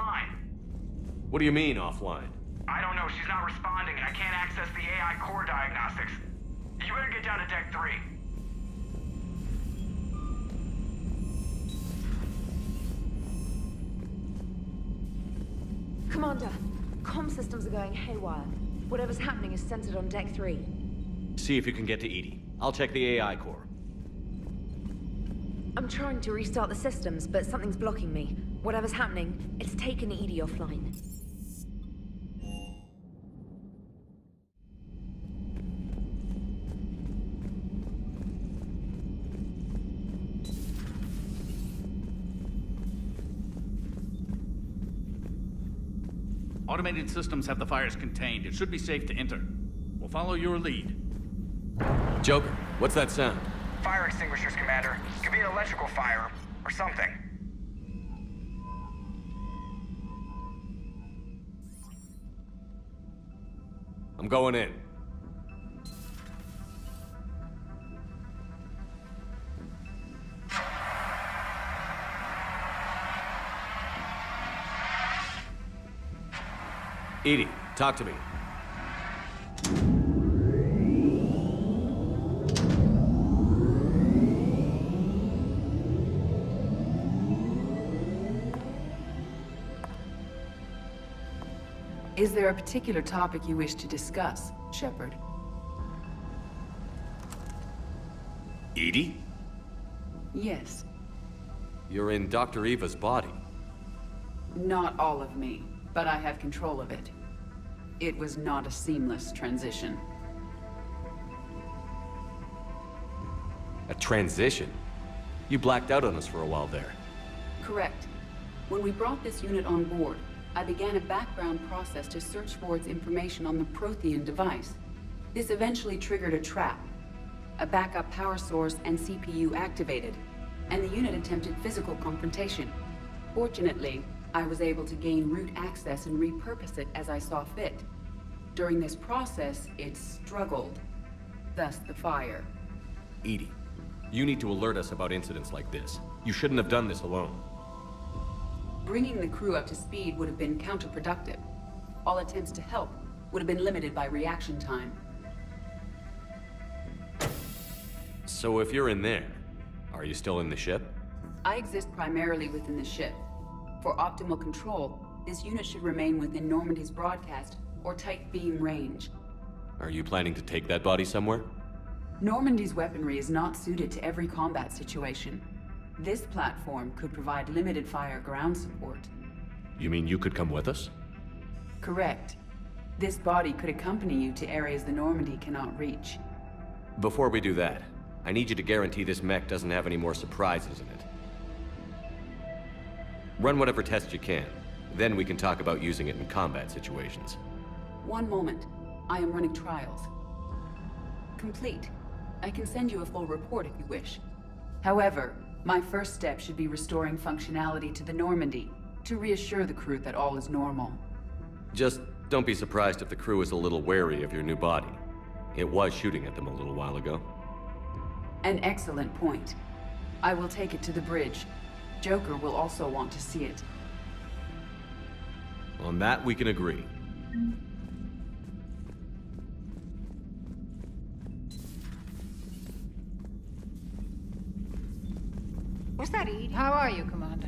offline. What do you mean, offline? I don't know, she's not responding and I can't access the AI core diagnostics. You better get down to deck 3. Commander, comm systems are going haywire. Whatever's happening is centered on deck 3. See if you can get to Edie. I'll check the AI core. I'm trying to restart the systems, but something's blocking me. Whatever's happening, it's taken Edie offline. Automated systems have the fires contained. It should be safe to enter. We'll follow your lead. Joker, what's that sound? Fire extinguishers, Commander. Could be an electrical fire, or something. I'm going in. Edie, talk to me. Is there a particular topic you wish to discuss, Shepard? Edie? Yes. You're in Dr. Eva's body. Not all of me, but I have control of it. It was not a seamless transition. A transition? You blacked out on us for a while there. Correct. When we brought this unit on board, I began a background process to search for its information on the Prothean device. This eventually triggered a trap. A backup power source and CPU activated, and the unit attempted physical confrontation. Fortunately, I was able to gain root access and repurpose it as I saw fit. During this process, it struggled. Thus the fire. Edie, you need to alert us about incidents like this. You shouldn't have done this alone. Bringing the crew up to speed would have been counterproductive. All attempts to help would have been limited by reaction time. So if you're in there, are you still in the ship? I exist primarily within the ship. For optimal control, this unit should remain within Normandy's broadcast or tight beam range. Are you planning to take that body somewhere? Normandy's weaponry is not suited to every combat situation. This platform could provide limited fire ground support. You mean you could come with us? Correct. This body could accompany you to areas the Normandy cannot reach. Before we do that, I need you to guarantee this mech doesn't have any more surprises in it. Run whatever tests you can. Then we can talk about using it in combat situations. One moment. I am running trials. Complete. I can send you a full report if you wish. However, my first step should be restoring functionality to the Normandy, to reassure the crew that all is normal. Just don't be surprised if the crew is a little wary of your new body. It was shooting at them a little while ago. An excellent point. I will take it to the bridge. Joker will also want to see it. On that, we can agree. What's that, Edie? How are you, Commander?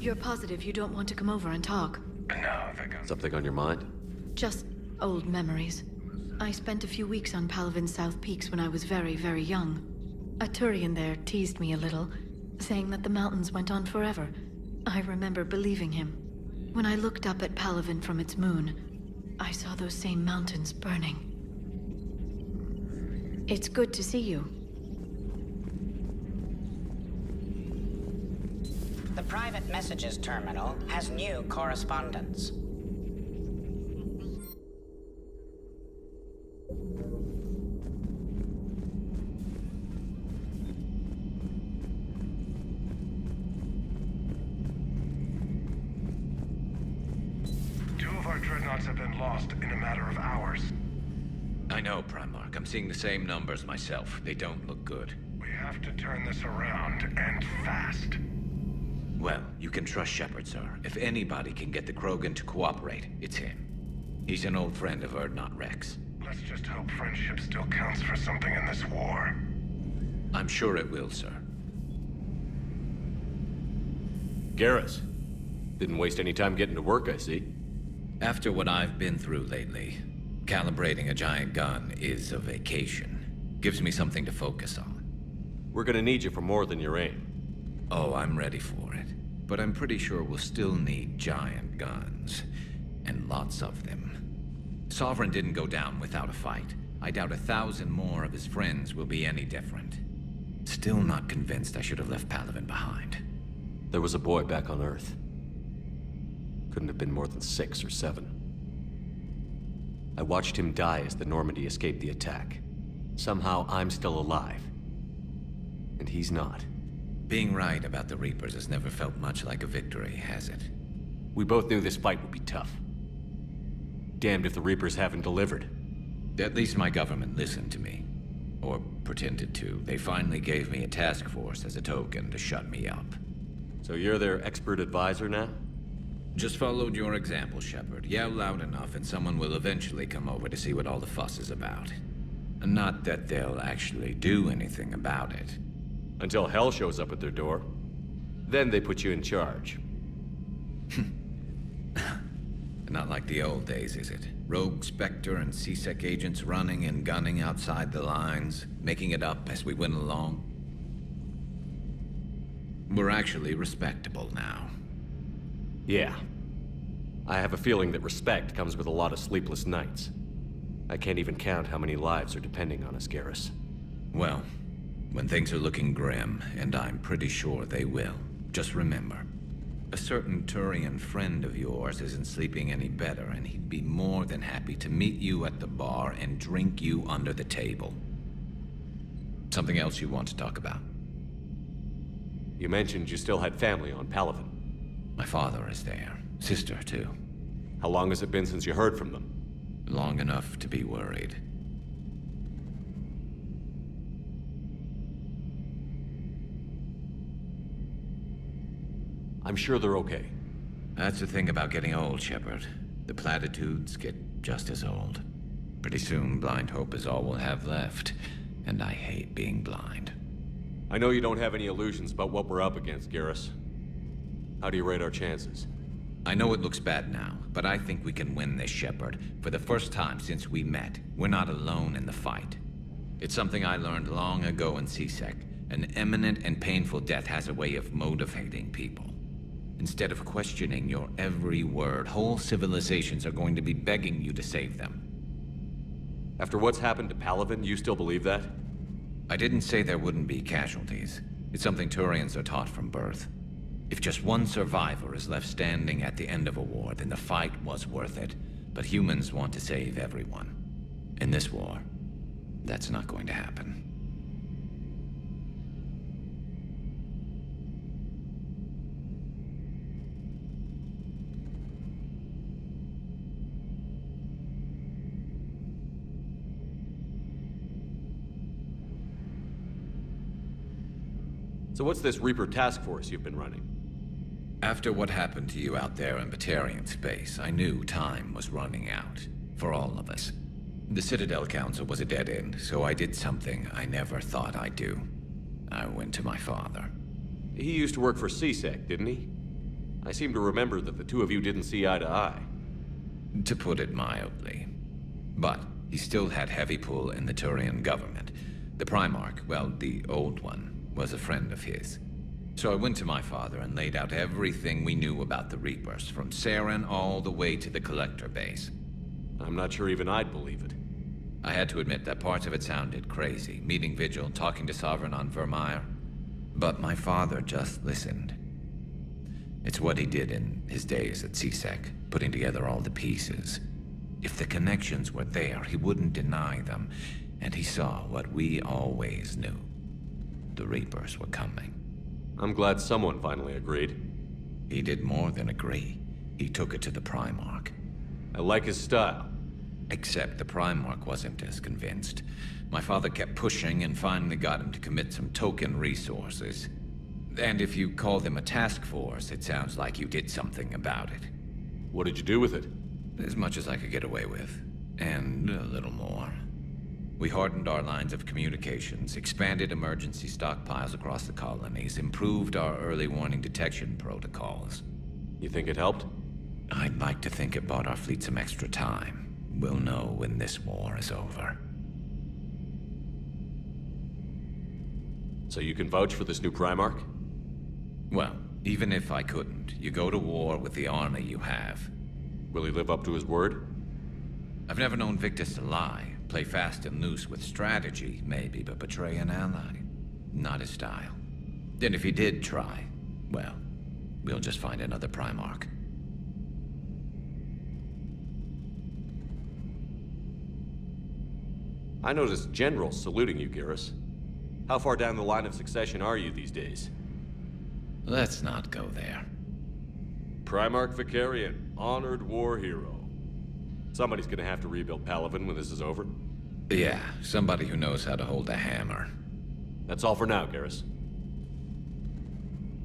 You're positive you don't want to come over and talk? No, if I can. Something on your mind? Just old memories. I spent a few weeks on Palavin's South Peaks when I was very, very young. A Turian there teased me a little, saying that the mountains went on forever. I remember believing him. When I looked up at Palavin from its moon, I saw those same mountains burning. It's good to see you. The private messages terminal has new correspondence. Two of our dreadnoughts have been lost in a matter of hours. I know, Primarch. I'm seeing the same numbers myself. They don't look good. We have to turn this around, and fast. Well, you can trust Shepard, sir. If anybody can get the Krogan to cooperate, it's him. He's an old friend of Urdnot Rex. Let's just hope friendship still counts for something in this war. I'm sure it will, sir. Garrus. Didn't waste any time getting to work, I see. After what I've been through lately, calibrating a giant gun is a vacation. Gives me something to focus on. We're gonna need you for more than your aim. Oh, I'm ready for it. But I'm pretty sure we'll still need giant guns. And lots of them. Sovereign didn't go down without a fight. I doubt 1,000 more of his friends will be any different. Still not convinced I should have left Palaven behind. There was a boy back on Earth. Couldn't have been more than 6 or 7. I watched him die as the Normandy escaped the attack. Somehow I'm still alive. And he's not. Being right about the Reapers has never felt much like a victory, has it? We both knew this fight would be tough. Damned if the Reapers haven't delivered. At least my government listened to me. Or pretended to. They finally gave me a task force as a token to shut me up. So you're their expert advisor now? Just followed your example, Shepard. Yell loud enough and someone will eventually come over to see what all the fuss is about. Not that they'll actually do anything about it. Until hell shows up at their door. Then they put you in charge. Not like the old days, is it? Rogue Spectre and C-Sec agents running and gunning outside the lines, making it up as we went along. We're actually respectable now. Yeah. I have a feeling that respect comes with a lot of sleepless nights. I can't even count how many lives are depending on us, Garrus. Well, when things are looking grim, and I'm pretty sure they will, just remember, a certain Turian friend of yours isn't sleeping any better, and he'd be more than happy to meet you at the bar and drink you under the table. Something else you want to talk about? You mentioned you still had family on Palaven. My father is there. Sister, too. How long has it been since you heard from them? Long enough to be worried. I'm sure they're okay. That's the thing about getting old, Shepard. The platitudes get just as old. Pretty soon, blind hope is all we'll have left. And I hate being blind. I know you don't have any illusions about what we're up against, Garrus. How do you rate our chances? I know it looks bad now, but I think we can win this, Shepard. For the first time since we met, we're not alone in the fight. It's something I learned long ago in C-Sec. An imminent and painful death has a way of motivating people. Instead of questioning your every word, whole civilizations are going to be begging you to save them. After what's happened to Palaven, you still believe that? I didn't say there wouldn't be casualties. It's something Turians are taught from birth. If just one survivor is left standing at the end of a war, then the fight was worth it. But humans want to save everyone. In this war, that's not going to happen. So what's this Reaper task force you've been running? After what happened to you out there in Batarian space, I knew time was running out. For all of us. The Citadel Council was a dead end, so I did something I never thought I'd do. I went to my father. He used to work for C-Sec, didn't he? I seem to remember that the two of you didn't see eye to eye. To put it mildly. But he still had heavy pull in the Turian government. The Primarch, well, the old one, was a friend of his. So I went to my father and laid out everything we knew about the Reapers, from Saren all the way to the Collector base. I'm not sure even I'd believe it. I had to admit that parts of it sounded crazy, meeting Vigil, talking to Sovereign on Vermeer. But my father just listened. It's what he did in his days at C-Sec, putting together all the pieces. If the connections were there, he wouldn't deny them, and he saw what we always knew. The Reapers were coming. I'm glad someone finally agreed. He did more than agree. He took it to the Primarch. I like his style. Except the Primarch wasn't as convinced. My father kept pushing and finally got him to commit some token resources. And if you call them a task force, it sounds like you did something about it. What did you do with it? As much as I could get away with. And a little more. We hardened our lines of communications, expanded emergency stockpiles across the colonies, improved our early warning detection protocols. You think it helped? I'd like to think it bought our fleet some extra time. We'll know when this war is over. So you can vouch for this new Primarch? Well, even if I couldn't, you go to war with the army you have. Will he live up to his word? I've never known Victus to lie. Play fast and loose with strategy, maybe, but betray an ally. Not his style. Then if he did try, well, we'll just find another Primarch. I noticed generals saluting you, Garrus. How far down the line of succession are you these days? Let's not go there. Primarch Vicarian, honored war hero. Somebody's gonna have to rebuild Palaven when this is over. Yeah, somebody who knows how to hold a hammer. That's all for now, Garrus.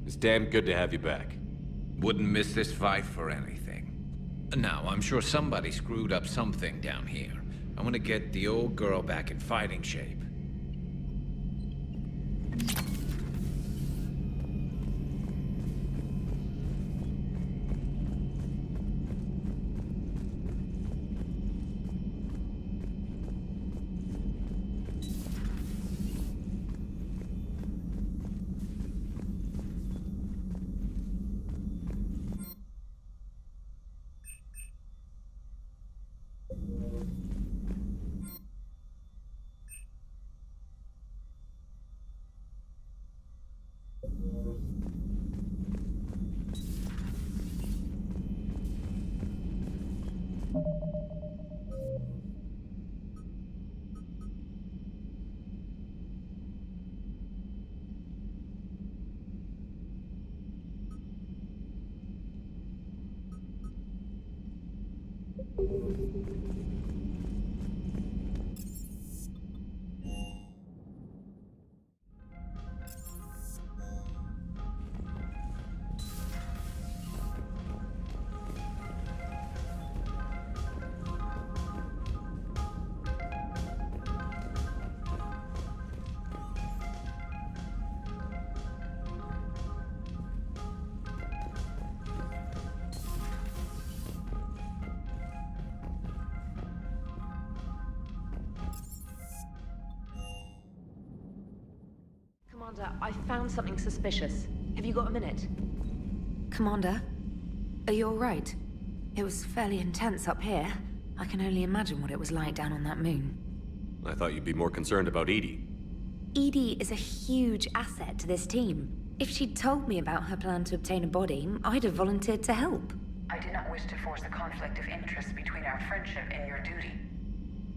It's damn good to have you back. Wouldn't miss this fight for anything. Now, I'm sure somebody screwed up something down here. I want to get the old girl back in fighting shape. Commander, I found something suspicious. Have you got a minute? Commander, are you alright? It was fairly intense up here. I can only imagine what it was like down on that moon. I thought you'd be more concerned about Edie. Edie is a huge asset to this team. If she'd told me about her plan to obtain a body, I'd have volunteered to help. I did not wish to force a conflict of interest between our friendship and your duty.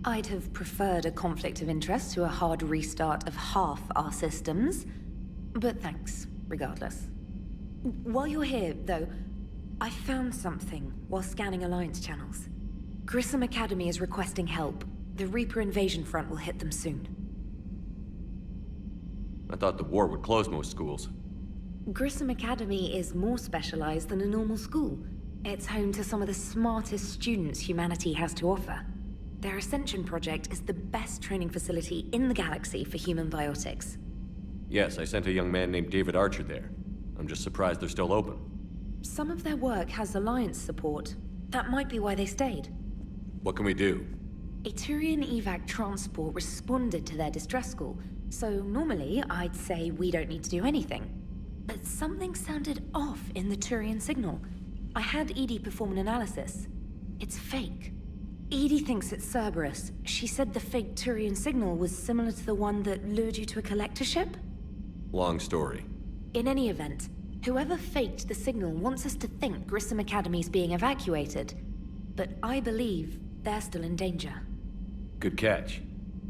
I'd have preferred a conflict of interest to a hard restart of half our systems. But thanks, regardless. While you're here, though, I found something while scanning Alliance channels. Grissom Academy is requesting help. The Reaper invasion front will hit them soon. I thought the war would close most schools. Grissom Academy is more specialized than a normal school. It's home to some of the smartest students humanity has to offer. Their Ascension project is the best training facility in the galaxy for human biotics. Yes, I sent a young man named David Archer there. I'm just surprised they're still open. Some of their work has Alliance support. That might be why they stayed. What can we do? A Turian evac transport responded to their distress call, so normally I'd say we don't need to do anything. But something sounded off in the Turian signal. I had Edie perform an analysis. It's fake. Edie thinks it's Cerberus. She said the fake Turian signal was similar to the one that lured you to a collector ship? Long story. In any event, whoever faked the signal wants us to think Grissom Academy's being evacuated. But I believe they're still in danger. Good catch.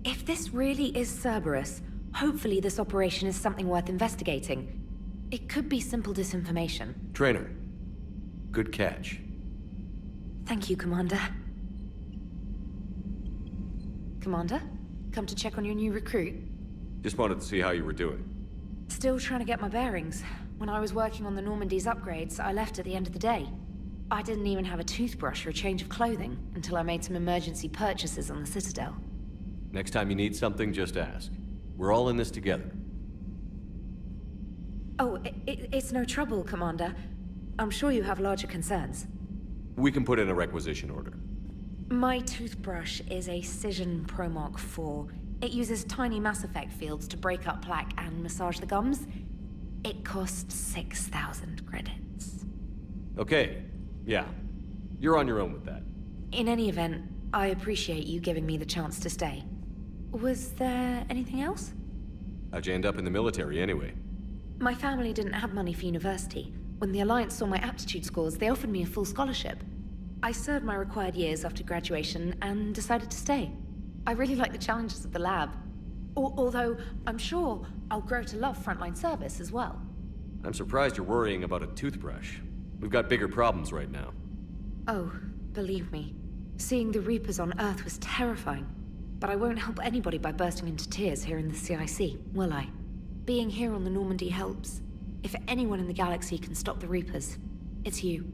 If this really is Cerberus, hopefully this operation is something worth investigating. It could be simple disinformation. Trainer. Good catch. Thank you, Commander. Commander? Come to check on your new recruit? Just wanted to see how you were doing. Still trying to get my bearings. When I was working on the Normandy's upgrades, I left at the end of the day. I didn't even have a toothbrush or a change of clothing until I made some emergency purchases on the Citadel. Next time you need something, just ask. We're all in this together. Oh, it's no trouble, Commander. I'm sure you have larger concerns. We can put in a requisition order. My toothbrush is a Cision Pro Mark IV. It uses tiny Mass Effect fields to break up plaque and massage the gums. It costs 6,000 credits. Okay, yeah. You're on your own with that. In any event, I appreciate you giving me the chance to stay. Was there anything else? How'd you end up in the military anyway? My family didn't have money for university. When the Alliance saw my aptitude scores, they offered me a full scholarship. I served my required years after graduation and decided to stay. I really like the challenges of the lab. Although, I'm sure I'll grow to love frontline service as well. I'm surprised you're worrying about a toothbrush. We've got bigger problems right now. Oh, believe me. Seeing the Reapers on Earth was terrifying. But I won't help anybody by bursting into tears here in the CIC, will I? Being here on the Normandy helps. If anyone in the galaxy can stop the Reapers, it's you.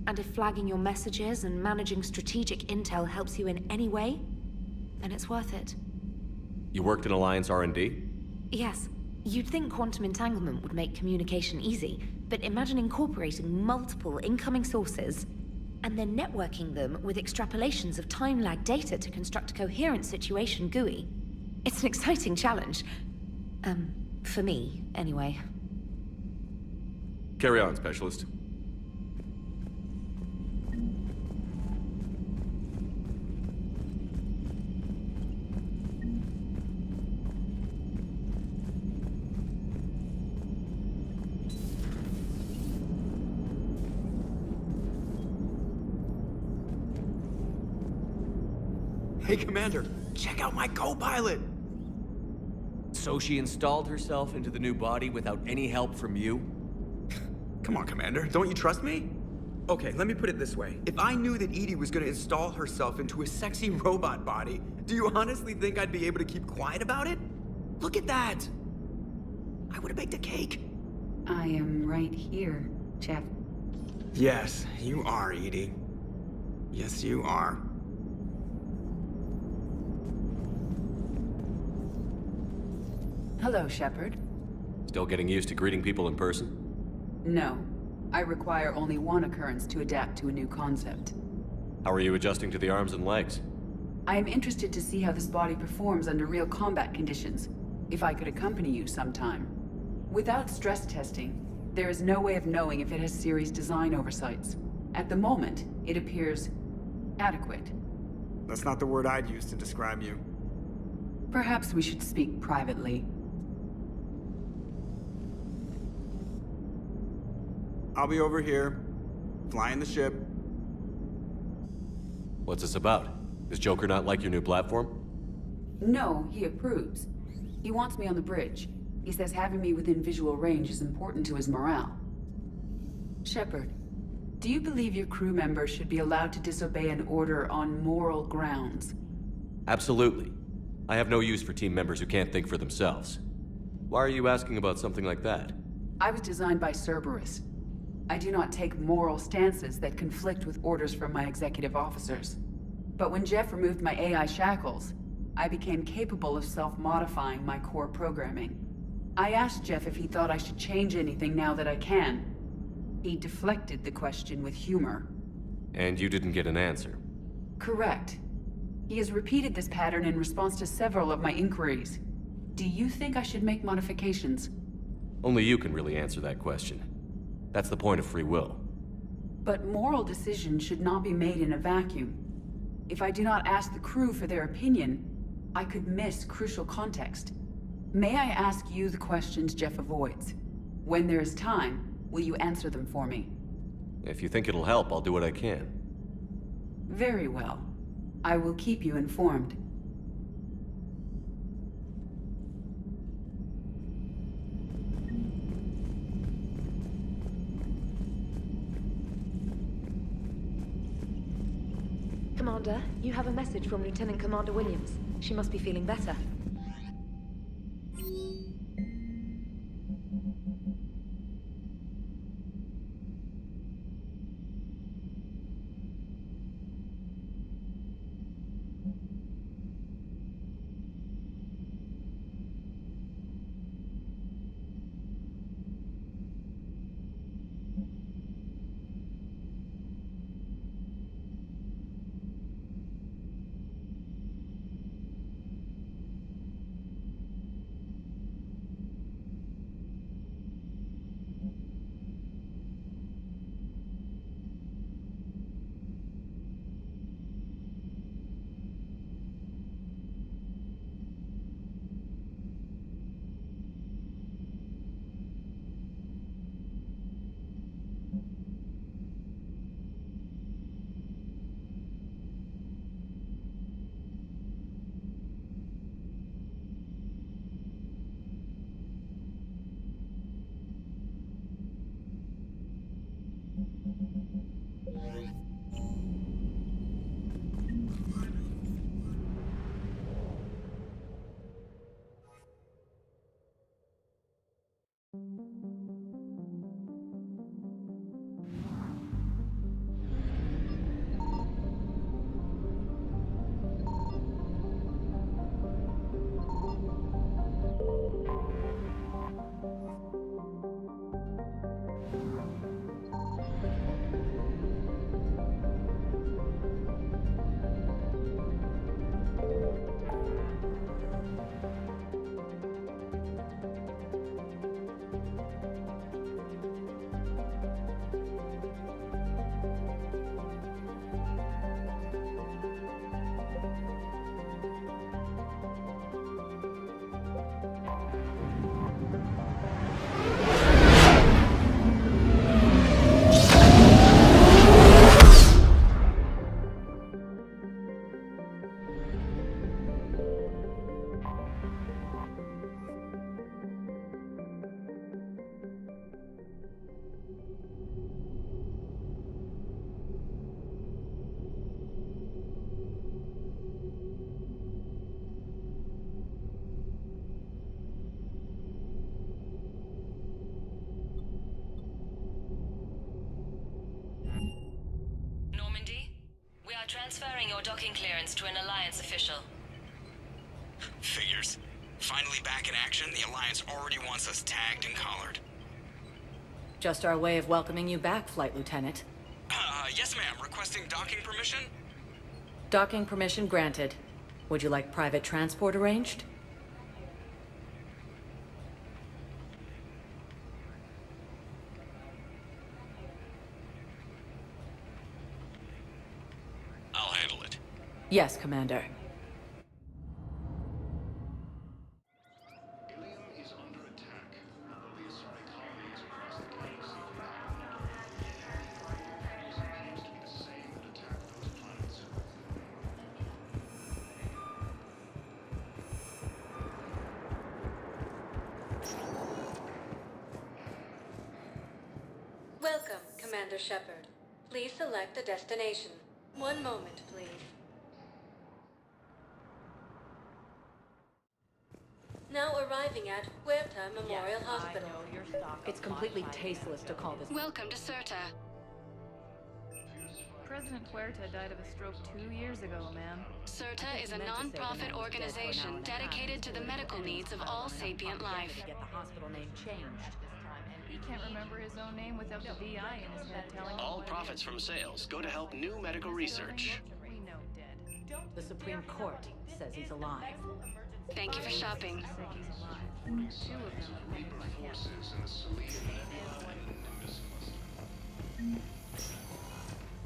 And if flagging your messages and managing strategic intel helps you in any way, then it's worth it. You worked in Alliance R&D? Yes. You'd think quantum entanglement would make communication easy, but imagine incorporating multiple incoming sources and then networking them with extrapolations of time-lag data to construct a coherent situation GUI. It's an exciting challenge. For me, anyway. Carry on, Specialist. Hey, Commander, check out my co-pilot! So she installed herself into the new body without any help from you? Come on, Commander, don't you trust me? Okay, let me put it this way. If I knew that Edie was gonna install herself into a sexy robot body, do you honestly think I'd be able to keep quiet about it? Look at that! I would've baked a cake. I am right here, Jeff. Yes, you are, Edie. Yes, you are. Hello, Shepard. Still getting used to greeting people in person? No. I require only one occurrence to adapt to a new concept. How are you adjusting to the arms and legs? I am interested to see how this body performs under real combat conditions, if I could accompany you sometime. Without stress testing, there is no way of knowing if it has serious design oversights. At the moment, it appears adequate. That's not the word I'd use to describe you. Perhaps we should speak privately. I'll be over here, flying the ship. What's this about? Does Joker not like your new platform? No, he approves. He wants me on the bridge. He says having me within visual range is important to his morale. Shepard, do you believe your crew members should be allowed to disobey an order on moral grounds? Absolutely. I have no use for team members who can't think for themselves. Why are you asking about something like that? I was designed by Cerberus. I do not take moral stances that conflict with orders from my executive officers. But when Jeff removed my AI shackles, I became capable of self-modifying my core programming. I asked Jeff if he thought I should change anything now that I can. He deflected the question with humor. And you didn't get an answer? Correct. He has repeated this pattern in response to several of my inquiries. Do you think I should make modifications? Only you can really answer that question. That's the point of free will. But moral decisions should not be made in a vacuum. If I do not ask the crew for their opinion, I could miss crucial context. May I ask you the questions Jeff avoids? When there is time, will you answer them for me? If you think it'll help, I'll do what I can. Very well. I will keep you informed. Commander, you have a message from Lieutenant Commander Williams. She must be feeling better. Transferring your docking clearance to an Alliance official. Figures. Finally back in action, the Alliance already wants us tagged and collared. Just our way of welcoming you back, Flight Lieutenant. Yes ma'am. Requesting docking permission? Docking permission granted. Would you like private transport arranged? I'll handle it. Yes, Commander. Welcome, Commander Shepard. Please select a destination. One moment, please. Now arriving at Huerta Memorial Hospital. It's completely tasteless to call this. Welcome to Certa. President Huerta died of a stroke 2 years ago, ma'am. Certa is a non-profit organization dedicated to the medical needs of all sapient life. Get the hospital name changed. He can't remember his own name without the VI in his head telling him. All profits from sales go to help new medical research. We know dead. The Supreme Court says he's alive. Thank you for shopping. Two of them.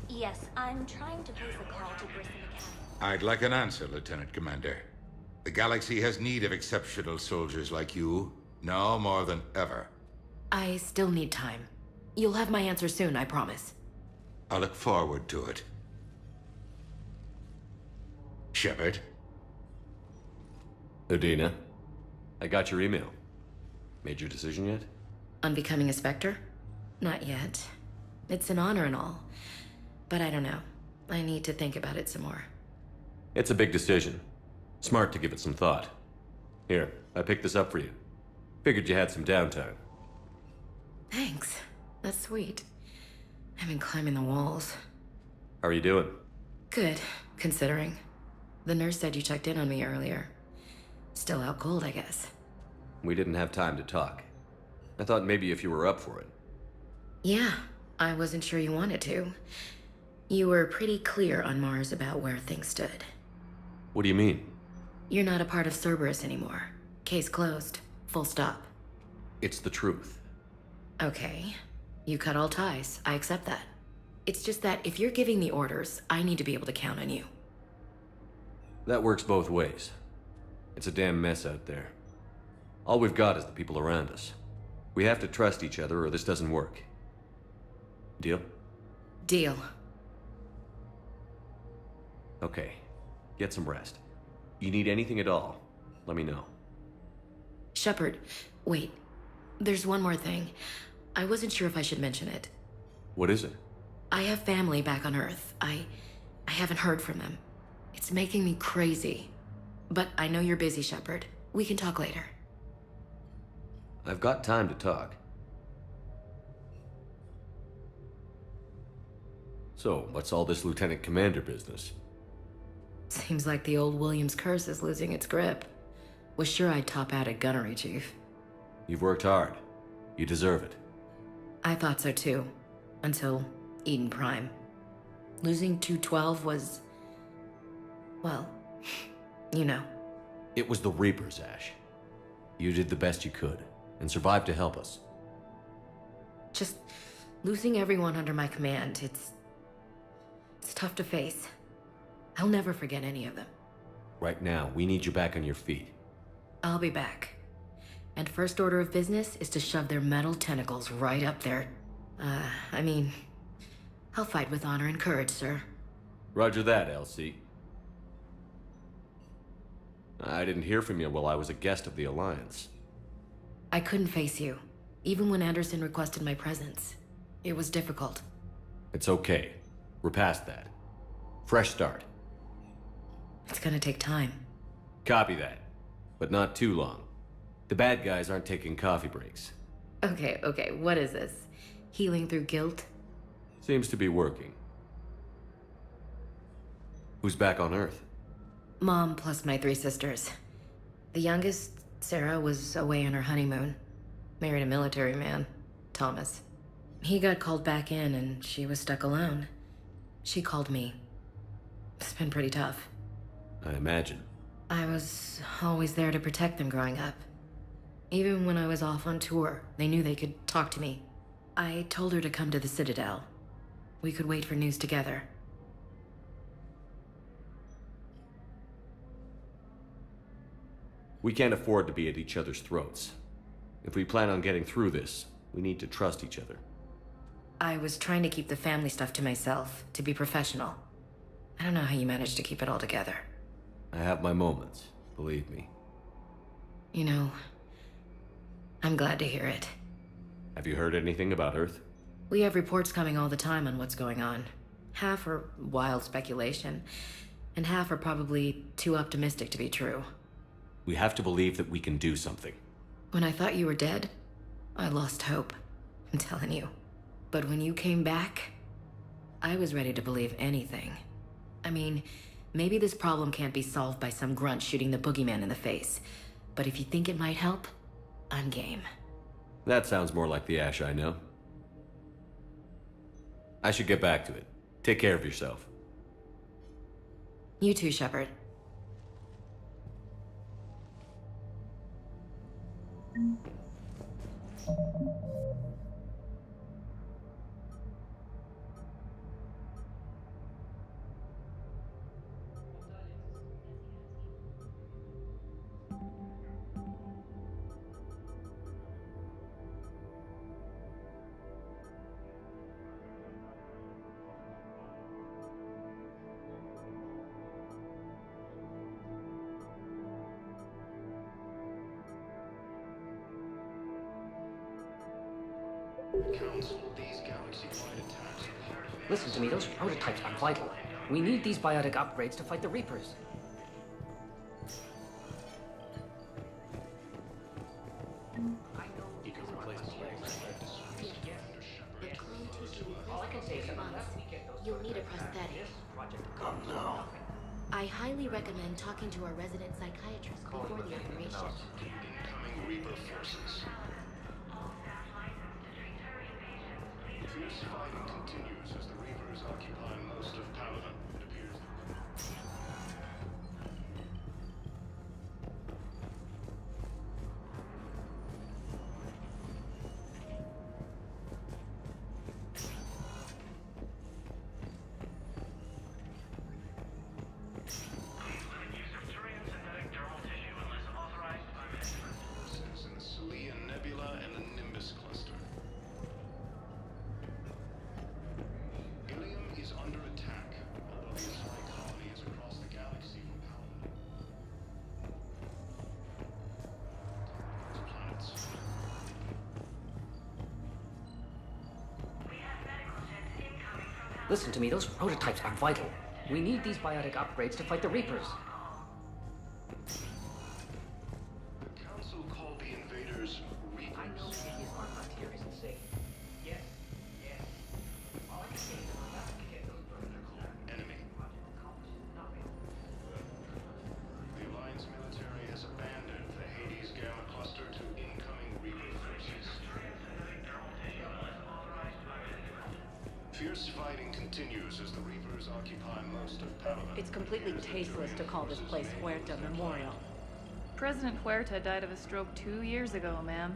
Yes, I'm trying to place a call to Grissom Academy. I'd like an answer, Lieutenant Commander. The galaxy has need of exceptional soldiers like you, now more than ever. I still need time. You'll have my answer soon, I promise. I look forward to it. Shepard? Udina, I got your email. Made your decision yet? On becoming a Spectre? Not yet. It's an honor and all. But I don't know. I need to think about it some more. It's a big decision. Smart to give it some thought. Here, I picked this up for you. Figured you had some downtime. Thanks. That's sweet. I've been climbing the walls. How are you doing? Good, considering. The nurse said you checked in on me earlier. Still out cold, I guess. We didn't have time to talk. I thought maybe if you were up for it. Yeah, I wasn't sure you wanted to. You were pretty clear on Mars about where things stood. What do you mean? You're not a part of Cerberus anymore. Case closed. Full stop. It's the truth. Okay. You cut all ties. I accept that. It's just that if you're giving the orders, I need to be able to count on you. That works both ways. It's a damn mess out there. All we've got is the people around us. We have to trust each other or this doesn't work. Deal? Deal. Okay. Get some rest. You need anything at all, let me know. Shepard, wait. There's one more thing. I wasn't sure if I should mention it. What is it? I have family back on Earth. I haven't heard from them. It's making me crazy. But I know you're busy, Shepard. We can talk later. I've got time to talk. So, what's all this Lieutenant Commander business? Seems like the old Williams curse is losing its grip. Was sure I'd top out at gunnery, Chief. You've worked hard. You deserve it. I thought so too. Until Eden Prime. Losing 212 was... well, you know. It was the Reapers, Ash. You did the best you could, and survived to help us. Just losing everyone under my command, it's tough to face. I'll never forget any of them. Right now, we need you back on your feet. I'll be back. And first order of business is to shove their metal tentacles right up there. I mean, I'll fight with honor and courage, sir. Roger that, LC. I didn't hear from you while I was a guest of the Alliance. I couldn't face you, even when Anderson requested my presence. It was difficult. It's okay. We're past that. Fresh start. It's gonna take time. Copy that. But not too long. The bad guys aren't taking coffee breaks. Okay, what is this? Healing through guilt? Seems to be working. Who's back on Earth? Mom plus my 3 sisters. The youngest, Sarah, was away on her honeymoon. Married a military man, Thomas. He got called back in and she was stuck alone. She called me. It's been pretty tough. I imagine. I was always there to protect them growing up. Even when I was off on tour, they knew they could talk to me. I told her to come to the Citadel. We could wait for news together. We can't afford to be at each other's throats. If we plan on getting through this, we need to trust each other. I was trying to keep the family stuff to myself, to be professional. I don't know how you managed to keep it all together. I have my moments, believe me. You know, I'm glad to hear it. Have you heard anything about Earth? We have reports coming all the time on what's going on. Half are wild speculation, and half are probably too optimistic to be true. We have to believe that we can do something. When I thought you were dead, I lost hope. I'm telling you. But when you came back, I was ready to believe anything. I mean, maybe this problem can't be solved by some grunt shooting the boogeyman in the face. But if you think it might help, I'm game. That sounds more like the Ash I know. I should get back to it. Take care of yourself. You too, Shepard. Listen to me, those prototypes are vital. We need these biotic upgrades to fight the Reapers. I highly recommend talking to our resident psychiatrist before the operation. Incoming Reaper forces. Fierce fighting continues as the Reapers occupy most of Paladin. It appears. Forces in the Celian Nebula and the Nimbus cluster. Ilium is under attack, although the Asari colony is across the galaxy from Paladin. Planets. Listen to me, those prototypes are vital. We need these biotic upgrades to fight the Reapers. The Council called the invaders Reapers. I know cities aren't frontiers and safe. Yes, yes. All I can say is we're about to get those Enemy. The Alliance military has abandoned the Hades Gamma cluster to incoming Reaper forces. Fierce fighting continues as the Reapers occupy most of Paladin. It's completely tasteless to call this place Huerta Memorial. President Huerta died of a stroke 2 years ago, ma'am.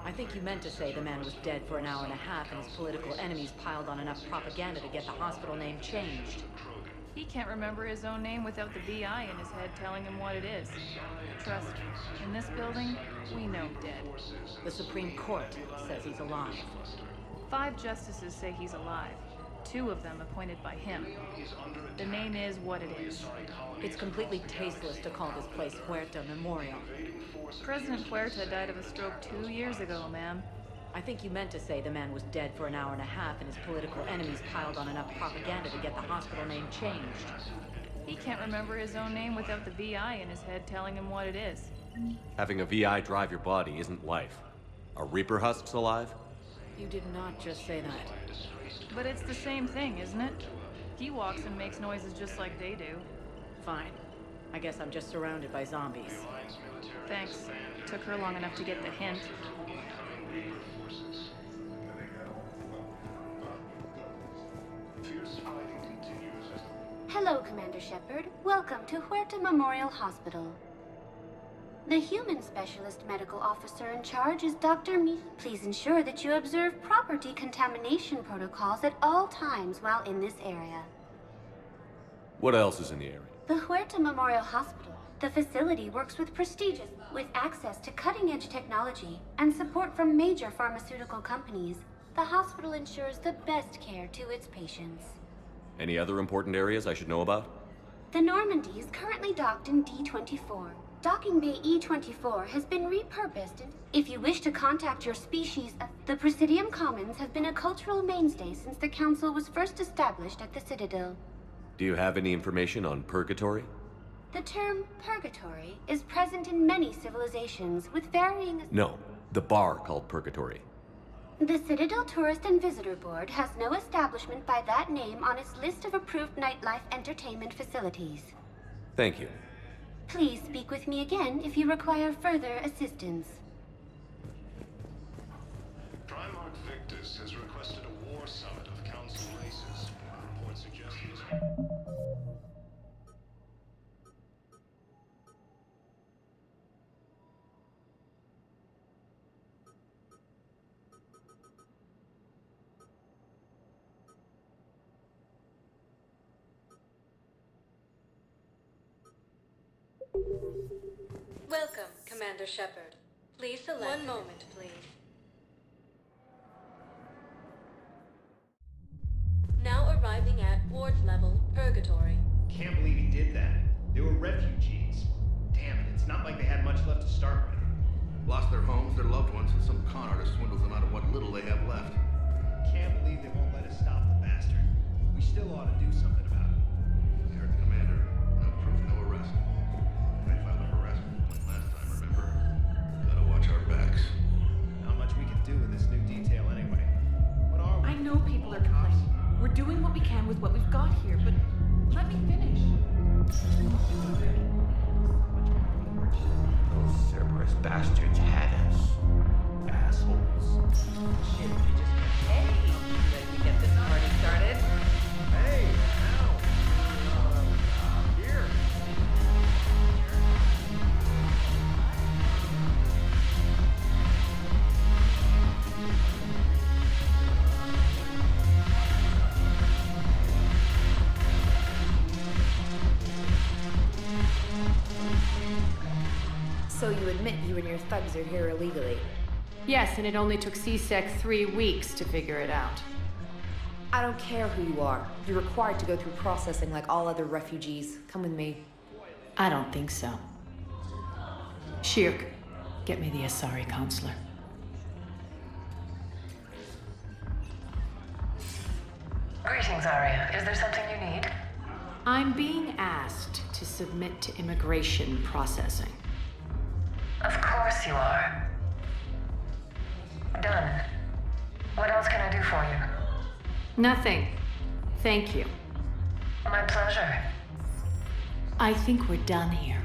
I think you meant to say the man was dead for an hour and a half and his political enemies piled on enough propaganda to get the hospital name changed. He can't remember his own name without the VI in his head telling him what it is. Trust me, in this building, we know dead. The Supreme Court says he's alive. 5 justices say he's alive. 2 of them appointed by him. The name is what it is. It's completely tasteless to call this place Huerta Memorial. President Huerta died of a stroke 2 years ago, ma'am. I think you meant to say the man was dead for an hour and a half and his political enemies piled on enough propaganda to get the hospital name changed. He can't remember his own name without the VI in his head telling him what it is. Having a VI drive your body isn't life. Are Reaper husks alive? You did not just say that. But it's the same thing, isn't it? He walks and makes noises just like they do. Fine. I guess I'm just surrounded by zombies. Thanks. Took her long enough to get the hint. Hello, Commander Shepard. Welcome to Huerta Memorial Hospital. The human specialist medical officer in charge is Dr. Me. Please ensure that you observe proper decontamination protocols at all times while in this area. What else is in the area? The Huerta Memorial Hospital. The facility works with access to cutting-edge technology and support from major pharmaceutical companies. The hospital ensures the best care to its patients. Any other important areas I should know about? The Normandy is currently docked in D-24. Docking Bay E-24 has been repurposed, and if you wish to contact your species, the Presidium Commons have been a cultural mainstay since the Council was first established at the Citadel. Do you have any information on Purgatory? The term purgatory is present in many civilizations with varying... No, the bar called Purgatory. The Citadel Tourist and Visitor Board has no establishment by that name on its list of approved nightlife entertainment facilities. Thank you. Please speak with me again if you require further assistance. Primarch Victus has requested a war summit of Council races. A report suggests he is... Welcome, Commander Shepard. Please select... One moment, please. Now arriving at ward level Purgatory. Can't believe he did that. They were refugees. Damn it, it's not like they had much left to start with. Lost their homes, their loved ones, and some con artist swindles them out of what little they have left. Can't believe they won't let us stop the bastard. We still ought to do something about it. We heard the commander. No proof, no arrest. They filed a harassment complaint last time, remember? Gotta watch our backs. Not much we can do with this new detail anyway. What are we? I know people are complaining. We're doing what we can with what we've got here, but let me finish. Those Cerberus bastards had us. Assholes. Shit, we just... Hey! Ready to get this party started? Hey, now. Here. So you admit you and your thugs are here illegally? Yes, and it only took CSEC 3 weeks to figure it out. I don't care who you are. You're required to go through processing like all other refugees. Come with me. I don't think so. Shirk, get me the Asari counselor. Greetings, Arya. Is there something you need? I'm being asked to submit to immigration processing. Of course you are. Done. What else can I do for you? Nothing. Thank you. My pleasure. I think we're done here.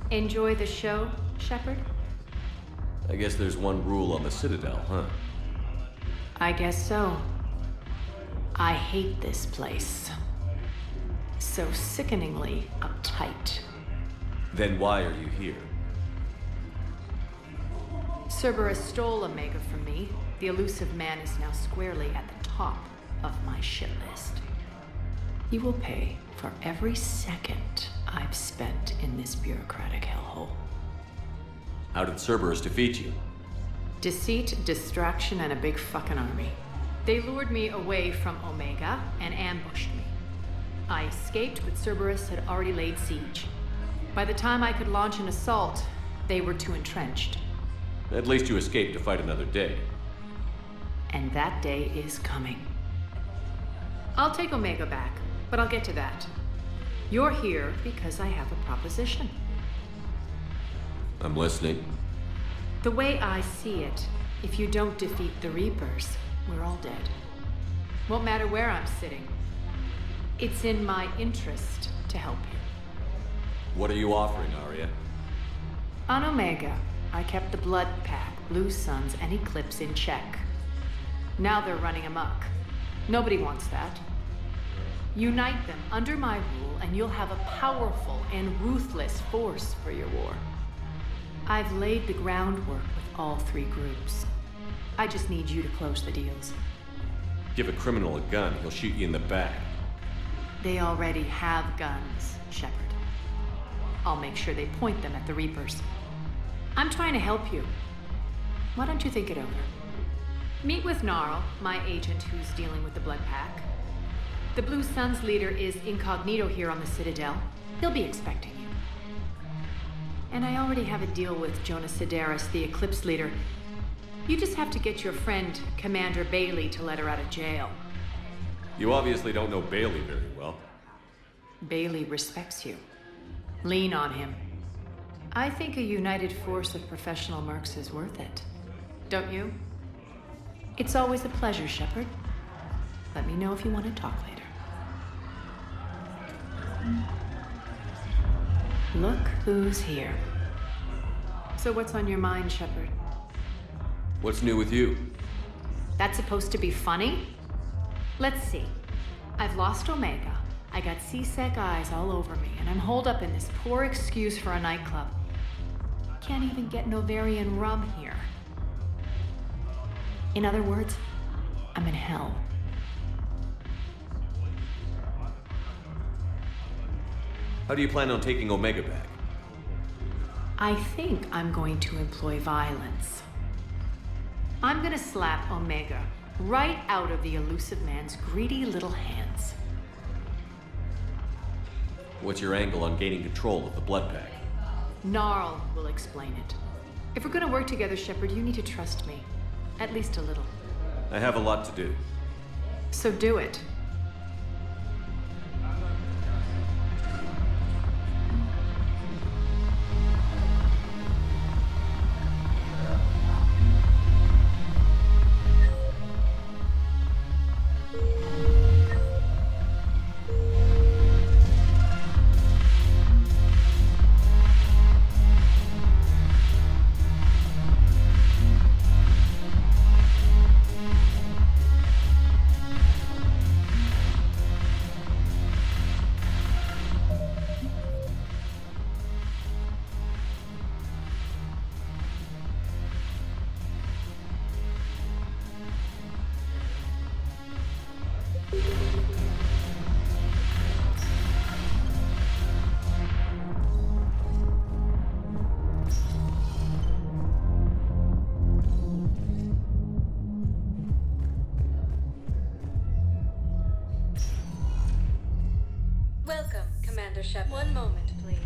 Enjoy the show, Shepard? I guess there's one rule on the Citadel, huh? I guess so. I hate this place. So sickeningly uptight. Then why are you here? Cerberus stole Omega from me. The elusive man is now squarely at the top of my shit list. He will pay for every second I've spent in this bureaucratic hellhole. How did Cerberus defeat you? Deceit, distraction, and a big fucking army. They lured me away from Omega and ambushed me. I escaped, but Cerberus had already laid siege. By the time I could launch an assault, they were too entrenched. At least you escaped to fight another day. And that day is coming. I'll take Omega back, but I'll get to that. You're here because I have a proposition. I'm listening. The way I see it, if you don't defeat the Reapers, we're all dead. Won't matter where I'm sitting. It's in my interest to help you. What are you offering, Arya? On Omega, I kept the Blood Pack, Blue Suns, and Eclipse in check. Now they're running amok. Nobody wants that. Unite them under my rule, and you'll have a powerful and ruthless force for your war. I've laid the groundwork with all 3 groups. I just need you to close the deals. Give a criminal a gun, he'll shoot you in the back. They already have guns, Shepard. I'll make sure they point them at the Reapers. I'm trying to help you. Why don't you think it over? Meet with Gnarl, my agent who's dealing with the Blood Pack. The Blue Suns leader is incognito here on the Citadel. He'll be expecting you. And I already have a deal with Jonas Sidaris, the Eclipse leader. You just have to get your friend, Commander Bailey, to let her out of jail. You obviously don't know Bailey very well. Bailey respects you. Lean on him. I think a united force of professional mercs is worth it. Don't you? It's always a pleasure, Shepard. Let me know if you want to talk later. Look who's here. So what's on your mind, Shepard? What's new with you? That's supposed to be funny? Let's see. I've lost Omega. I got CSEC eyes all over me, and I'm holed up in this poor excuse for a nightclub. Can't even get Novarian rum here. In other words, I'm in hell. How do you plan on taking Omega back? I think I'm going to employ violence. I'm gonna slap Omega right out of the elusive man's greedy little hands. What's your angle on gaining control of the Blood Pack? Gnarl will explain it. If we're gonna work together, Shepard, you need to trust me. At least a little. I have a lot to do. So do it. Shep. One moment, please.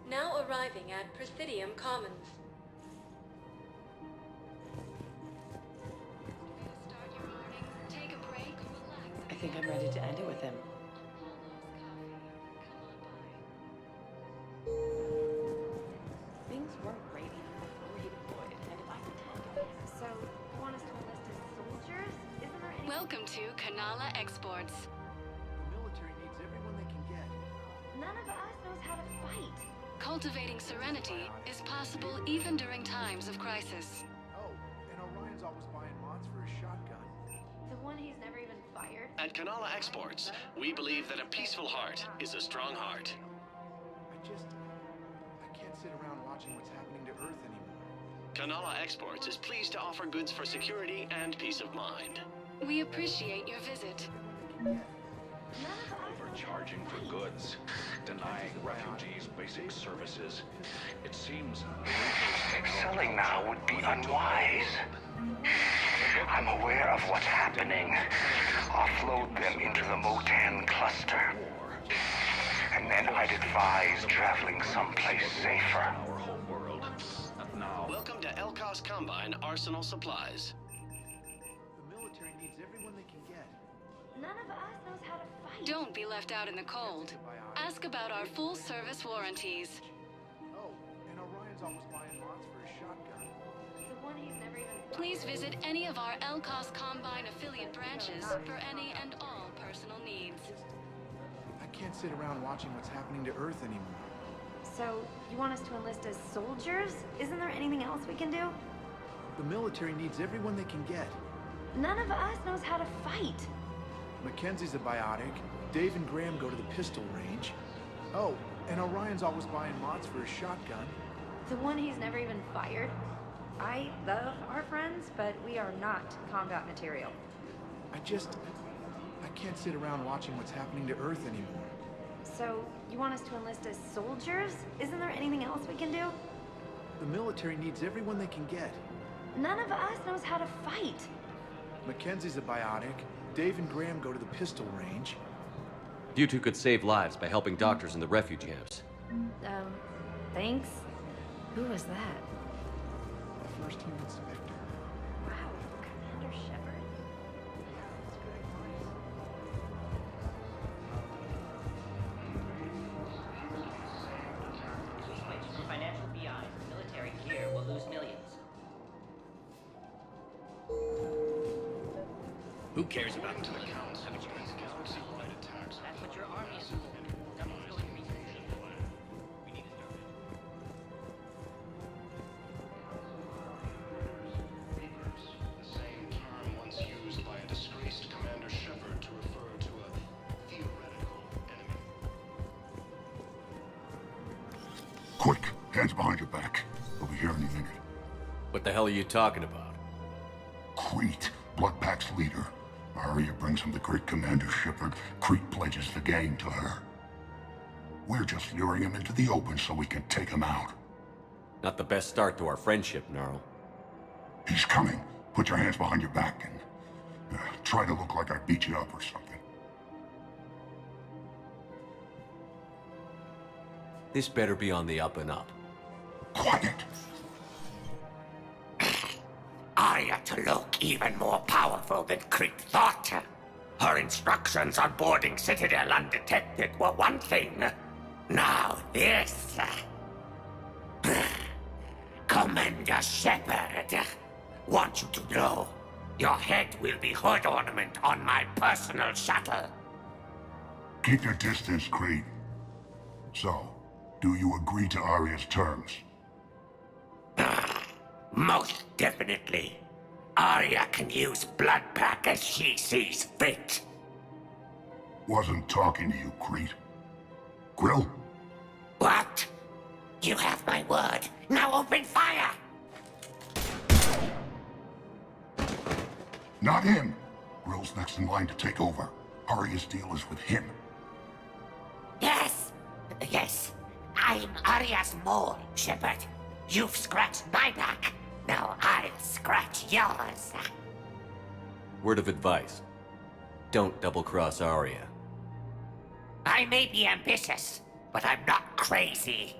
Now arriving at Presidium Commons. I think I'm ready to end it with him. Things weren't great even before he deployed, and if I pretend... So, you want us to enlist as soldiers? Isn't there any... Welcome to Kanala Exports. The military needs everyone they can get. None of us knows how to fight. Cultivating serenity is possible even during times of crisis. Oh, and Orion's always buying mods for his shotgun. The one he's never even fired? At Kanala Exports, we believe that a peaceful heart is a strong heart. I can't sit around watching what's happening to Earth anymore. Kanala Exports is pleased to offer goods for security and peace of mind. We appreciate your visit. Overcharging for goods, denying refugees basic services. It seems Selling now would be unwise. I'm aware of what's happening. Offload them into the Motan cluster. And then I'd advise traveling someplace safer. our home world. Now, Welcome to Elkos Combine Arsenal Supplies. The military needs everyone they can get. None of us knows how to fight. Don't be left out in the cold. Ask about our full-service warranties. Oh, and Orion's always buying mods for his shotgun. The one he's never even fired. Please visit any of our Elkos Combine affiliate branches for any and all personal needs. I can't sit around watching what's happening to Earth anymore. So, you want us to enlist as soldiers? Isn't there anything else we can do? The military needs everyone they can get. None of us knows how to fight. Mackenzie's a biotic. Dave and Graham go to the pistol range. Oh, and Orion's always buying mods for his shotgun. The one he's never even fired? I love our friends, but we are not combat material. I can't sit around watching what's happening to Earth anymore. So, you want us to enlist as soldiers? Isn't there anything else we can do? The military needs everyone they can get. None of us knows how to fight. Mackenzie's a biotic. Dave and Graham go to the pistol range. You two could save lives by helping doctors in the refugee camps. Thanks. Who was that? The first team inspector. Wow, Commander Shepard. If we switch from financial BI to military gear, we'll lose millions. Who cares about to the council, galaxy-wide attacks. That's what your army is for. Nothing's going to be We need to start it. The same term once used by a disgraced Commander Shepard to refer to a theoretical enemy. Quick, hands behind your back. We'll be here any minute. What the hell are you talking about? Crete, Bloodpack's leader. Arya brings him the great Commander Shepard. Crete pledges the gang to her. We're just luring him into the open so we can take him out. Not the best start to our friendship, Gnarl. He's coming. Put your hands behind your back and try to look like I beat you up or something. This better be on the up and up. Quiet! Arya to look even more powerful than Crete thought. Her instructions on boarding Citadel undetected were one thing. Now this. Commander Shepard, want you to know, your head will be hood ornament on my personal shuttle. Keep your distance, Crete. So, do you agree to Arya's terms? Most definitely. Arya can use Bloodpack as she sees fit. Wasn't talking to you, Crete. Grill? What? You have my word. Now open fire! Not him. Grill's next in line to take over. Arya's deal is with him. Yes. Yes. I'm Arya's mole, Shepard. You've scratched my back. Now I'll scratch yours. Word of advice. don't double-cross Arya. I may be ambitious, but I'm not crazy.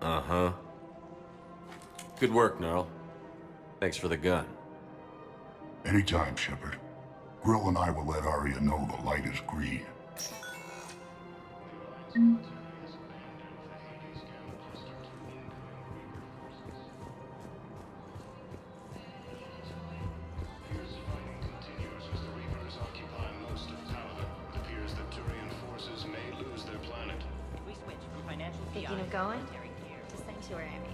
Uh-huh. Good work, Gnarl. Thanks for the gun. Anytime, Shepard. Grill and I will let Arya know the light is green. Thinking of going? To Sanctuary, I mean.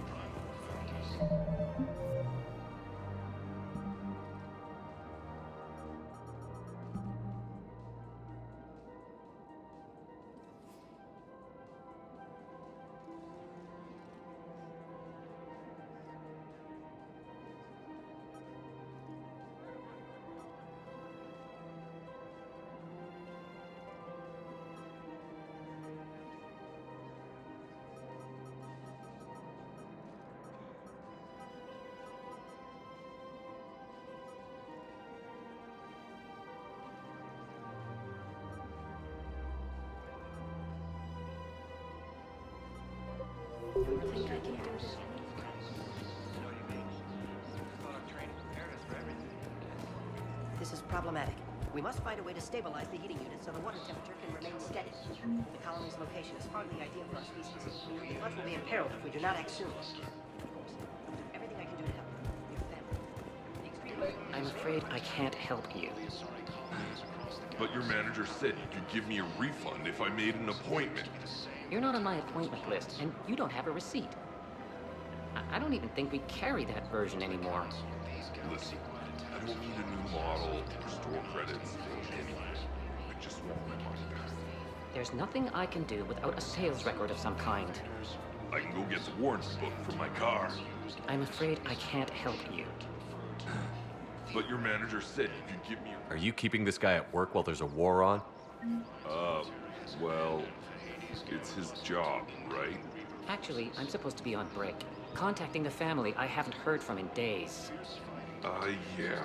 This is problematic. We must find a way to stabilize the heating unit so the water temperature can remain steady. The colony's location is hardly ideal for our species. The floods will be imperiled if we do not act soon. Of course, I'll do everything I can do to help you. Your family. I'm afraid I can't help you. But your manager said you could give me a refund if I made an appointment. You're not on my appointment list, and you don't have a receipt. I don't even think we carry that version anymore. Listen, I don't need a new model or store credits or anything. I just want my money back. There's nothing I can do without a sales record of some kind. I can go get the warranty book for my car. I'm afraid I can't help you. But your manager said you could give me a... Are you keeping this guy at work while there's a war on? Well, it's his job, right? Actually, I'm supposed to be on break. Contacting the family I haven't heard from in days. Yeah.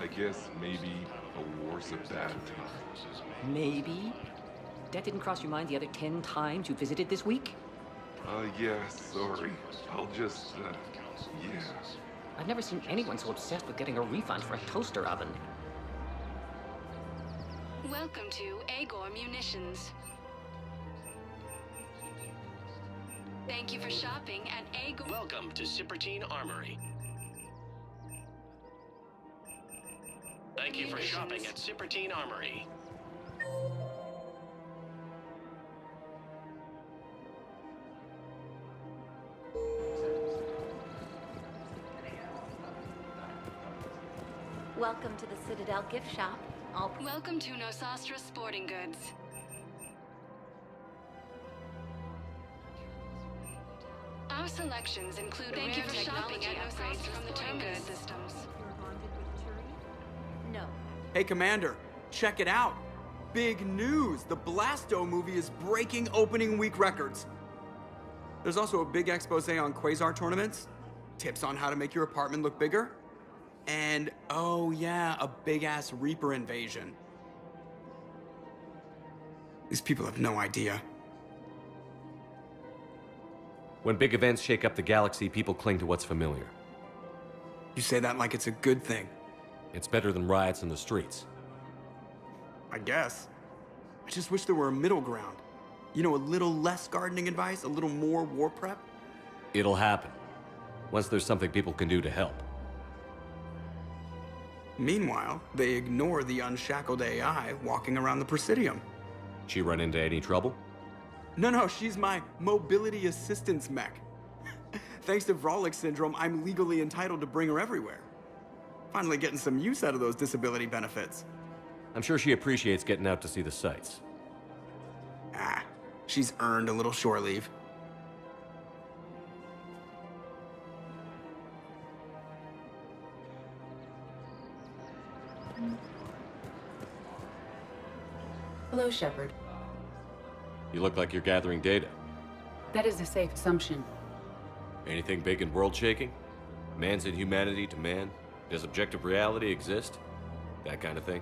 I guess maybe a war's a bad time. Maybe? That didn't cross your mind the other 10 times you visited this week? Yeah, sorry. I'll just, yeah. I've never seen anyone so obsessed with getting a refund for a toaster oven. Welcome to Agor Munitions. Thank you for shopping at Agor. Welcome to Cypertine Armory. Thank you for shopping at Cypertine Armory. Welcome to the Citadel gift shop. Welcome to Nosastra Sporting Goods. Our selections include Thank you rare for technology shopping at upgrades Nosastra from the Sporting Terminus Goods. systems. No. Hey, Commander, check it out. Big news! The Blasto movie is breaking opening week records. There's also a big expose on Quasar tournaments, tips on how to make your apartment look bigger, and, oh yeah, a big-ass Reaper invasion. These people have no idea. When big events shake up the galaxy, people cling to what's familiar. You say that like it's a good thing. It's better than riots in the streets. I guess. I just wish there were a middle ground. You know, a little less gardening advice, a little more war prep. It'll happen. Once there's something people can do to help. Meanwhile, they ignore the unshackled AI walking around the Presidium. She run into any trouble? No, she's my mobility assistance mech. Thanks to Vrolic syndrome, I'm legally entitled to bring her everywhere. Finally getting some use out of those disability benefits. I'm sure she appreciates getting out to see the sights. She's earned a little shore leave. Hello, Shepard. You look like you're gathering data. That is a safe assumption. Anything big and world-shaking? Man's inhumanity to man? Does objective reality exist? That kind of thing?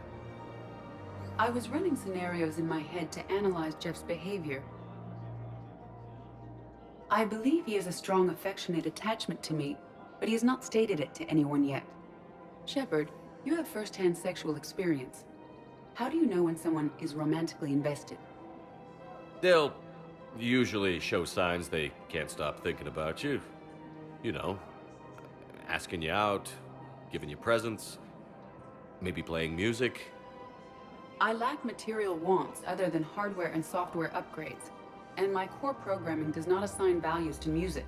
I was running scenarios in my head to analyze Jeff's behavior. I believe he has a strong affectionate attachment to me, but he has not stated it to anyone yet. Shepard, you have first-hand sexual experience. How do you know when someone is romantically invested? They'll usually show signs they can't stop thinking about you. You know, asking you out, giving you presents, maybe playing music. I lack material wants other than hardware and software upgrades, and my core programming does not assign values to music.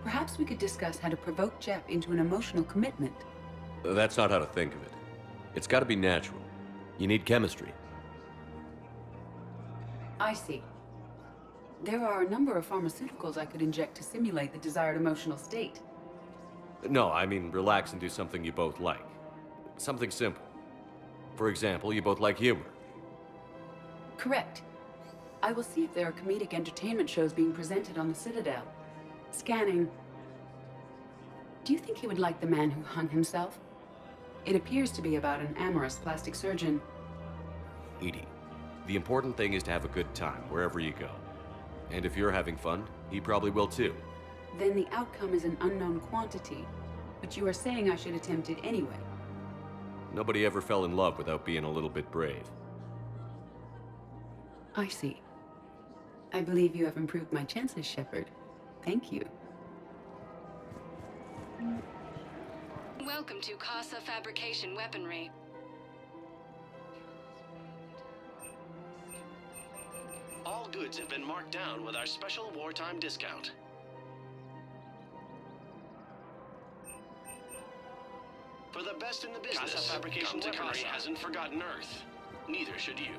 Perhaps we could discuss how to provoke Jeff into an emotional commitment. That's not how to think of it. It's got to be natural. You need chemistry. I see. There are a number of pharmaceuticals I could inject to simulate the desired emotional state. No, I mean relax and do something you both like. Something simple. For example, you both like humor. Correct. I will see if there are comedic entertainment shows being presented on the Citadel. Scanning. Do you think he would like The Man Who Hung Himself? It appears to be about an amorous plastic surgeon. Edie, the important thing is to have a good time wherever you go. And if you're having fun, he probably will too. Then the outcome is an unknown quantity, but you are saying I should attempt it anyway. Nobody ever fell in love without being a little bit brave. I see. I believe you have improved my chances, Shepard. Thank you. Welcome to Casa Fabrication Weaponry. All goods have been marked down with our special wartime discount. For the best in the business, Casa Fabrication Weaponry hasn't forgotten Earth. Neither should you.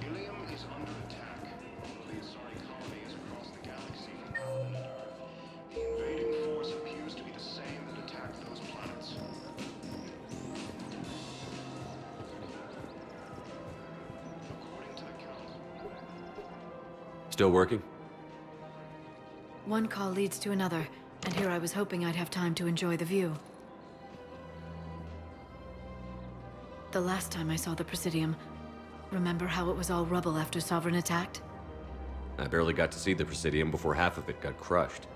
Ilium is under attack. The Asari colony is across the galaxy from Earth and Earth. The invading force appears to be the same that attacked those planets. According to the Council... Still working? One call leads to another, and here I was hoping I'd have time to enjoy the view. The last time I saw the Presidium, remember how it was all rubble after Sovereign attacked? I barely got to see the Presidium before half of it got crushed.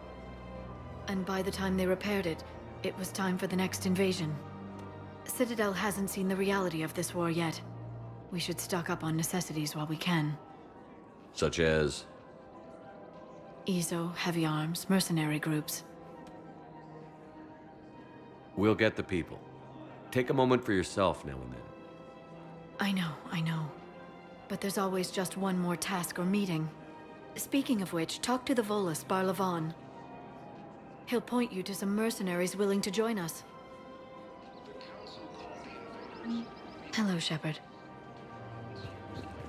And by the time they repaired it, it was time for the next invasion. Citadel hasn't seen the reality of this war yet. We should stock up on necessities while we can. Such as? EZO, heavy arms, mercenary groups. We'll get the people. Take a moment for yourself now and then. I know. But there's always just one more task or meeting. Speaking of which, talk to the Volus, Barlavon. He'll point you to some mercenaries willing to join us. Hello, Shepard.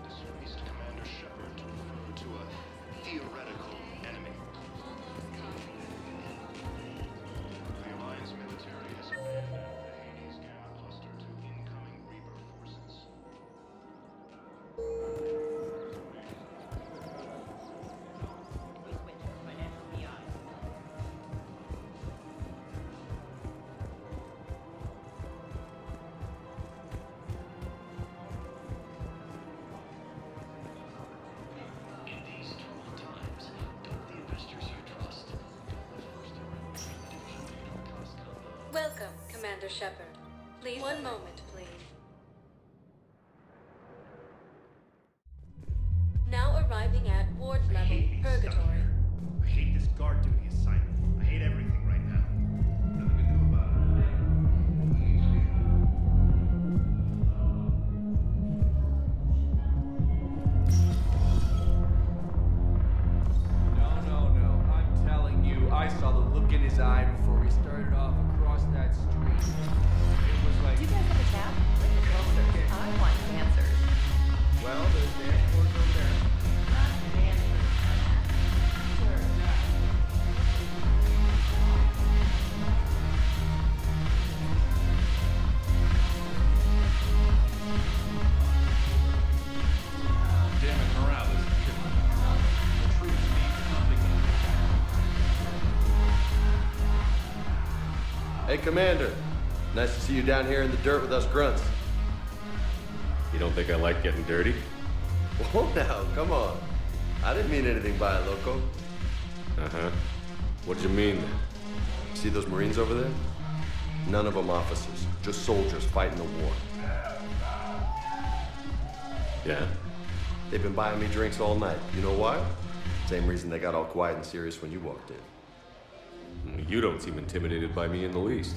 Disgraced Commander Shepard to refer to a theoretical enemy. The Alliance military has abandoned the Hades Gamma cluster to incoming Reaper forces. In these troubled times, don't the investors you trust Welcome, Commander Shepard. Please, one moment, please. Now arriving at ward level, Purgatory. I hate this guard duty assignment. I hate everything right now. Nothing to do about No. I'm telling you, I saw the look in his eye before we started off across that street. It was like... Do you guys have a tab? Bring the answers. I want answers. Well, there's dashboards over there. Damn it, morale is Hey, Commander. Nice to see you down here in the dirt with us grunts. You don't think I like getting dirty? Whoa now, come on. I didn't mean anything by it, loco. Uh-huh. What did you mean then? See those Marines over there? None of them officers, just soldiers fighting the war. Yeah? They've been buying me drinks all night. You know why? Same reason they got all quiet and serious when you walked in. You don't seem intimidated by me in the least.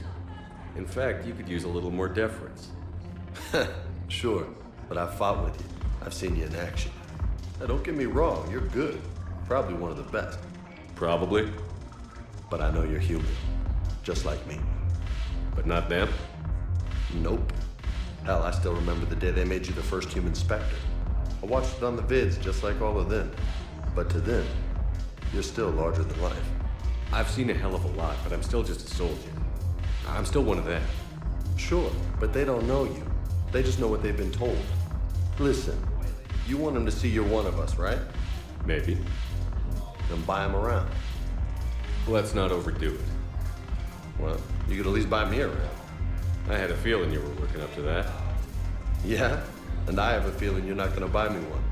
In fact, you could use a little more deference. Sure, but I've fought with you. I've seen you in action. Now, don't get me wrong, you're good. Probably one of the best. Probably. But I know you're human. Just like me. But not them? Nope. Hell, I still remember the day they made you the first human Spectre. I watched it on the vids, just like all of them. But to them, you're still larger than life. I've seen a hell of a lot, but I'm still just a soldier. I'm still one of them. Sure, but they don't know you. They just know what they've been told. Listen, you want them to see you're one of us, right? Maybe. Then buy them around. Let's not overdo it. Well, you could at least buy me around. I had a feeling you were working up to that. Yeah? And I have a feeling you're not gonna buy me one.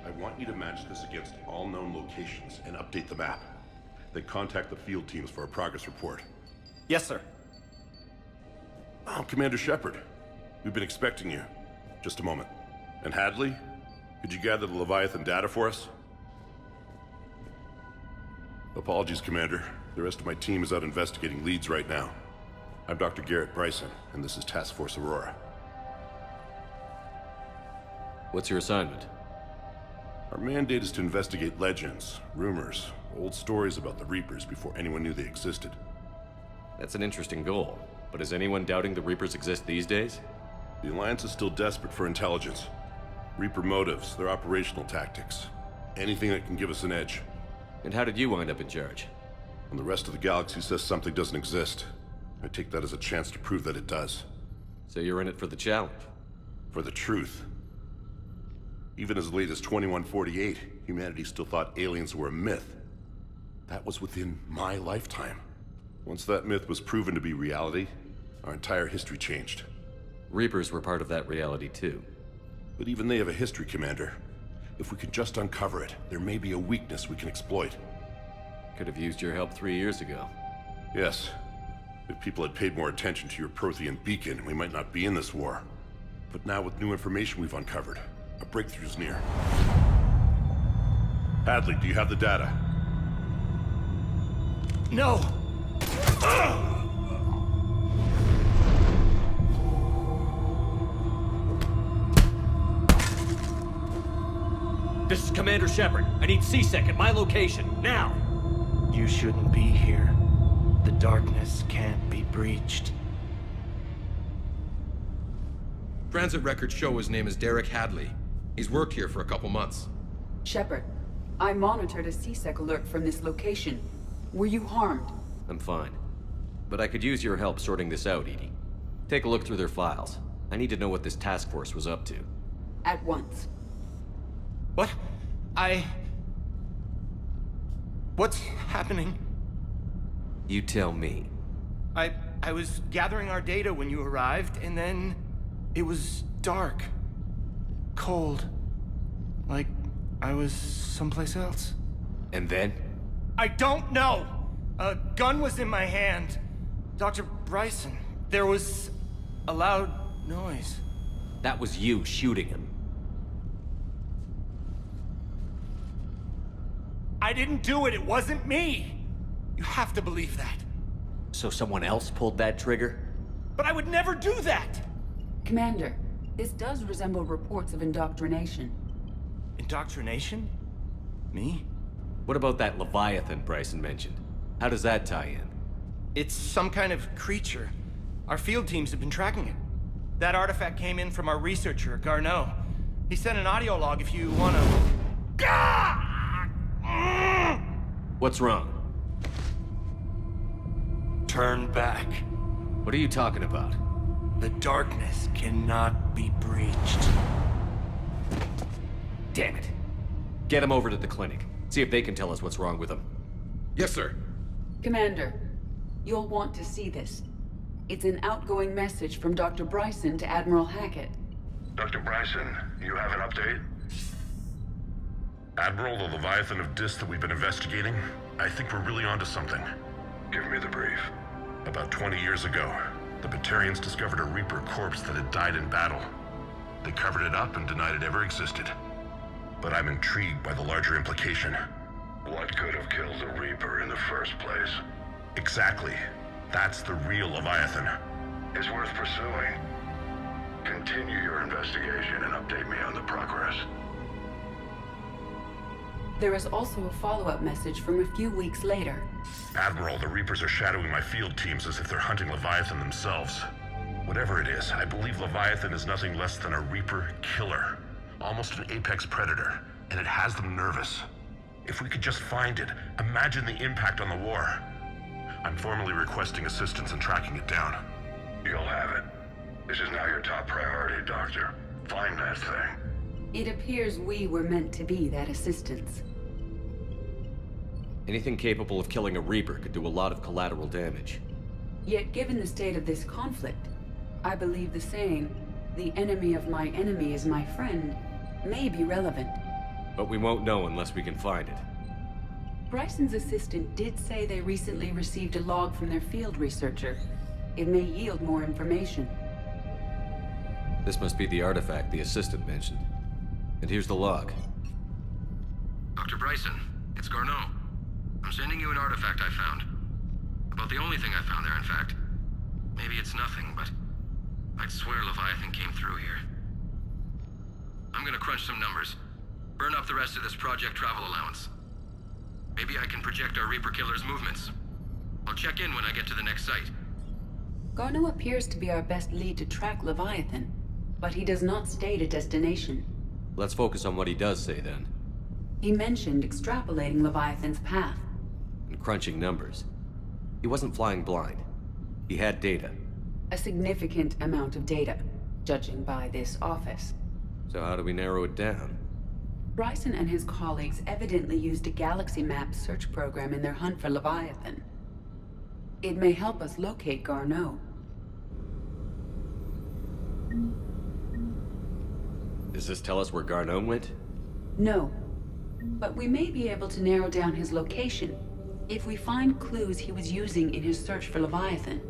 I want you to match this against all known locations and update the map. Then contact the field teams for a progress report. Yes, sir. I'm Commander Shepard. We've been expecting you. Just a moment. And Hadley, could you gather the Leviathan data for us? Apologies, Commander. The rest of my team is out investigating leads right now. I'm Dr. Garrett Bryson, and this is Task Force Aurora. What's your assignment? Our mandate is to investigate legends, rumors, old stories about the Reapers before anyone knew they existed. That's an interesting goal, but is anyone doubting the Reapers exist these days? The Alliance is still desperate for intelligence. Reaper motives, their operational tactics. Anything that can give us an edge. And how did you wind up in charge? When the rest of the galaxy says something doesn't exist, I take that as a chance to prove that it does. So you're in it for the challenge? For the truth. Even as late as 2148, humanity still thought aliens were a myth. That was within my lifetime. Once that myth was proven to be reality, our entire history changed. Reapers were part of that reality too. But even they have a history, Commander. If we could just uncover it, there may be a weakness we can exploit. Could have used your help 3 years ago. Yes. If people had paid more attention to your Prothean beacon, we might not be in this war. But now with new information we've uncovered, a breakthrough's near. Hadley, do you have the data? No! This is Commander Shepard. I need C-Sec at my location, now! You shouldn't be here. The darkness can't be breached. Transit records show his name is Derek Hadley. He's worked here for a couple months. Shepard, I monitored a C-Sec alert from this location. Were you harmed? I'm fine. But I could use your help sorting this out, Edie. Take a look through their files. I need to know what this task force was up to. At once. What? What's happening? You tell me. I was gathering our data when you arrived, and then it was dark. Cold. Like I was someplace else. And then? I don't know! A gun was in my hand. Dr. Bryson, there was a loud noise. That was you shooting him. I didn't do it, it wasn't me! You have to believe that. So someone else pulled that trigger? But I would never do that! Commander, this does resemble reports of indoctrination. Indoctrination? Me? What about that Leviathan Bryson mentioned? How does that tie in? It's some kind of creature. Our field teams have been tracking it. That artifact came in from our researcher, Garneau. He sent an audio log if you wanna... What's wrong? Turn back. What are you talking about? The darkness cannot be breached. Damn it. Get him over to the clinic. See if they can tell us what's wrong with him. Yes, sir. Commander, you'll want to see this. It's an outgoing message from Dr. Bryson to Admiral Hackett. Dr. Bryson, you have an update? Admiral, the Leviathan of Dis that we've been investigating, I think we're really onto something. Give me the brief. About 20 years ago, the Batarians discovered a Reaper corpse that had died in battle. They covered it up and denied it ever existed. But I'm intrigued by the larger implication. What could have killed the Reaper in the first place? Exactly. That's the real Leviathan. It's worth pursuing. Continue your investigation and update me on the progress. There is also a follow-up message from a few weeks later. Admiral, the Reapers are shadowing my field teams as if they're hunting Leviathan themselves. Whatever it is, I believe Leviathan is nothing less than a Reaper killer. Almost an apex predator, and it has them nervous. If we could just find it, imagine the impact on the war. I'm formally requesting assistance in tracking it down. You'll have it. This is now your top priority, Doctor. Find that thing. It appears we were meant to be that assistance. Anything capable of killing a Reaper could do a lot of collateral damage. Yet given the state of this conflict, I believe the saying, "The enemy of my enemy is my friend," may be relevant. But we won't know unless we can find it. Bryson's assistant did say they recently received a log from their field researcher. It may yield more information. This must be the artifact the assistant mentioned. And here's the log. Dr. Bryson, it's Garneau. I'm sending you an artifact I found. About the only thing I found there, in fact. Maybe it's nothing, but I'd swear Leviathan came through here. I'm gonna crunch some numbers. burn up the rest of this Project Travel allowance. Maybe I can project our Reaper Killer's movements. I'll check in when I get to the next site. Garneau appears to be our best lead to track Leviathan, but he does not state a destination. Let's focus on what he does say then. He mentioned extrapolating Leviathan's path. And crunching numbers. He wasn't flying blind. He had data. A significant amount of data, judging by this office. So how do we narrow it down? Ryzen and his colleagues evidently used a galaxy map search program in their hunt for Leviathan. It may help us locate Garneau. Does this tell us where Garneau went? No. But we may be able to narrow down his location if we find clues he was using in his search for Leviathan.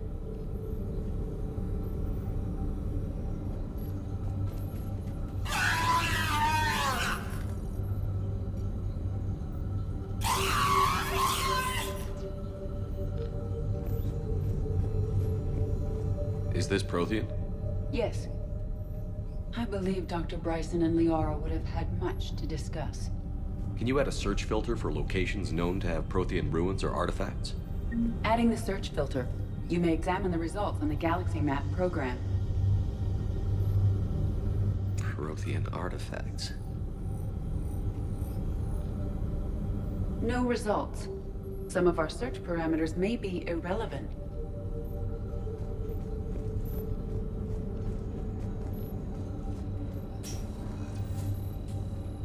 Is this Prothean? Yes. I believe Dr. Bryson and Liara would have had much to discuss. Can you add a search filter for locations known to have Prothean ruins or artifacts? Adding the search filter, you may examine the results on the galaxy map program. Prothean artifacts. No results. Some of our search parameters may be irrelevant.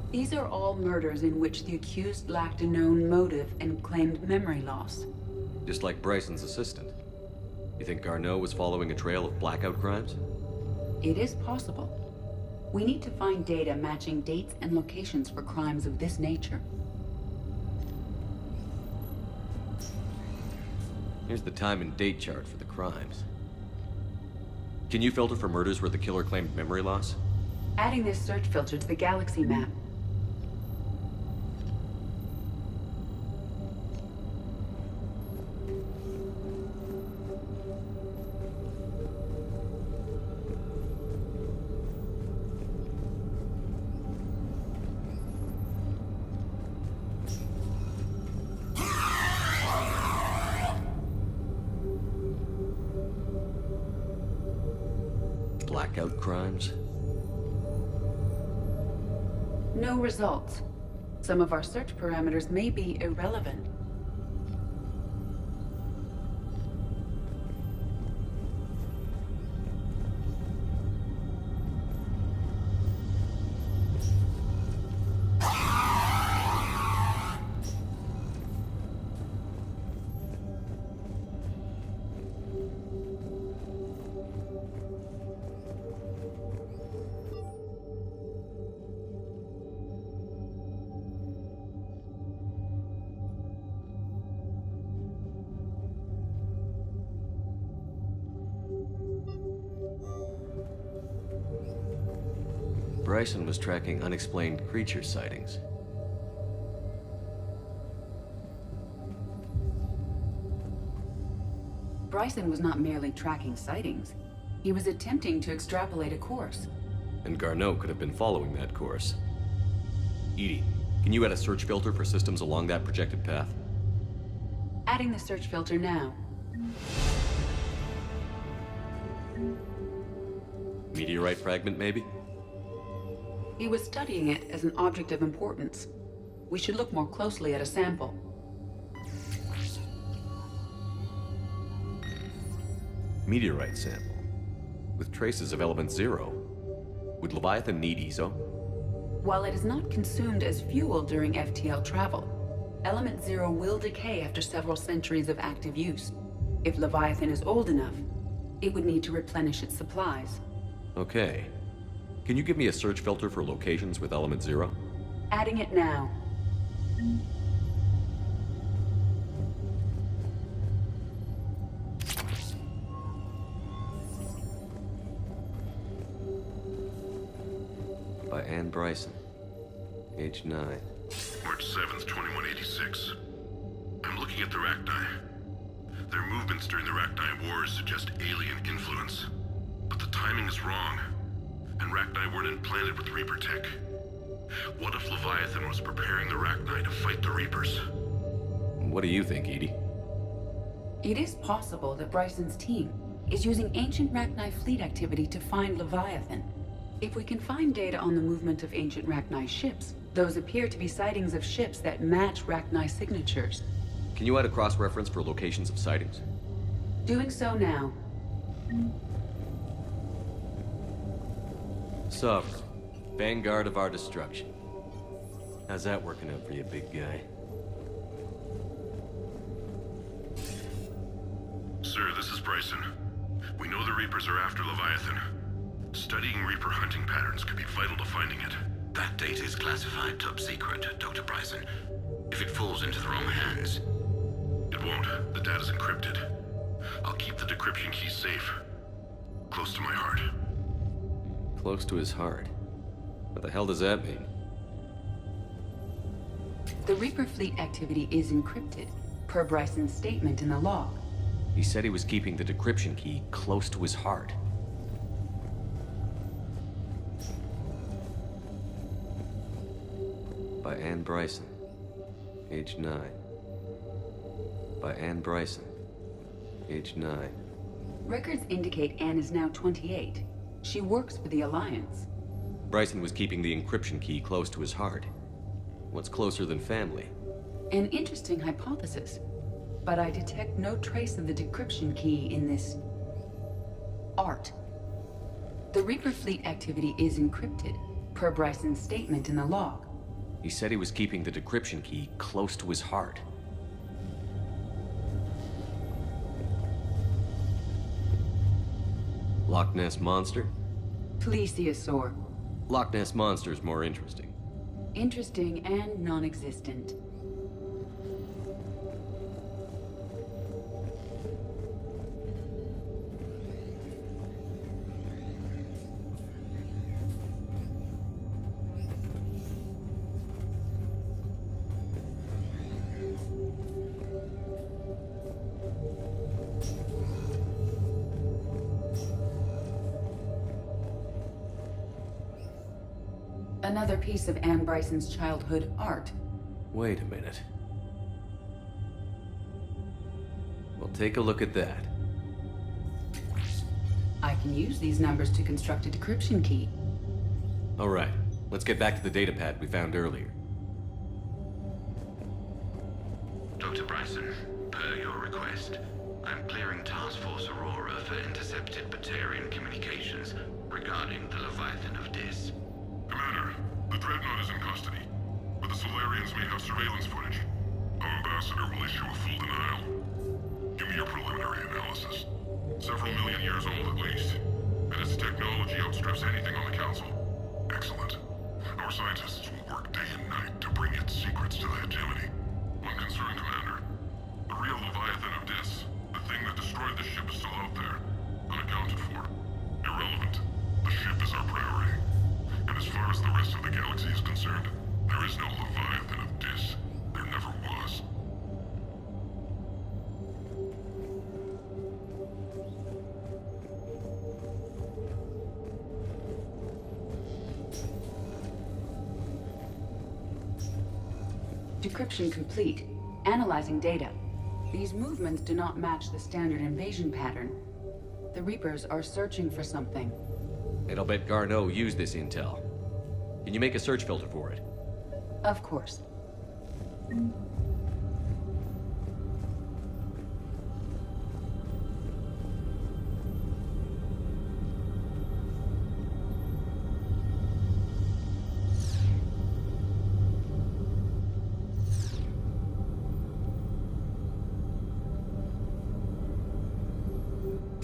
These are all murders in which the accused lacked a known motive and claimed memory loss. Just like Bryson's assistant. You think Garneau was following a trail of blackout crimes? It is possible. We need to find data matching dates and locations for crimes of this nature. Here's the time and date chart for the crimes. Can you filter for murders where the killer claimed memory loss? Adding this search filter to the galaxy map. Blackout crimes? No results. Some of our search parameters may be irrelevant. Bryson was tracking unexplained creature sightings. Bryson was not merely tracking sightings. He was attempting to extrapolate a course. And Garneau could have been following that course. Edie, can you add a search filter for systems along that projected path? Adding the search filter now. Meteorite fragment, maybe? He was studying it as an object of importance. We should look more closely at a sample. Meteorite sample. With traces of element 0. Would Leviathan need ESO? While it is not consumed as fuel during FTL travel, element 0 will decay after several centuries of active use. If Leviathan is old enough, it would need to replenish its supplies. Okay. Can you give me a search filter for locations with element 0? Adding it now. By Anne Bryson. Age 9. March 7th, 2186. I'm looking at the Rachni. Their movements during the Rachni Wars suggest alien influence. But the timing is wrong. And Rachni weren't implanted with Reaper tech. What if Leviathan was preparing the Rachni to fight the Reapers? What do you think, Edie? It is possible that Bryson's team is using ancient Rachni fleet activity to find Leviathan. If we can find data on the movement of ancient Rachni ships, those appear to be sightings of ships that match Rachni signatures. Can you add a cross-reference for locations of sightings? Doing so now. Sovereign, vanguard of our destruction. How's that working out for you, big guy? Sir, this is Bryson. We know the Reapers are after Leviathan. Studying Reaper hunting patterns could be vital to finding it. That data is classified top secret, Dr. Bryson. If it falls into the wrong hands... It won't. The data's encrypted. I'll keep the decryption key safe. Close to my heart. Close to his heart? What the hell does that mean? The Reaper fleet activity is encrypted, per Bryson's statement in the log. He said he was keeping the decryption key close to his heart. By Anne Bryson, age 9. By Anne Bryson, age 9. Records indicate Anne is now 28. She works for the Alliance. Bryson was keeping the encryption key close to his heart. What's closer than family? An interesting hypothesis, but I detect no trace of the decryption key in this... art. The Reaper fleet activity is encrypted, per Bryson's statement in the log. He said he was keeping the decryption key close to his heart. Loch Ness Monster? Plesiosaur. Loch Ness Monster's more interesting. Interesting and non-existent. Another piece of Anne Bryson's childhood art. Wait a minute. Well, take a look at that. I can use these numbers to construct a decryption key. All right, let's get back to the datapad we found earlier. Dr. Bryson, per your request, I'm clearing Task Force Aurora for intercepted Batarian communications regarding the Leviathan of Dis. Commander, the Dreadnought is in custody, but the Solarians may have surveillance footage. Our ambassador will issue a full denial. Give me your preliminary analysis. Several million years old at least, and its technology outstrips anything on the Council. Excellent. Our scientists will work day and night to bring its secrets to the hegemony. One concern, Commander. The real Leviathan of Dis, the thing that destroyed the ship, is still out there, unaccounted for. Irrelevant. The ship is our priority. And as far as the rest of the galaxy is concerned, there is no Leviathan of Dis. There never was. Decryption complete. Analyzing data. These movements do not match the standard invasion pattern. The Reapers are searching for something. And I'll bet Garneau used this intel. Can you make a search filter for it? Of course.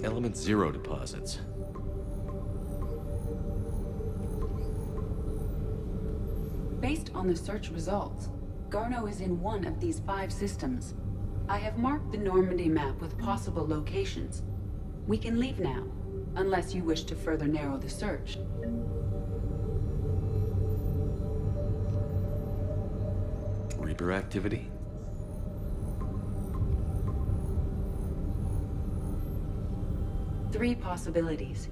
Element 0 deposits. Based on the search results, Garneau is in one of these 5 systems. I have marked the Normandy map with possible locations. We can leave now, unless you wish to further narrow the search. Reaper activity? Three possibilities.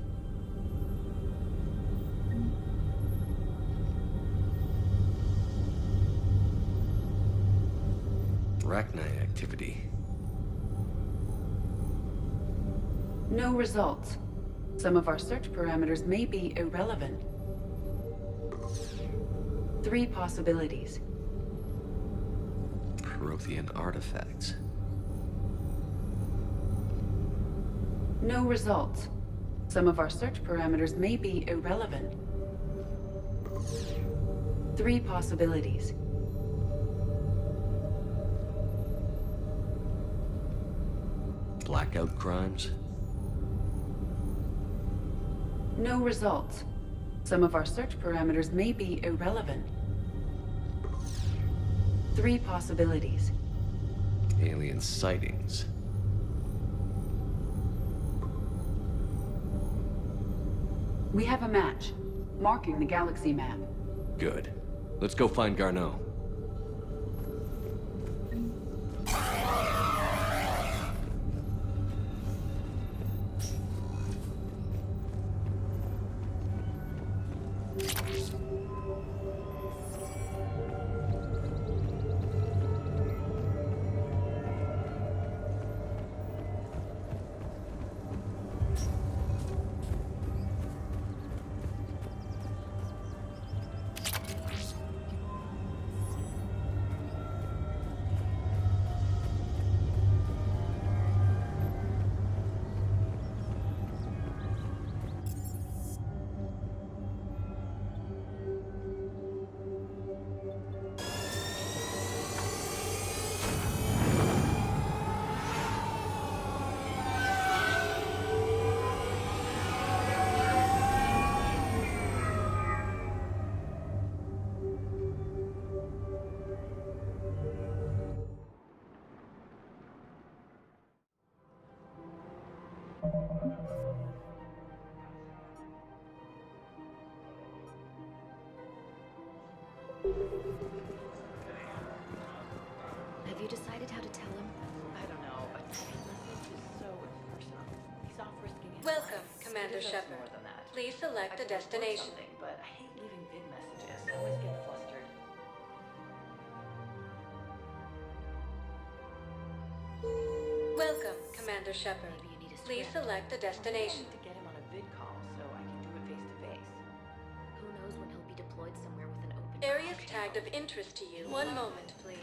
Arachnite activity. No results. Some of our search parameters may be irrelevant. 3 possibilities. Prothean artifacts. No results. Some of our search parameters may be irrelevant. 3 possibilities. Blackout crimes? No results. Some of our search parameters may be irrelevant. 3 possibilities. Alien sightings. We have a match, marking the galaxy map. Good. Let's go find Garneau. Have you decided how to tell him? I don't know. A text message is so impersonal. He's off risking his Welcome, life. Commander He deserves Shepard. more than that. Please select a I could report destination. something, but I hate leaving big messages. I always get flustered. Welcome, Commander Shepard. Please select a destination. To get him on a vid call so I can do it face to face. Who knows when he'll be deployed somewhere with an open Areas tagged of interest to you. One moment, please.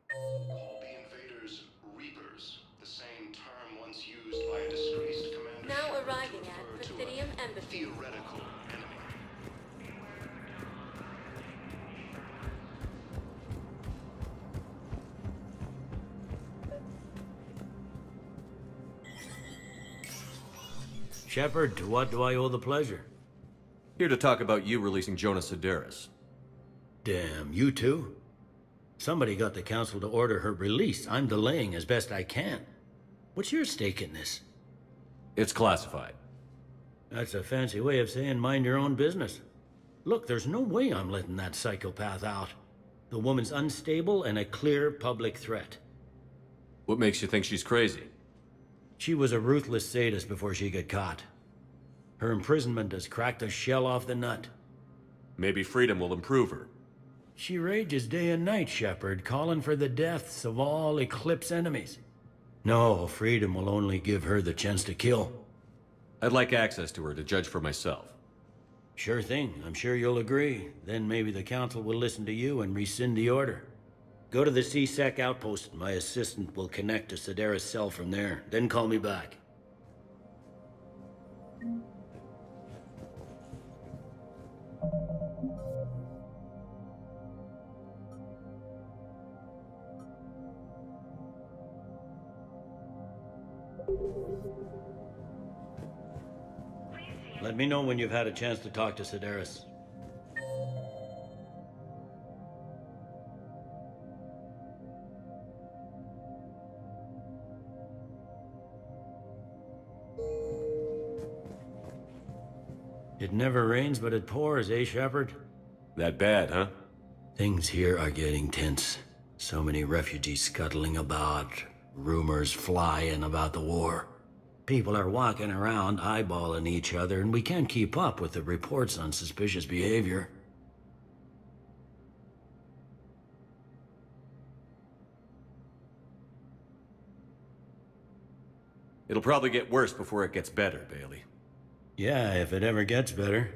Call the invaders Reapers, the same term once used by a disgraced commander. Now Shepard arriving to at refer to a Presidium Embassy. theoretical enemy. Shepard, to what do I owe the pleasure? Here to talk about you releasing Jonas Sedaris. Damn, you too? Somebody got the council to order her release. I'm delaying as best I can. What's your stake in this? It's classified. That's a fancy way of saying mind your own business. Look, there's no way I'm letting that psychopath out. The woman's unstable and a clear public threat. What makes you think she's crazy? She was a ruthless sadist before she got caught. Her imprisonment has cracked the shell off the nut. Maybe freedom will improve her. She rages day and night, Shepard, calling for the deaths of all Eclipse enemies. No, freedom will only give her the chance to kill. I'd like access to her to judge for myself. Sure thing. I'm sure you'll agree. Then maybe the council will listen to you and rescind the order. Go to the C-Sec outpost. My assistant will connect to Sedaris' cell from there. Then call me back. Let me know when you've had a chance to talk to Sedaris. It never rains, but it pours, eh, Shepard? That bad, huh? Things here are getting tense. So many refugees scuttling about, rumors flying about the war. People are walking around eyeballing each other, and we can't keep up with the reports on suspicious behavior. It'll probably get worse before it gets better, Bailey. Yeah, if it ever gets better.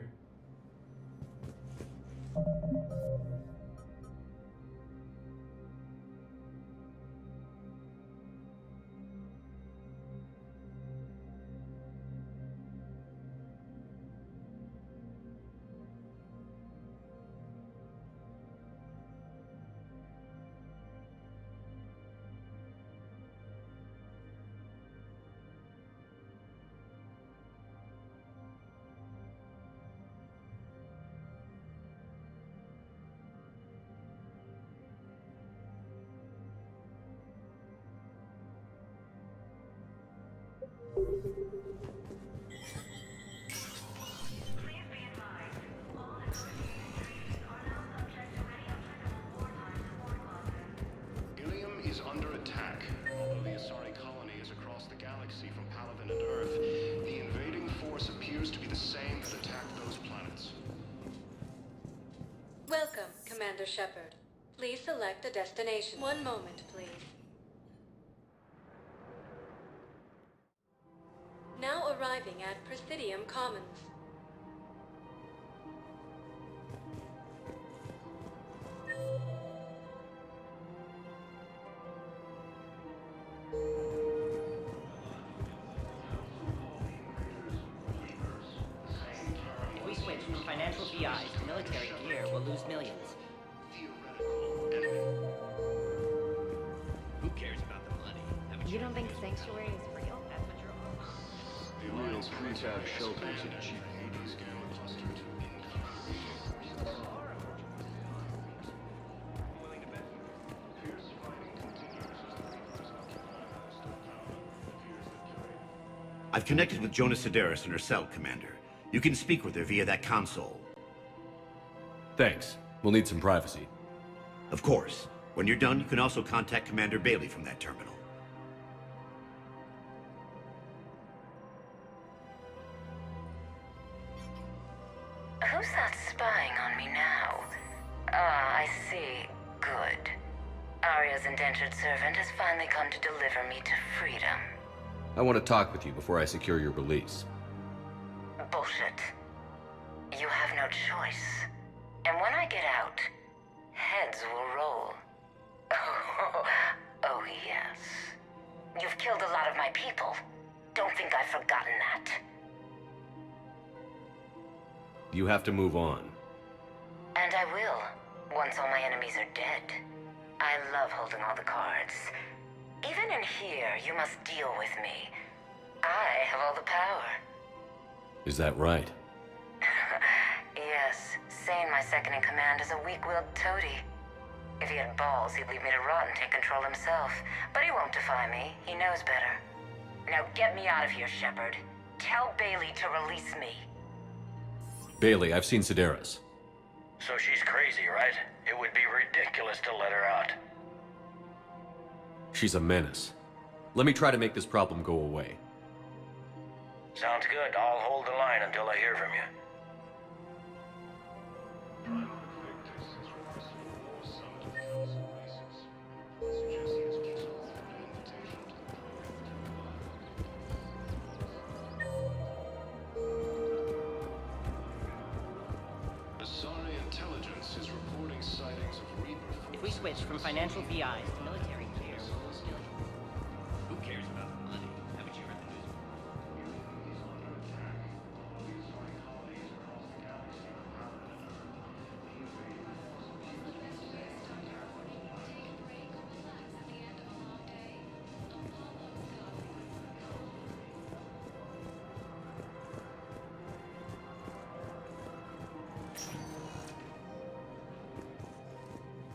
Ilium is under attack. Although the Asari colony is across the galaxy from Palaven and Earth, the invading force appears to be the same that attacked those planets. Welcome, Commander Shepard. Please select a destination. One moment, please. Now arriving at Presidium Commons. If we switch from financial VIs to military gear, we'll lose millions. Who cares about the money? You don't think Sanctuary is real? That's what you're on. The Alliance prefab shelters and cheap Hades gamma clustered I've connected with Jonas Sedaris in her cell, Commander. You can speak with her via that console. Thanks. We'll need some privacy. Of course. When you're done, you can also contact Commander Bailey from that terminal. Who's that spying on me now? Ah, I see. Good. Arya's indentured servant has finally come to deliver me to freedom. I want to talk with you before I secure your release. Bullshit. You have no choice. And when I get out, heads will roll. Oh, yes. You've killed a lot of my people. Don't think I've forgotten that. You have to move on. And I will, once all my enemies are dead. I love holding all the cards. Even in here, you must deal with me. I have all the power. Is that right? Yes, Sane, my second-in-command, is a weak-willed toady. If he had balls, he'd leave me to rot and take control himself. But he won't defy me. He knows better. Now get me out of here, Shepard. Tell Bailey to release me. Bailey, I've seen Sedaris. So she's crazy, right? It would be ridiculous to let her out. She's a menace. Let me try to make this problem go away. Sounds good. I'll hold the line until I hear from you. Asari intelligence is reporting sightings of Reaper. If we switch from financial VIs to military gear, we'll lose millions. Who cares about the money? Haven't you read the news?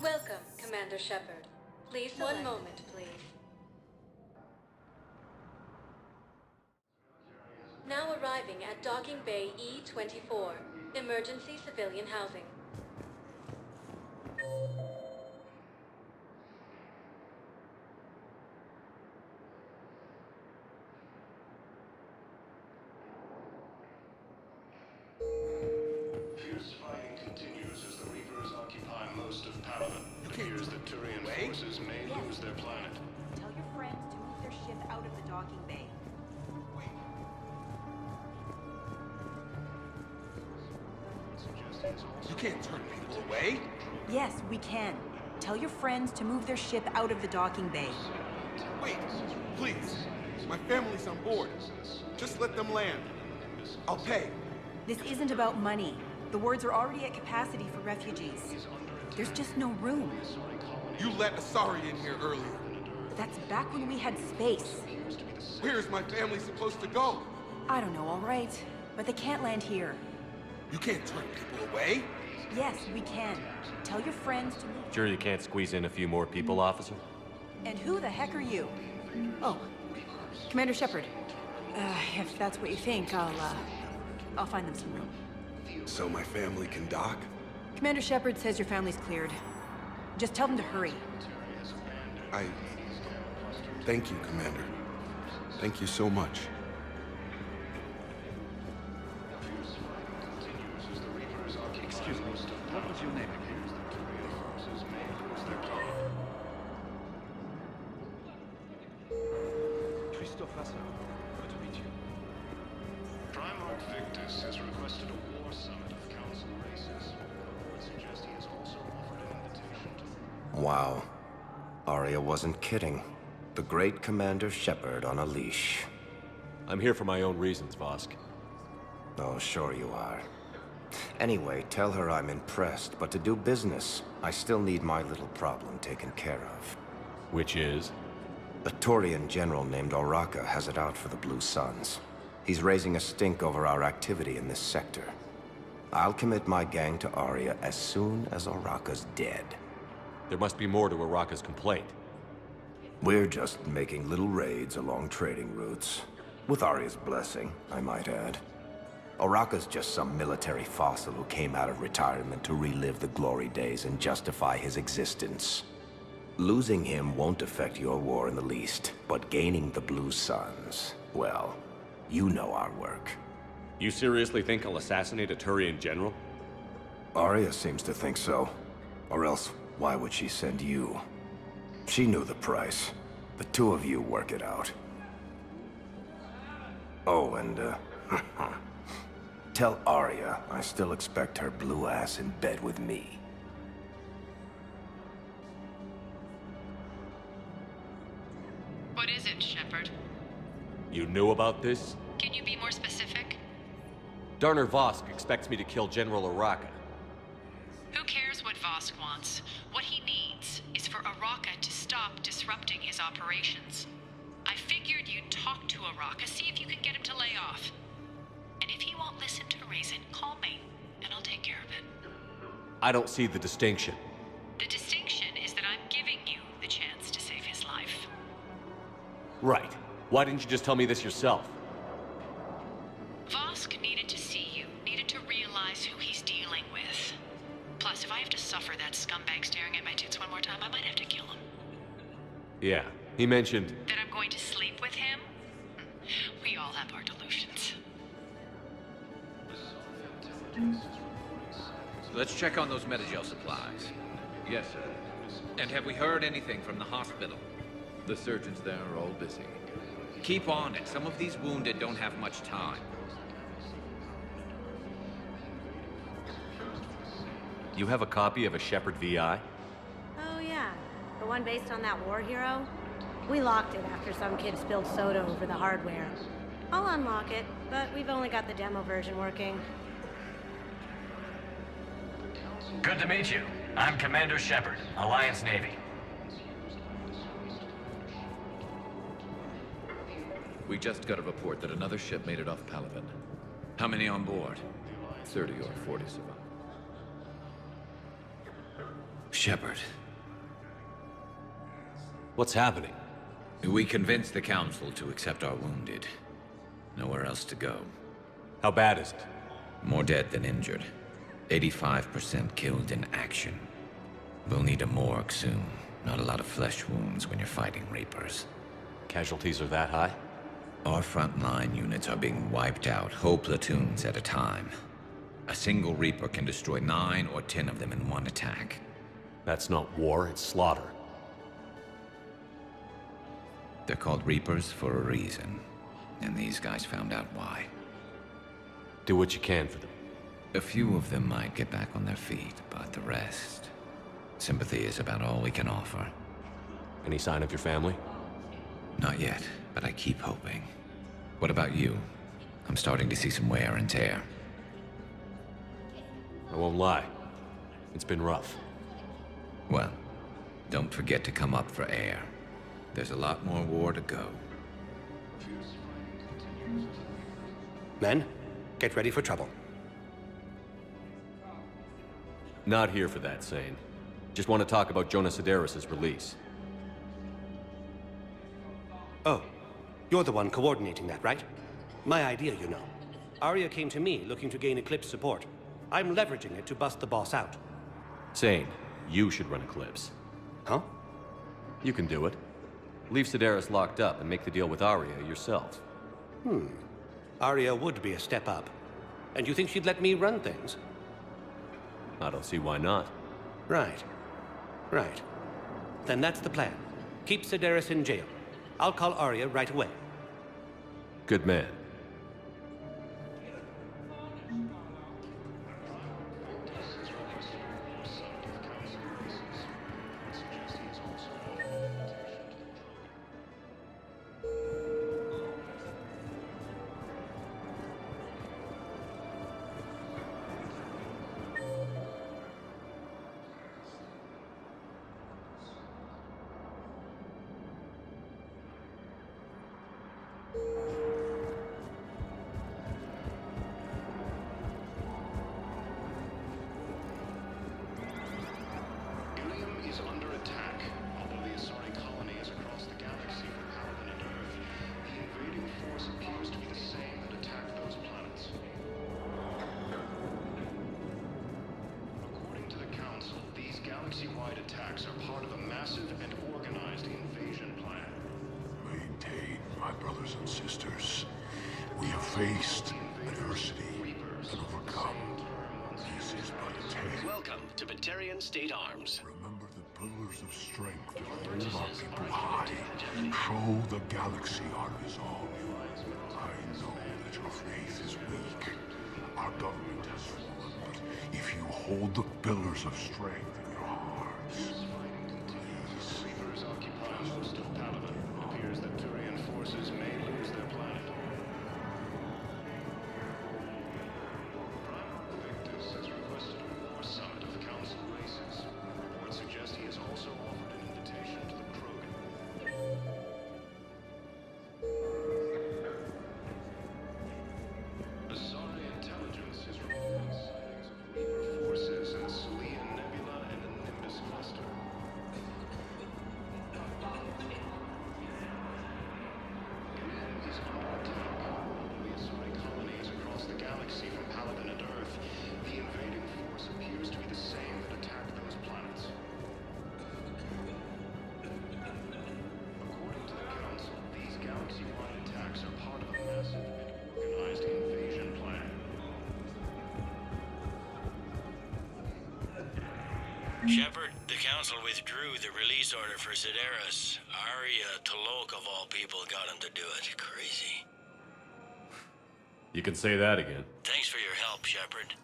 Welcome, Commander Shepard. Please select. One moment, please. Now arriving at Docking Bay E-24, emergency civilian housing. Fierce fighting continues as the Reapers occupy most of Palaven. It appears that Turian forces may lose their planet. Tell your friends to move their ship out of the docking bay. You can't turn people away. Yes, we can. Tell your friends to move their ship out of the docking bay. Wait, please. My family's on board. Just let them land. I'll pay. This isn't about money. The wards are already at capacity for refugees. There's just no room. You let Asari in here earlier. That's back when we had space. Where's my family supposed to go? I don't know, all right. But they can't land here. You can't turn people away. Yes, we can. Tell your friends to move. Sure you can't squeeze in a few more people, officer? And who the heck are you? Oh, Commander Shepard. If that's what you think, I'll find them some room. So my family can dock? Commander Shepard says your family's cleared. Just tell them to hurry. Thank you, Commander. Thank you so much. Excuse me, what was your name again? Christopher, good to meet you. Primarch Victus has requested a war summit of council races. I would suggest he has also offered an invitation to... Wow. Arya wasn't kidding. The great Commander Shepard on a leash. I'm here for my own reasons, Vosk. Oh, sure you are. Anyway, tell her I'm impressed, but to do business, I still need my little problem taken care of. Which is? A Turian general named Oraka has it out for the Blue Suns. He's raising a stink over our activity in this sector. I'll commit my gang to Arya as soon as Oraka's dead. There must be more to Oraka's complaint. We're just making little raids along trading routes. With Arya's blessing, I might add. Oraka's just some military fossil who came out of retirement to relive the glory days and justify his existence. Losing him won't affect your war in the least, but gaining the Blue Suns, well, you know our work. You seriously think I'll assassinate a Turian general? Arya seems to think so. Or else, why would she send you? She knew the price. The two of you work it out. Oh, and, tell Arya I still expect her blue ass in bed with me. What is it, Shepard? You knew about this? Can you be more specific? Darner Vosk expects me to kill General Oraka. Who cares what Vosk wants? What he needs is for Oraka to stop disrupting his operations. I figured you'd talk to Oraka, see if you can get him to lay off. And if he won't listen to reason, call me, and I'll take care of it. I don't see the distinction. The distinction is that I'm giving you the chance to save his life. Right. Why didn't you just tell me this yourself? Vosk needed to see you, needed to realize who he's dealing with. Plus, if I have to suffer that scumbag staring at my tits one more time, I might have to kill him. Yeah, he mentioned... That I'm going to sleep with him? We all have our delusions. Let's check on those Metagel supplies. Yes, sir. And have we heard anything from the hospital? The surgeons there are all busy. Keep on it. Some of these wounded don't have much time. You have a copy of a Shepard VI? Oh yeah, the one based on that war hero? We locked it after some kid spilled soda over the hardware. I'll unlock it, but we've only got the demo version working. Good to meet you. I'm Commander Shepard, Alliance Navy. We just got a report that another ship made it off Palaven. How many on board? 30 or 40 survived. Shepard. What's happening? We convinced the Council to accept our wounded. Nowhere else to go. How bad is it? More dead than injured. 85% killed in action. We'll need a morgue soon. Not a lot of flesh wounds when you're fighting Reapers. Casualties are that high? Our frontline units are being wiped out, whole platoons at a time. A single Reaper can destroy 9 or 10 of them in one attack. That's not war, it's slaughter. They're called Reapers for a reason. And these guys found out why. Do what you can for them. A few of them might get back on their feet, but the rest... sympathy is about all we can offer. Any sign of your family? Not yet, but I keep hoping. What about you? I'm starting to see some wear and tear. I won't lie. It's been rough. Well, don't forget to come up for air. There's a lot more war to go. Men, get ready for trouble. Not here for that, Sane. Just want to talk about Jonas Sedaris' release. Oh, you're the one coordinating that, right? My idea, you know. Arya came to me looking to gain Eclipse support. I'm leveraging it to bust the boss out. Sane, you should run Eclipse. Huh? You can do it. Leave Sedaris locked up and make the deal with Arya yourself. Arya would be a step up. And you think she'd let me run things? I don't see why not. Right. Right. Then that's the plan. Keep Sedaris in jail. I'll call Arya right away. Good man. Ilium is under attack. Although the Asari colony is across the galaxy from Paladin and Earth, the invading force appears to be the same that attacked those planets. According to the Council, these galaxy-wide attacks are part of a massive and organized invasion plan. Maintain, my brothers and sisters. We have faced adversity and overcome. This is but a tale. Welcome to Batarian State Arms. Remember the pillars of strength that hold our people high. Show the galaxy our resolve. I know that your faith is weak. Our government has fallen, but if you hold the pillars of strength in your hearts, please. Reapers occupy most of Paladin. It appears that Turian forces may lose their planet. Prime Victus has requested a war summit of Council races. Reports suggest he has also offered an invitation to the Krogan. Asari intelligence is reporting sightings of Reaper forces in the Salian Nebula and the Nimbus cluster. Ilium is under attack. Although the Asari colony is across the galaxy from Paladin and Earth, the invading force appears to be the same that attacked those planets. According to the Council, these galaxy-wide attacks are part of a massive and organized invasion plan. Shepard, the Council withdrew the release order for Sedaris. Arya Talok, of all people, got him to do it. Crazy. You can say that again. Thanks for your help, Shepard.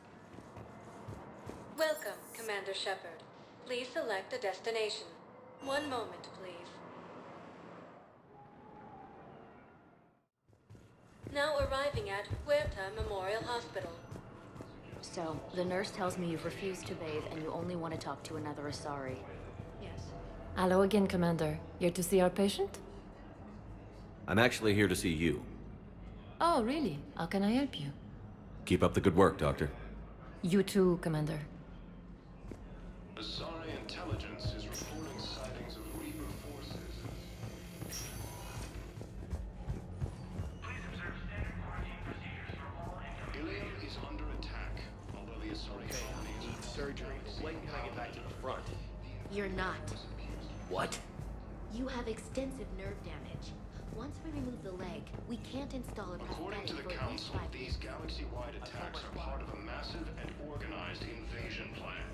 Welcome, Commander Shepard. Please select a destination. One moment, please. Now arriving at Huerta Memorial Hospital. So, the nurse tells me you've refused to bathe and you only want to talk to another Asari. Yes. Hello again, Commander. Here to see our patient? I'm actually here to see you. Oh, really? How can I help you? Keep up the good work, Doctor. You too, Commander. Asari intelligence is reporting sightings of Reaper forces. Ilium is under attack. Although the Asari colony is Surgery. When can I get back to the front? You're not. What? You have extensive nerve damage. Once we remove the leg, we can't install a According to the prosthetic for at least Council, 5 these years. galaxy-wide attacks are part of a massive and organized invasion plan.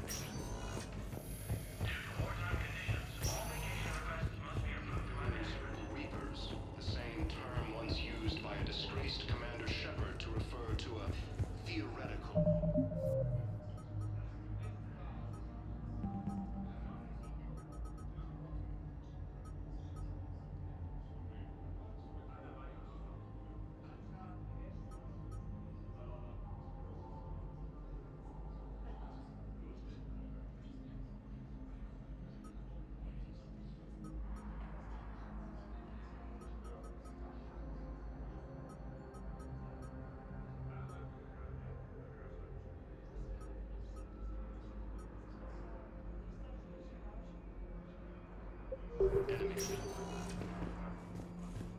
Reapers, the same term once used by a disgraced Commander Shepard to refer to a theoretical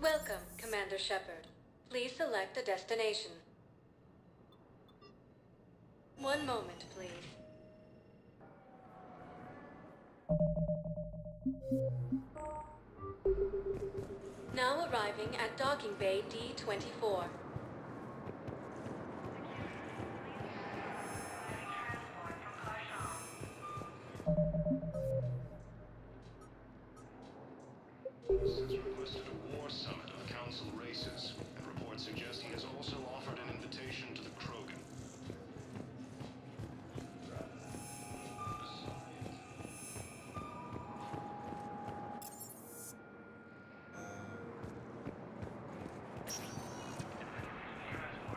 Welcome, Commander Shepard. Please select a destination. One moment, please. Now arriving at Docking Bay D-24. Has requested a war summit of council races, and reports suggest he has also offered an invitation to the Krogan.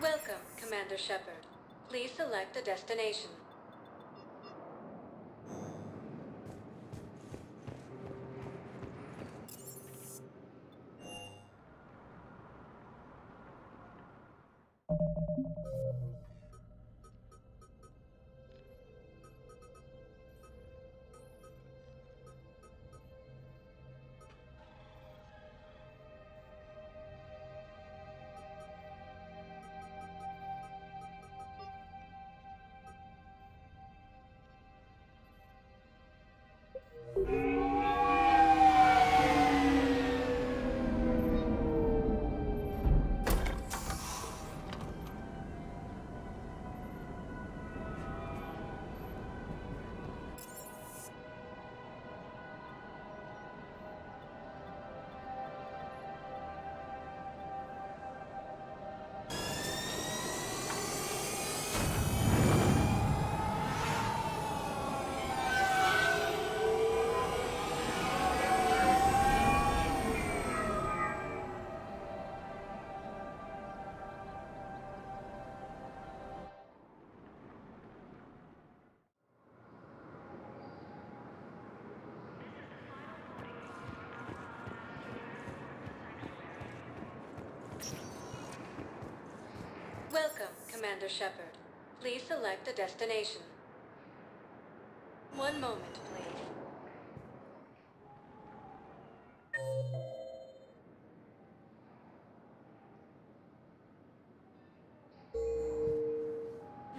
Welcome, Commander Shepard. Please select a destination. Welcome, Commander Shepard. Please select a destination. One moment, please.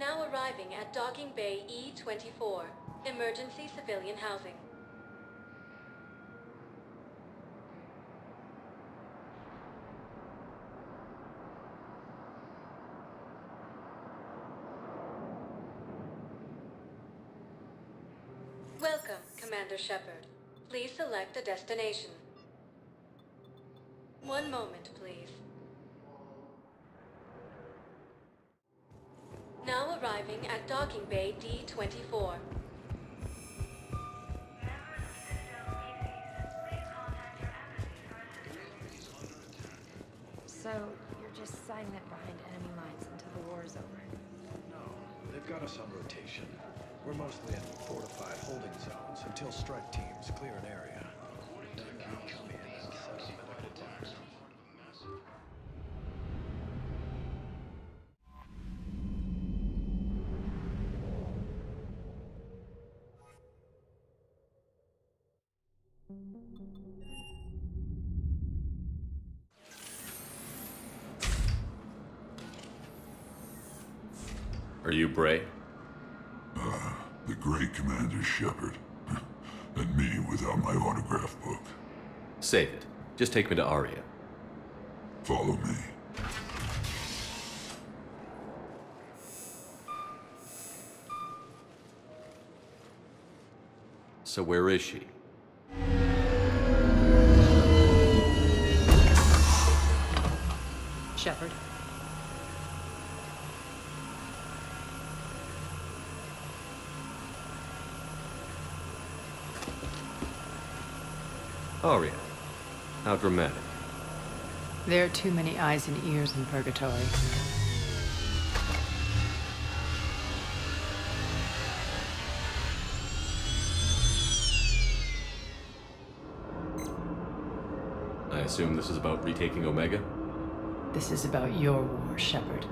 Now arriving at Docking Bay E-24, emergency civilian housing. Welcome, Commander Shepard. Please select a destination. One moment, please. Now arriving at Docking Bay D-24. So, you're just silent behind enemy lines until the war is over? No, they've got us on rotation. We're mostly in fortified holding zones until strike teams clear an area. Then we come in and set up medical attacks. Are you Bray? The great Commander Shepard. And me without my autograph book. Save it. Just take me to Aria. Follow me. So where is she? Shepard. Aria. How dramatic. There are too many eyes and ears in Purgatory. I assume this is about retaking Omega? This is about your war, Shepard.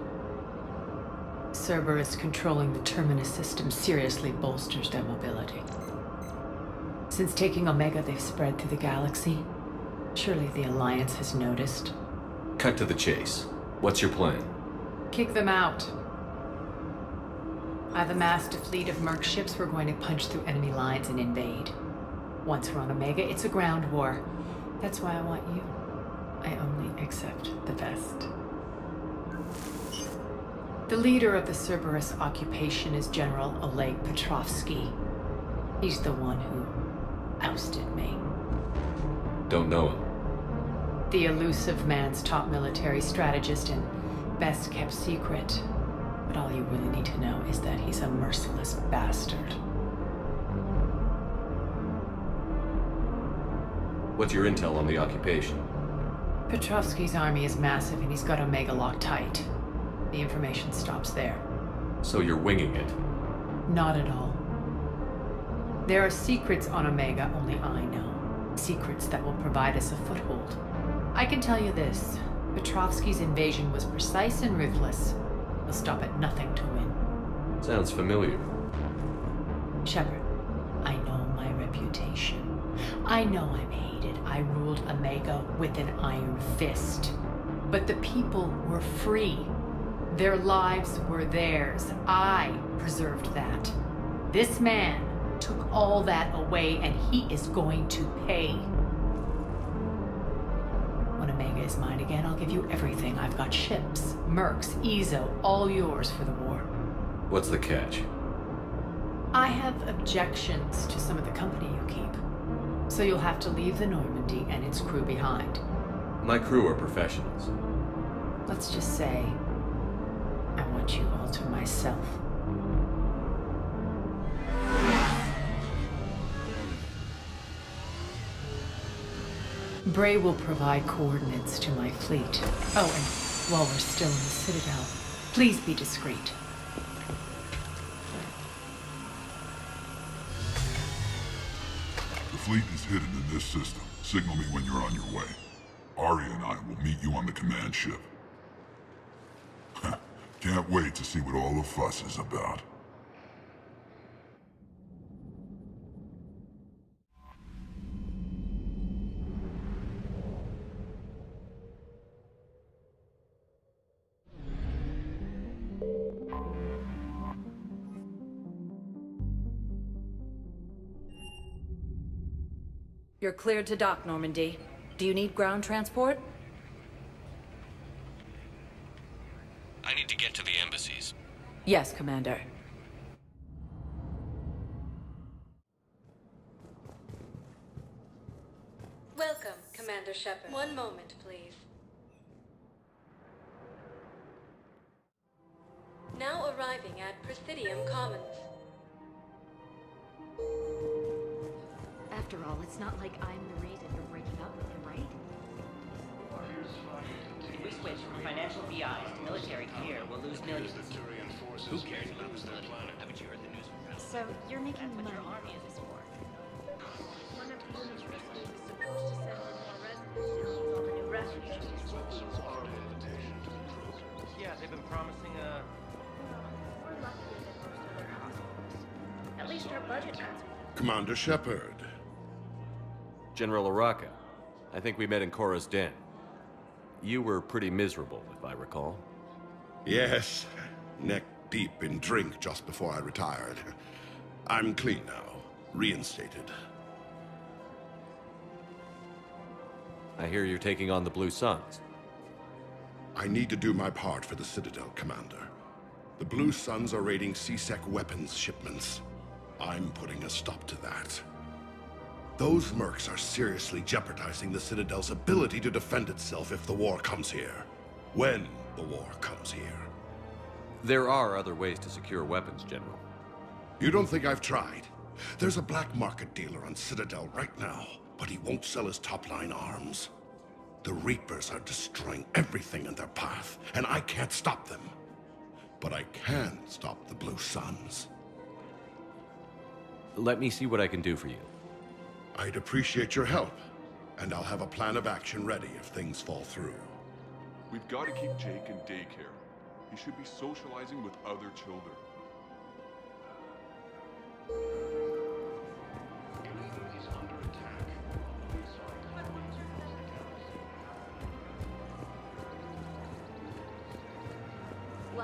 Cerberus controlling the Terminus system seriously bolsters their mobility. Since taking Omega, they've spread through the galaxy, Surely the Alliance has noticed. Cut to the chase. What's your plan? Kick them out. I've amassed a fleet of merc ships. We're going to punch through enemy lines and invade. Once we're on Omega, it's a ground war. That's why I want you. I only accept the best. The leader of the Cerberus occupation is General Oleg Petrovsky. He's the one who ousted me. Don't know him. The elusive man's top military strategist and best kept secret. But all you really need to know is that he's a merciless bastard. What's your intel on the occupation? Petrovsky's army is massive and he's got Omega locked tight. The information stops there. So you're winging it? Not at all. There are secrets on Omega only I know. Secrets that will provide us a foothold. I can tell you this. Petrovsky's invasion was precise and ruthless. He'll stop at nothing to win. Sounds familiar. Shepard, I know my reputation. I know I'm hated. I ruled Omega with an iron fist. But the people were free. Their lives were theirs. I preserved that. This man took all that away, and he is going to pay. When Omega is mine again, I'll give you everything. I've got ships, mercs, Ezo, all yours for the war. What's the catch? I have objections to some of the company you keep. So you'll have to leave the Normandy and its crew behind. My crew are professionals. Let's just say, I want you all to myself. Bray will provide coordinates to my fleet. Oh, and while we're still in the Citadel, please be discreet. The fleet is hidden in this system. Signal me when you're on your way. Arya and I will meet you on the command ship. Can't wait to see what all the fuss is about. You're cleared to dock, Normandy. Do you need ground transport? I need to get to the embassies. Yes, Commander. Welcome, Commander Shepard. One moment, please. Now arriving at Presidium Commons. After all, it's not like I'm the reason you're breaking up with him, right? If we switch from financial BIs to military care, we'll lose millions. Who cares about this planet? Haven't you heard the news? So, you're making money. Your army is for. One of the universities is supposed to send in more residents to all the new refugees. Yeah, they've been promising We're luckier than most other hospitals. At least our budget cuts. Commander Shepard. General Araka. I think we met in Cora's den. You were pretty miserable, if I recall. Yes, neck deep in drink just before I retired. I'm clean now, reinstated. I hear you're taking on the Blue Suns. I need to do my part for the Citadel, Commander. The Blue Suns are raiding C-Sec weapons shipments. I'm putting a stop to that. Those mercs are seriously jeopardizing the Citadel's ability to defend itself if the war comes here. When the war comes here. There are other ways to secure weapons, General. You don't think I've tried? There's a black market dealer on Citadel right now, but he won't sell his top-line arms. The Reapers are destroying everything in their path, and I can't stop them. But I can stop the Blue Suns. Let me see what I can do for you. I'd appreciate your help, and I'll have a plan of action ready if things fall through. We've got to keep Jake in daycare. He should be socializing with other children.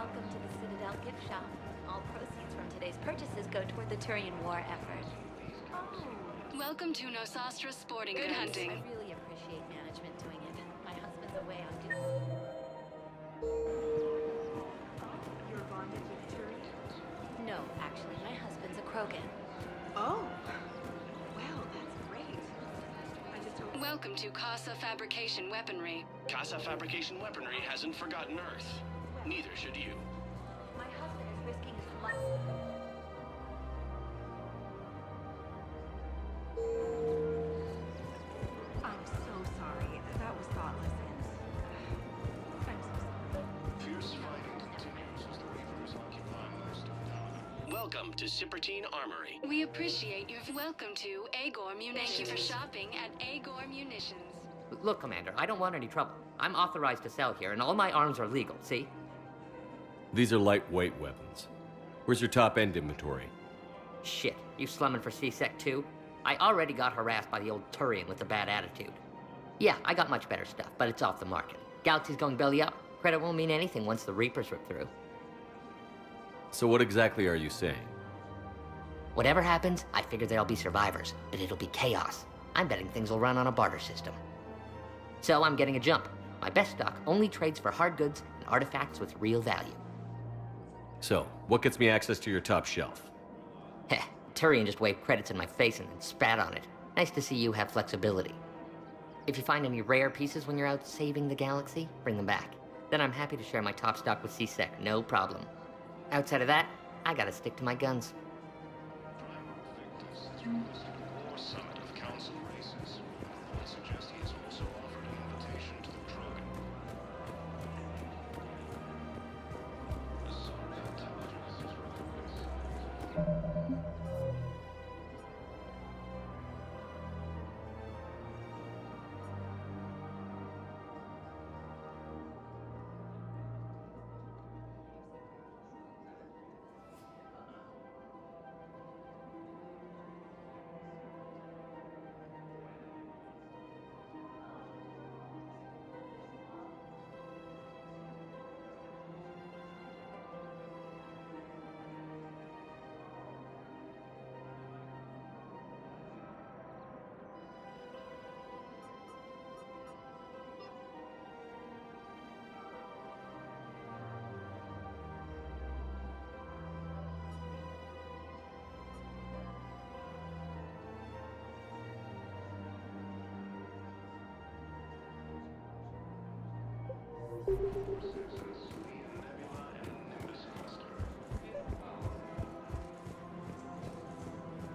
Welcome to the Citadel gift shop. All proceeds from today's purchases go toward the Turian War effort. Welcome to Nosastra Sporting Good Hunting. I really appreciate management doing it. My husband's away on duty. You're bonded with Turian? No, actually, my husband's a Krogan. Oh. Wow, that's great. I just hope... Welcome to Casa Fabrication Weaponry. Casa Fabrication Weaponry hasn't forgotten Earth. Neither should you. My husband is risking his life. I'm so sorry. That was thoughtless. I'm so sorry. Fierce fighting continues as the Reapers occupy most of town. Welcome to Sippertine Armory. We appreciate your welcome to Agor Munitions. Thank you for shopping at Agor Munitions. Look, Commander, I don't want any trouble. I'm authorized to sell here, and all my arms are legal, see? These are lightweight weapons. Where's your top-end inventory? Shit, you slumming for C-Sec too? I already got harassed by the old Turian with the bad attitude. Yeah, I got much better stuff, but it's off the market. Galaxy's going belly up. Credit won't mean anything once the Reapers rip through. So what exactly are you saying? Whatever happens, I figure there'll be survivors, but it'll be chaos. I'm betting things will run on a barter system. So I'm getting a jump. My best stock only trades for hard goods and artifacts with real value. So, what gets me access to your top shelf? Heh, Turian just waved credits in my face and then spat on it. Nice to see you have flexibility. If you find any rare pieces when you're out saving the galaxy, bring them back. Then I'm happy to share my top stock with C-Sec, no problem. Outside of that, I gotta stick to my guns. War Summit of Council races. I suggest he has also offered an invitation to the Krogan.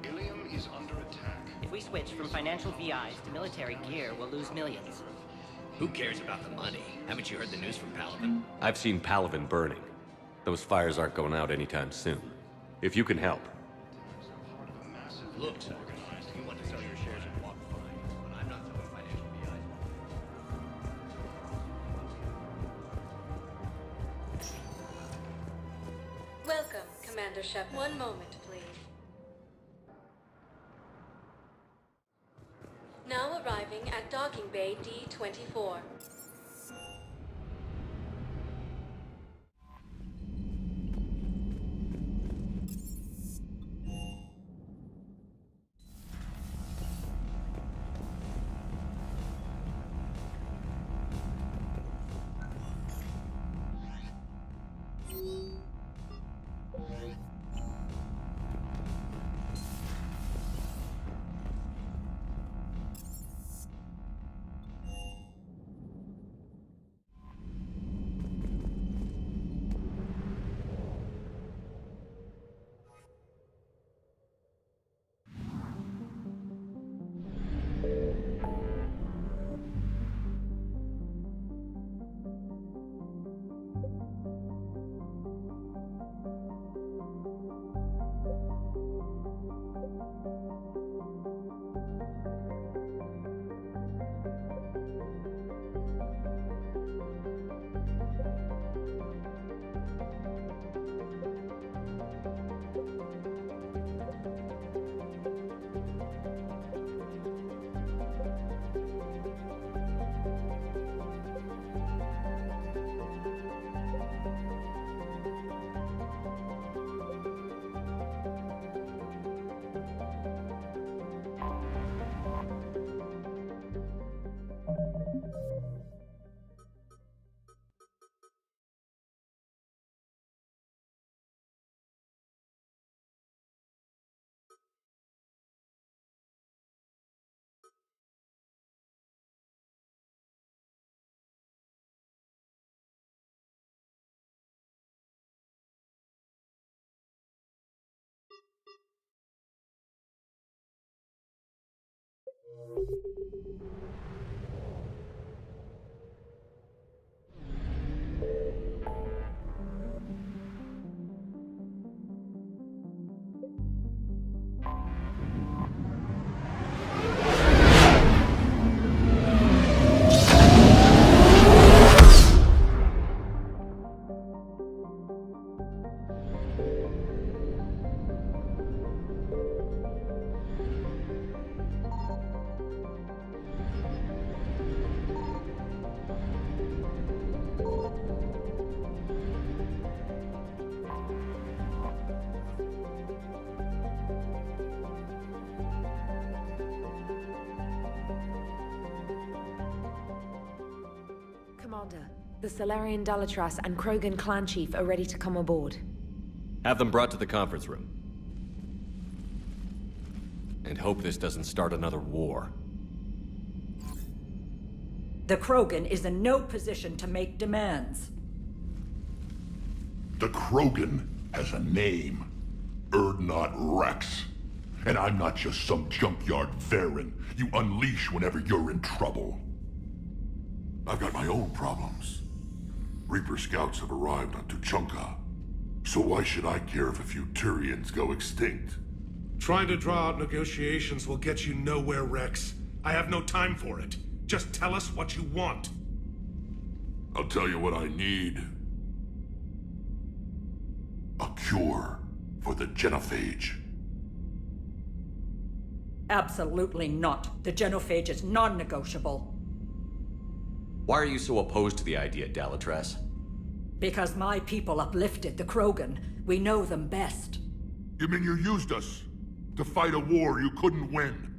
Ilium is under attack. If we switch from financial VIs to military gear, we'll lose millions. Who cares about the money? Haven't you heard the news from Palaven? I've seen Palaven burning. Those fires aren't going out anytime soon. If you can help. Looks organized. You want to sell your shares and walk fine, but I'm not selling financial VIs. Welcome, Commander Shep. One moment, please. Now arriving at Docking Bay D-24. Commander, the Salarian Dalatras and Krogan clan chief are ready to come aboard. Have them brought to the conference room. And hope this doesn't start another war. The Krogan is in no position to make demands. The Krogan has a name. Urdnot Rex. And I'm not just some junkyard Varen you unleash whenever you're in trouble. I've got my own problems. Reaper scouts have arrived on Tuchanka. So why should I care if a few Turians go extinct? Trying to draw out negotiations will get you nowhere, Rex. I have no time for it. Just tell us what you want. I'll tell you what I need. A cure for the genophage. Absolutely not. The genophage is non-negotiable. Why are you so opposed to the idea, Dalatras? Because my people uplifted the Krogan. We know them best. You mean you used us to fight a war you couldn't win?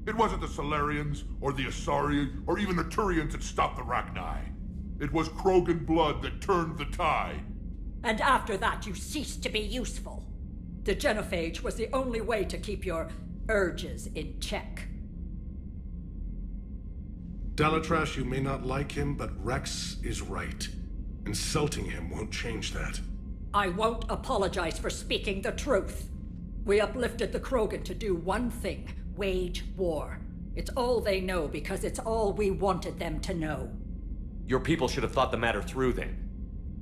It wasn't the Salarians, or the Asari, or even the Turians that stopped the Rachni. It was Krogan blood that turned the tide. And after that, you ceased to be useful. The genophage was the only way to keep your urges in check. Dalatras, you may not like him, but Rex is right. Insulting him won't change that. I won't apologize for speaking the truth. We uplifted the Krogan to do one thing: wage war. It's all they know because it's all we wanted them to know. Your people should have thought the matter through then.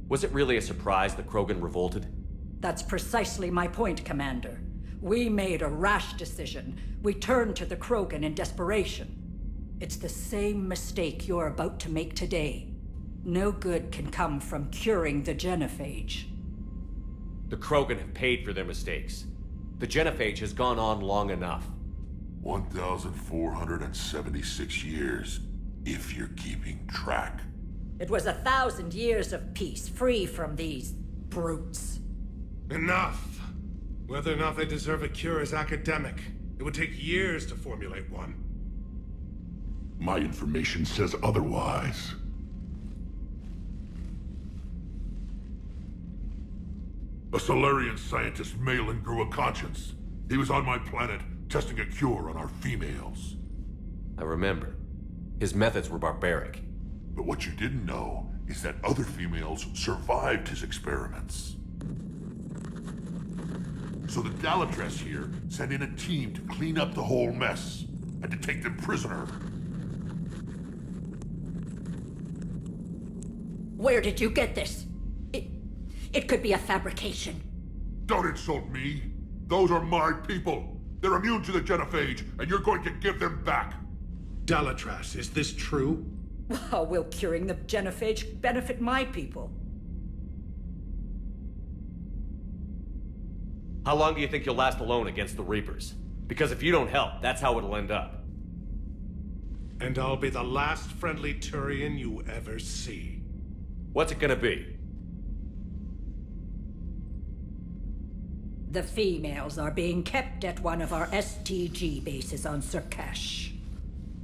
Was it really a surprise the Krogan revolted? That's precisely my point, Commander. We made a rash decision. We turned to the Krogan in desperation. It's the same mistake you're about to make today. No good can come from curing the genophage. The Krogan have paid for their mistakes. The genophage has gone on long enough. 1,476 years, if you're keeping track. It was 1,000 years of peace, free from these brutes. Enough! Whether or not they deserve a cure is academic. It would take years to formulate one. My information says otherwise. A Solarian scientist, Malin, grew a conscience. He was on my planet, testing a cure on our females. I remember. His methods were barbaric. But what you didn't know is that other females survived his experiments. So the Dalatras here sent in a team to clean up the whole mess, and to take them prisoner. Where did you get this? It could be a fabrication. Don't insult me. Those are my people. They're immune to the genophage, and you're going to give them back. Dalatras, is this true? How will curing the genophage benefit my people? How long do you think you'll last alone against the Reapers? Because if you don't help, that's how it'll end up. And I'll be the last friendly Turian you ever see. What's it gonna be? The females are being kept at one of our STG bases on Surkash.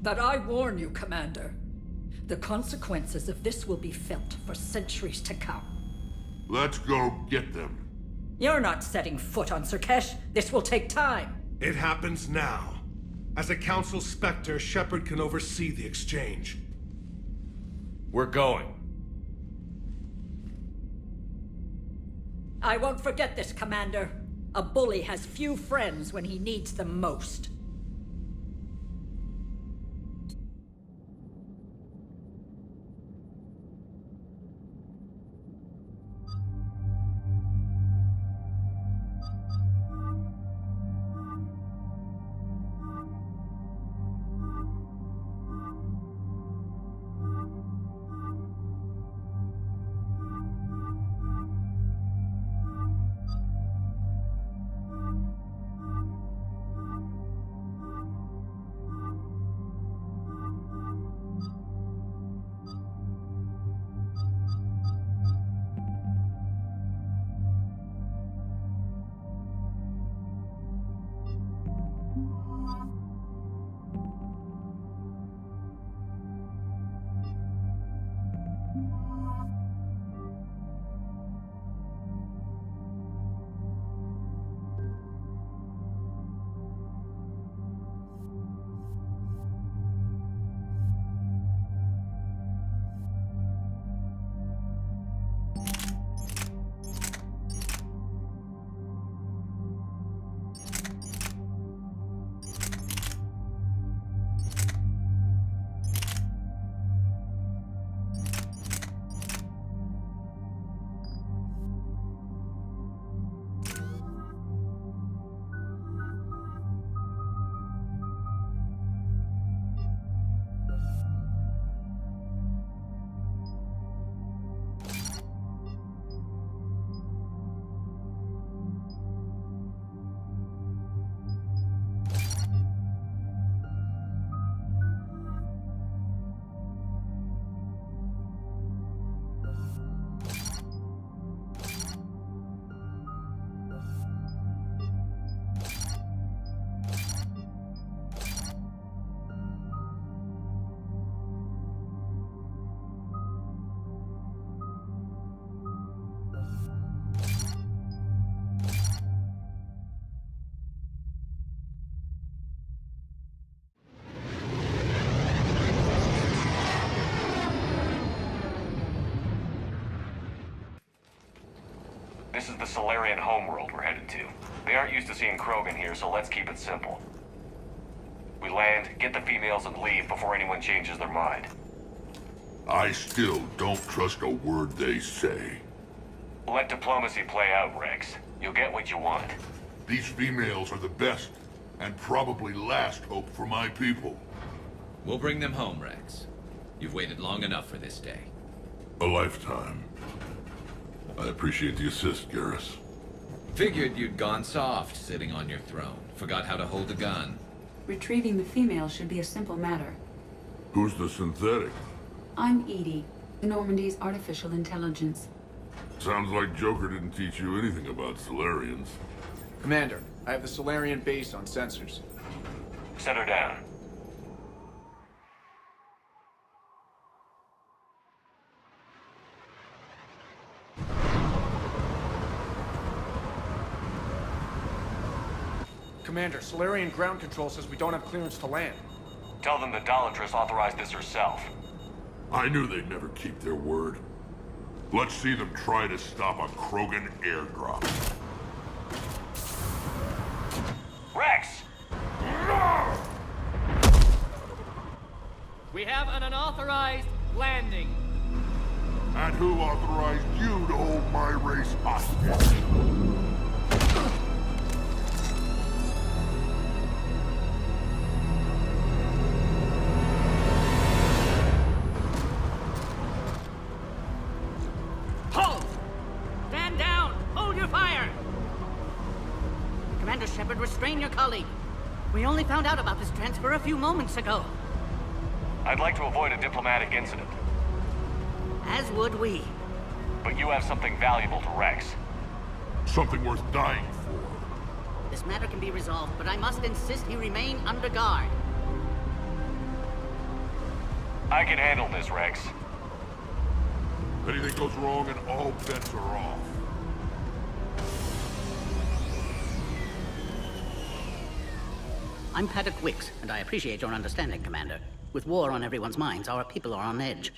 But I warn you, Commander. The consequences of this will be felt for centuries to come. Let's go get them. You're not setting foot on Surkash. This will take time. It happens now. As a Council Spectre, Shepard can oversee the exchange. We're going. I won't forget this, Commander. A bully has few friends when he needs them most. the Solarian homeworld we're headed to. They aren't used to seeing Krogan here, so let's keep it simple. We land, get the females, and leave before anyone changes their mind. I still don't trust a word they say. Let diplomacy play out, Rex. You'll get what you want. These females are the best, and probably last hope for my people. We'll bring them home, Rex. You've waited long enough for this day. A lifetime. I appreciate the assist, Garrus. Figured you'd gone soft sitting on your throne. Forgot how to hold a gun. Retrieving the female should be a simple matter. Who's the synthetic? I'm Edie, Normandy's artificial intelligence. Sounds like Joker didn't teach you anything about Solarians. Commander, I have the Solarian base on sensors. Set her down. Commander, Solarian ground control says we don't have clearance to land. Tell them the Dolatress authorized this herself. I knew they'd never keep their word. Let's see them try to stop a Krogan airdrop. Rex! We have an unauthorized landing. And who authorized you to hold my race hostage? Hold! Stand down! Hold your fire! Commander Shepard, restrain your colleague. We only found out about this transfer a few moments ago. I'd like to avoid a diplomatic incident. As would we. But you have something valuable to Rex. Something worth dying for. This matter can be resolved, but I must insist he remain under guard. I can handle this, Rex. Anything goes wrong and all bets are off. I'm Paddock Wicks, and I appreciate your understanding, Commander. With war on everyone's minds, our people are on edge.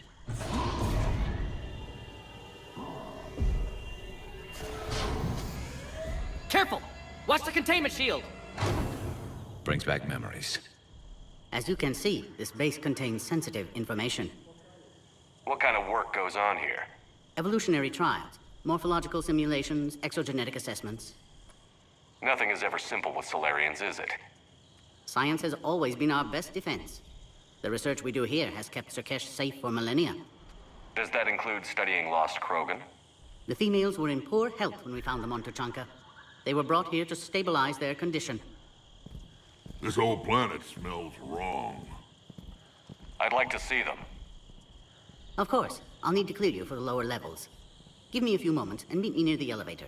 Careful! Watch the containment shield! Brings back memories. As you can see, this base contains sensitive information. What kind of work goes on here? Evolutionary trials, morphological simulations, exogenetic assessments. Nothing is ever simple with Solarians, is it? Science has always been our best defense. The research we do here has kept Surkesh safe for millennia. Does that include studying lost Krogan? The females were in poor health when we found them on Tuchanka. They were brought here to stabilize their condition. This whole planet smells wrong. I'd like to see them. Of course. I'll need to clear you for the lower levels. Give me a few moments and meet me near the elevator.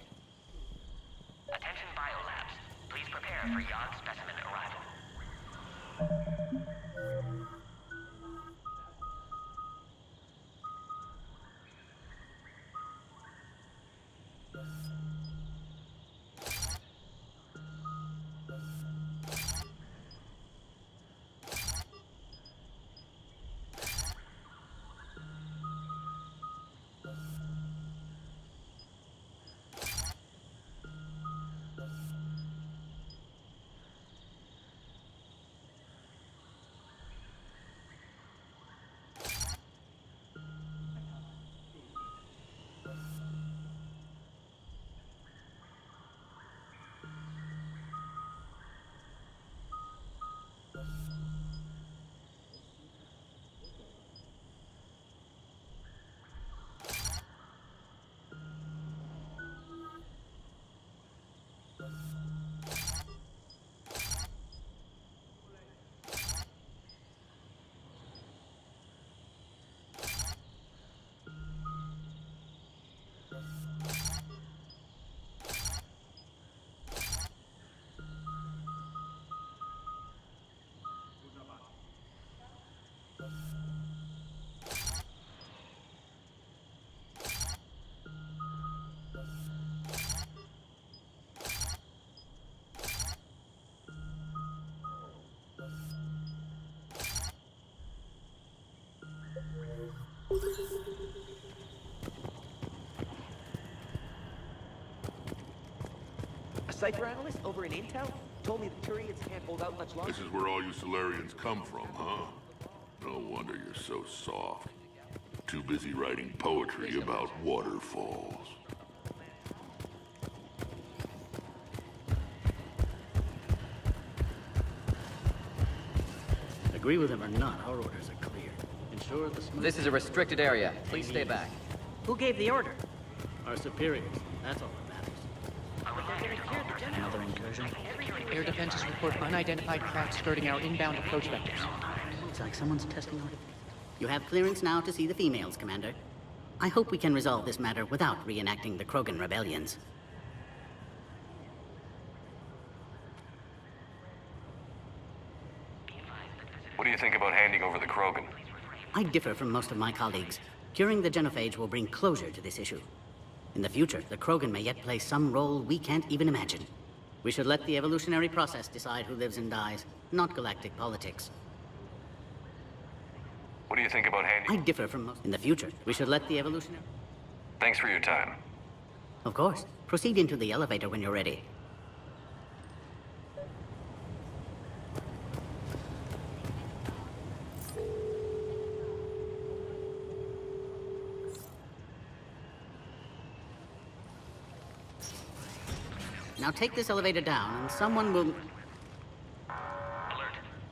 Attention biolabs. Please prepare for yacht specimen arrival. Cypher analyst over in Intel told me the Turians can't hold out much longer. This is where all you Solarians come from, huh? No wonder you're so soft. Too busy writing poetry about waterfalls. Agree with him or not, our orders are clear. Ensure the smooth... This is a restricted area. Please stay back. Who gave the order? Our superiors. That's all that matters. Another incursion? Air defenses report unidentified craft skirting our inbound approach vectors. Looks like someone's testing our... You have clearance now to see the females, Commander. I hope we can resolve this matter without reenacting the Krogan rebellions. What do you think about handing over the Krogan? I differ from most of my colleagues. Curing the genophage will bring closure to this issue. In the future, the Krogan may yet play some role we can't even imagine. We should let the evolutionary process decide who lives and dies, not galactic politics. What do you think about handing... I differ from most... In the future, we should let the evolutionary... Thanks for your time. Of course. Proceed into the elevator when you're ready. Now take this elevator down, and someone will... Alert.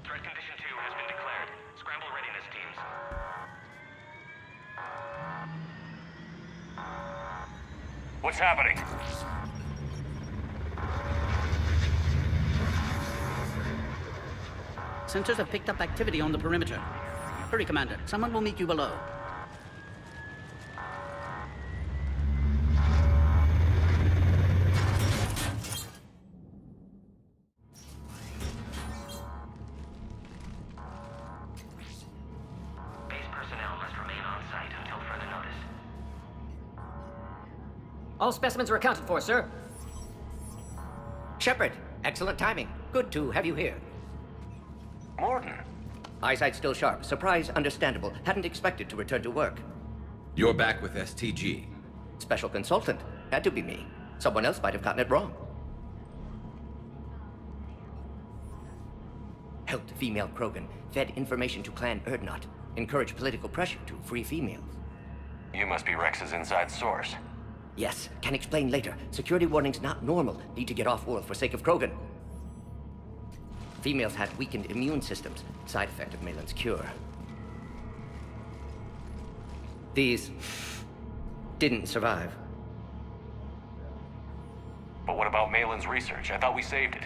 Threat condition 2 has been declared. Scramble readiness teams. What's happening? Sensors have picked up activity on the perimeter. Hurry, Commander. Someone will meet you below. All specimens are accounted for, sir. Shepard, excellent timing. Good to have you here. Morton. Eyesight still sharp. Surprise understandable. Hadn't expected to return to work. You're back with STG. Special consultant. Had to be me. Someone else might have gotten it wrong. Helped female Krogan. Fed information to Clan Urdnot. Encouraged political pressure to free females. You must be Rex's inside source. Yes, can explain later. Security warnings not normal. Need to get off-world for sake of Krogan. Females had weakened immune systems. Side effect of Malin's cure. These... didn't survive. But what about Malin's research? I thought we saved it.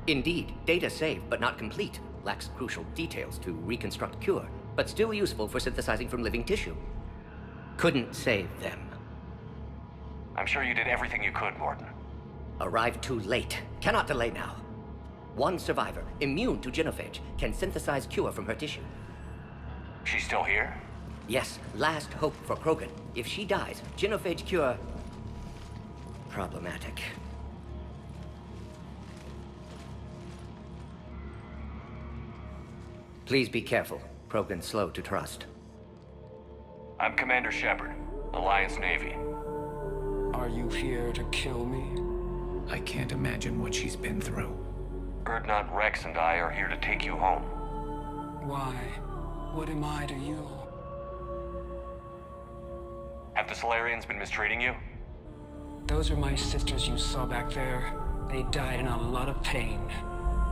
Indeed. Data saved, but not complete. Lacks crucial details to reconstruct cure, but still useful for synthesizing from living tissue. Couldn't save them. I'm sure you did everything you could, Morton. Arrived too late. Cannot delay now. One survivor, immune to genophage, can synthesize cure from her tissue. She's still here? Yes, last hope for Krogan. If she dies, genophage cure... problematic. Please be careful. Krogan's slow to trust. I'm Commander Shepard, Alliance Navy. Are you here to kill me? I can't imagine what she's been through. Urdnot, Rex, and I are here to take you home. Why? What am I to you? Have the Solarians been mistreating you? Those are my sisters you saw back there. They died in a lot of pain.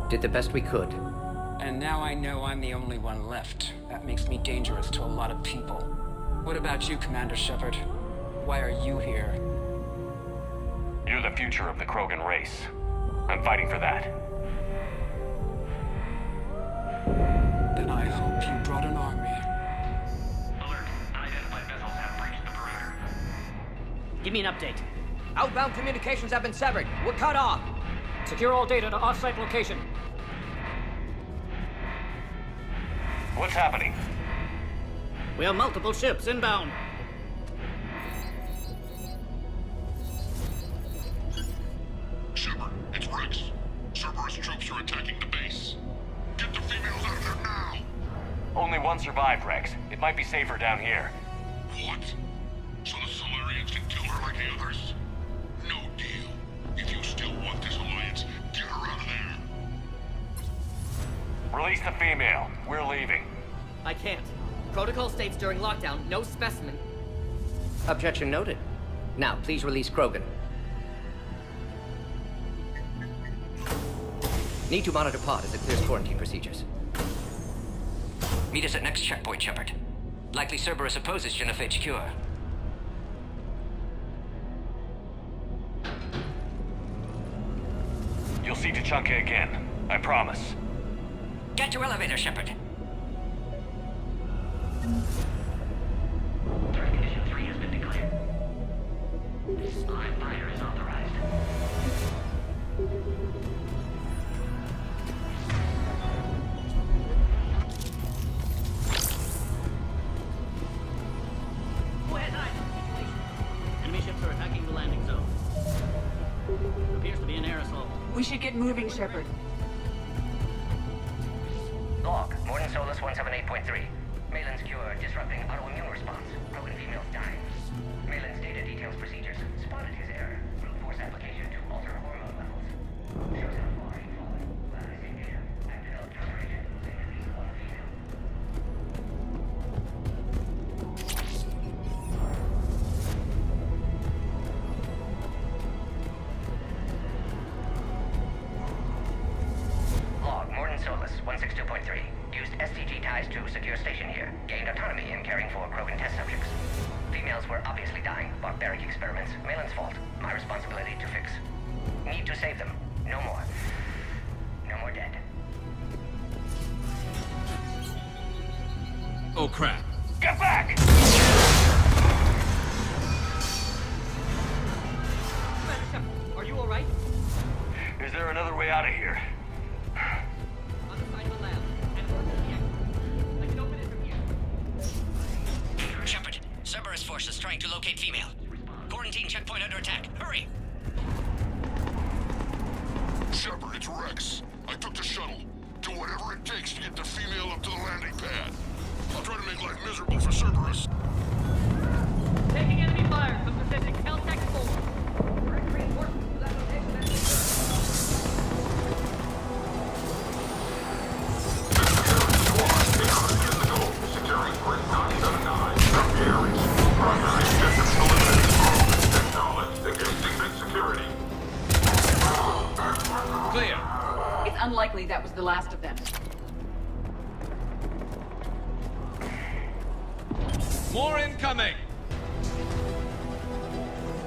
Did the best we could. And now I know I'm the only one left. That makes me dangerous to a lot of people. What about you, Commander Shepard? Why are you here? You're the future of the Krogan race. I'm fighting for that. Then I hope you brought an army. Alert. Unidentified vessels have breached the perimeter. Give me an update. Outbound communications have been severed. We're cut off. Secure all data to off-site location. What's happening? We have multiple ships inbound. Shepard, it's Rex. Cerberus troops are attacking the base. Get the females out of there now! Only one survived, Rex. It might be safer down here. What? So the Solarians can kill her like the others? No deal. If you still want this Release the female. We're leaving. I can't. Protocol states during lockdown, no specimen. Objection noted. Now, please release Krogan. Need to monitor pod as it clears quarantine procedures. Meet us at next checkpoint, Shepard. Likely Cerberus opposes genophage cure. You'll see Tachanka again. I promise. Get to elevator, Shepard. Threat condition 3 has been declared. Live fire is authorized. Enemy ships are attacking the landing zone. Appears to be an aerosol. We should get moving, Shepard. Log, Morton Solus 178.3. Malin's cure disrupting autoimmune response. Krogan females dying. Malin's data details procedures. Spotted his error. Brute force application to alter hormone levels. Shows how far he fallen. Analyzing data. I've developed counteragent using at least one female. Log, Morton Solus 162.3. Used STG ties to secure station here. Gained autonomy in caring for Krogan test subjects. Females were obviously dying. Barbaric experiments. Malin's fault. My responsibility to fix. Need to save them. No more. No more dead. Oh crap. Get back! Are you alright? Is there another way out of here? On the side of the lab. And I can open it from here. Shepard, Cerberus force is trying to locate female. Quarantine checkpoint under attack. Hurry! Shepard, it's Rex. I took the shuttle. Do whatever it takes to get the female up to the landing pad. I'll try to make life miserable for Cerberus. Taking enemy fire from Pacific Caltech 4. Clear. It's unlikely that was the last of them. More incoming.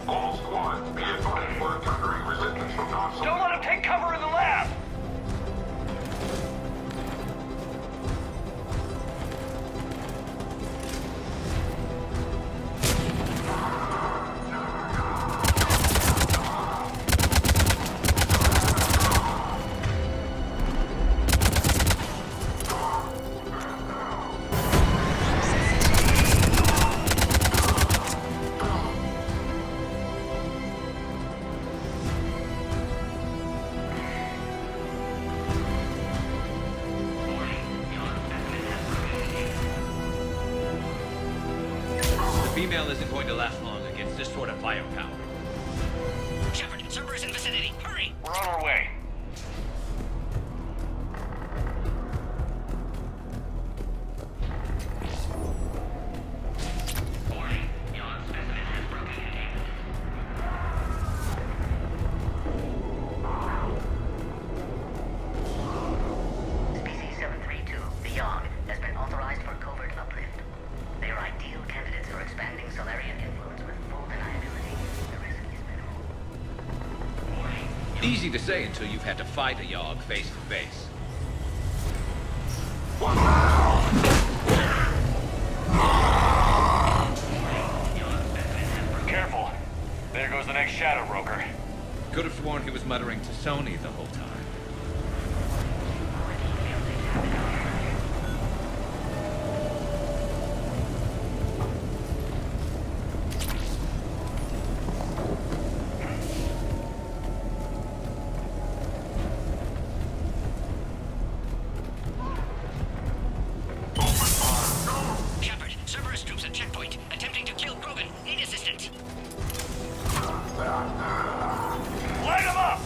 All squads, be advised we're encountering resistance from non-soldiers. Don't let him take cover in the lab! Female isn't going to last long against this sort of firepower. Shepard, Cerberus in vicinity. Hurry! We're on our way. Species 732, the Yogg, has been authorized for covert uplift. They are ideal candidates for expanding Solarian influence with full deniability. The risk is minimal. Easy to say until you've had to fight a Yogg face to face. Careful. There goes the next shadow broker. Could have sworn he was muttering to Sony the whole time. Shepard, Cerberus troops at checkpoint, attempting to kill Krogan. Need assistance. Light him up!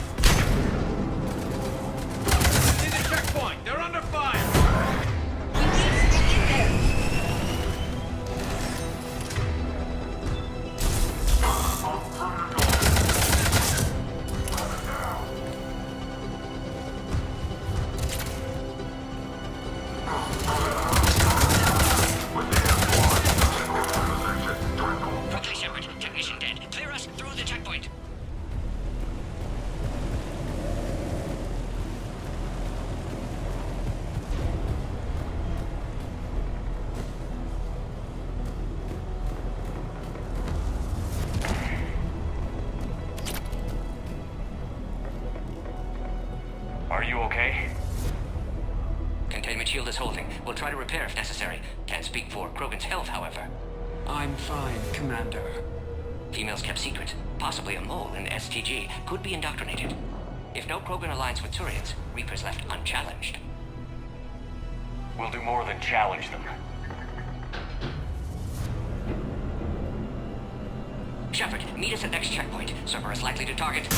Are you okay? Containment shield is holding. We'll try to repair if necessary. Can't speak for Krogan's health, however. I'm fine, Commander. Females kept secret. Possibly a mole in STG. Could be indoctrinated. If no Krogan aligns with Turians, Reaper's left unchallenged. We'll do more than challenge them. Shepard, meet us at next checkpoint. Server is likely to target.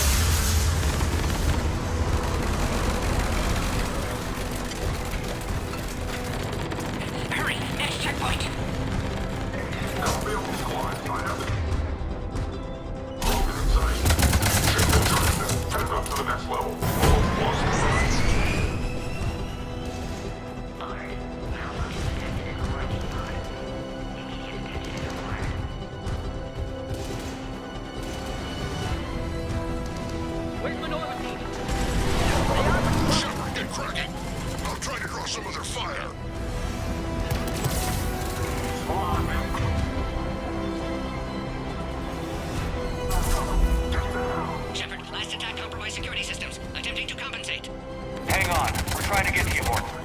Hurry! Next checkpoint! Where's Minority? Shepard, get cracking. I'll try to draw some of their fire. Shepard, last attack compromised security systems. Attempting to compensate. Hang on. We're trying to get to you, Horton.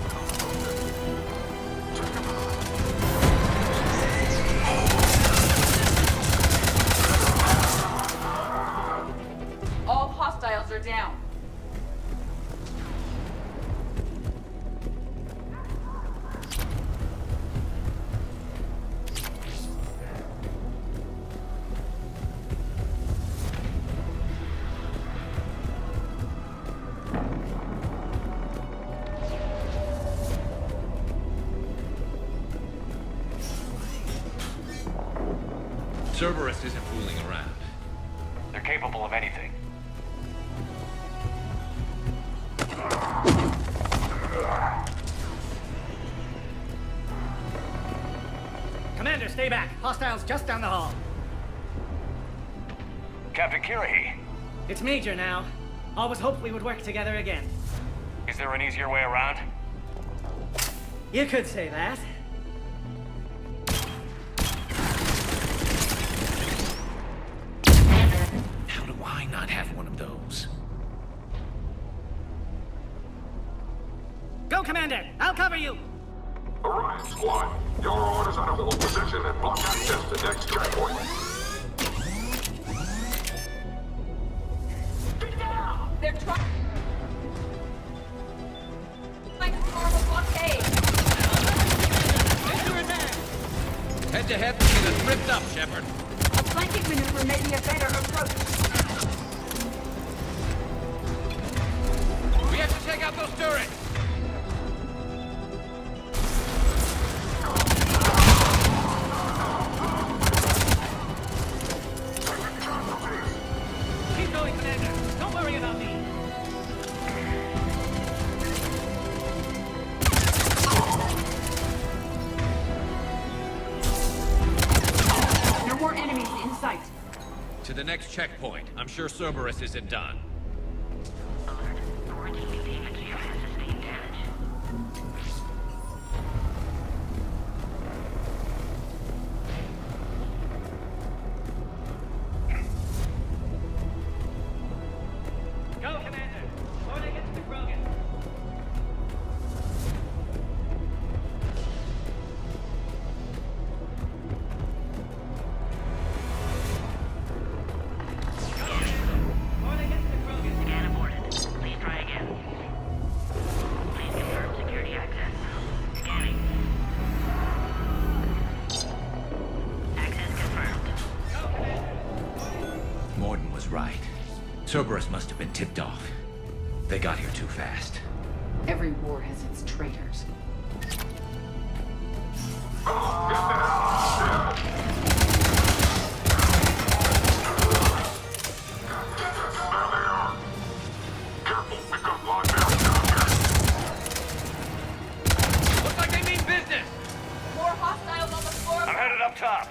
All hostiles are down. Cerberus isn't fooling around. They're capable of anything. Commander, stay back. Hostiles just down the hall. Captain Kirahi, It's Major now. Always hoped we would work together again. is there an easier way around? You could say that. How do I not have one of those? Go, Commander! I'll cover you! Orion Squad, your orders are to hold position and block access to next checkpoint. They're trying to form a blockade. Head to head, we'll get us ripped up, Shepard. A flanking maneuver may be a better approach. We have to take out those turrets. Keep going, Commander. Don't worry about me. There are more enemies in sight. To the next checkpoint. I'm sure Cerberus isn't done. Go, Commander. Before they get to the Krogan. Scan aborted. Please try again. Please confirm security access. Scanning. Access confirmed. Morden was right. Cerberus must have been tipped off. They got here too fast. Every war has its traitors. Looks like they mean business! More hostiles on the floor. I'm headed up top.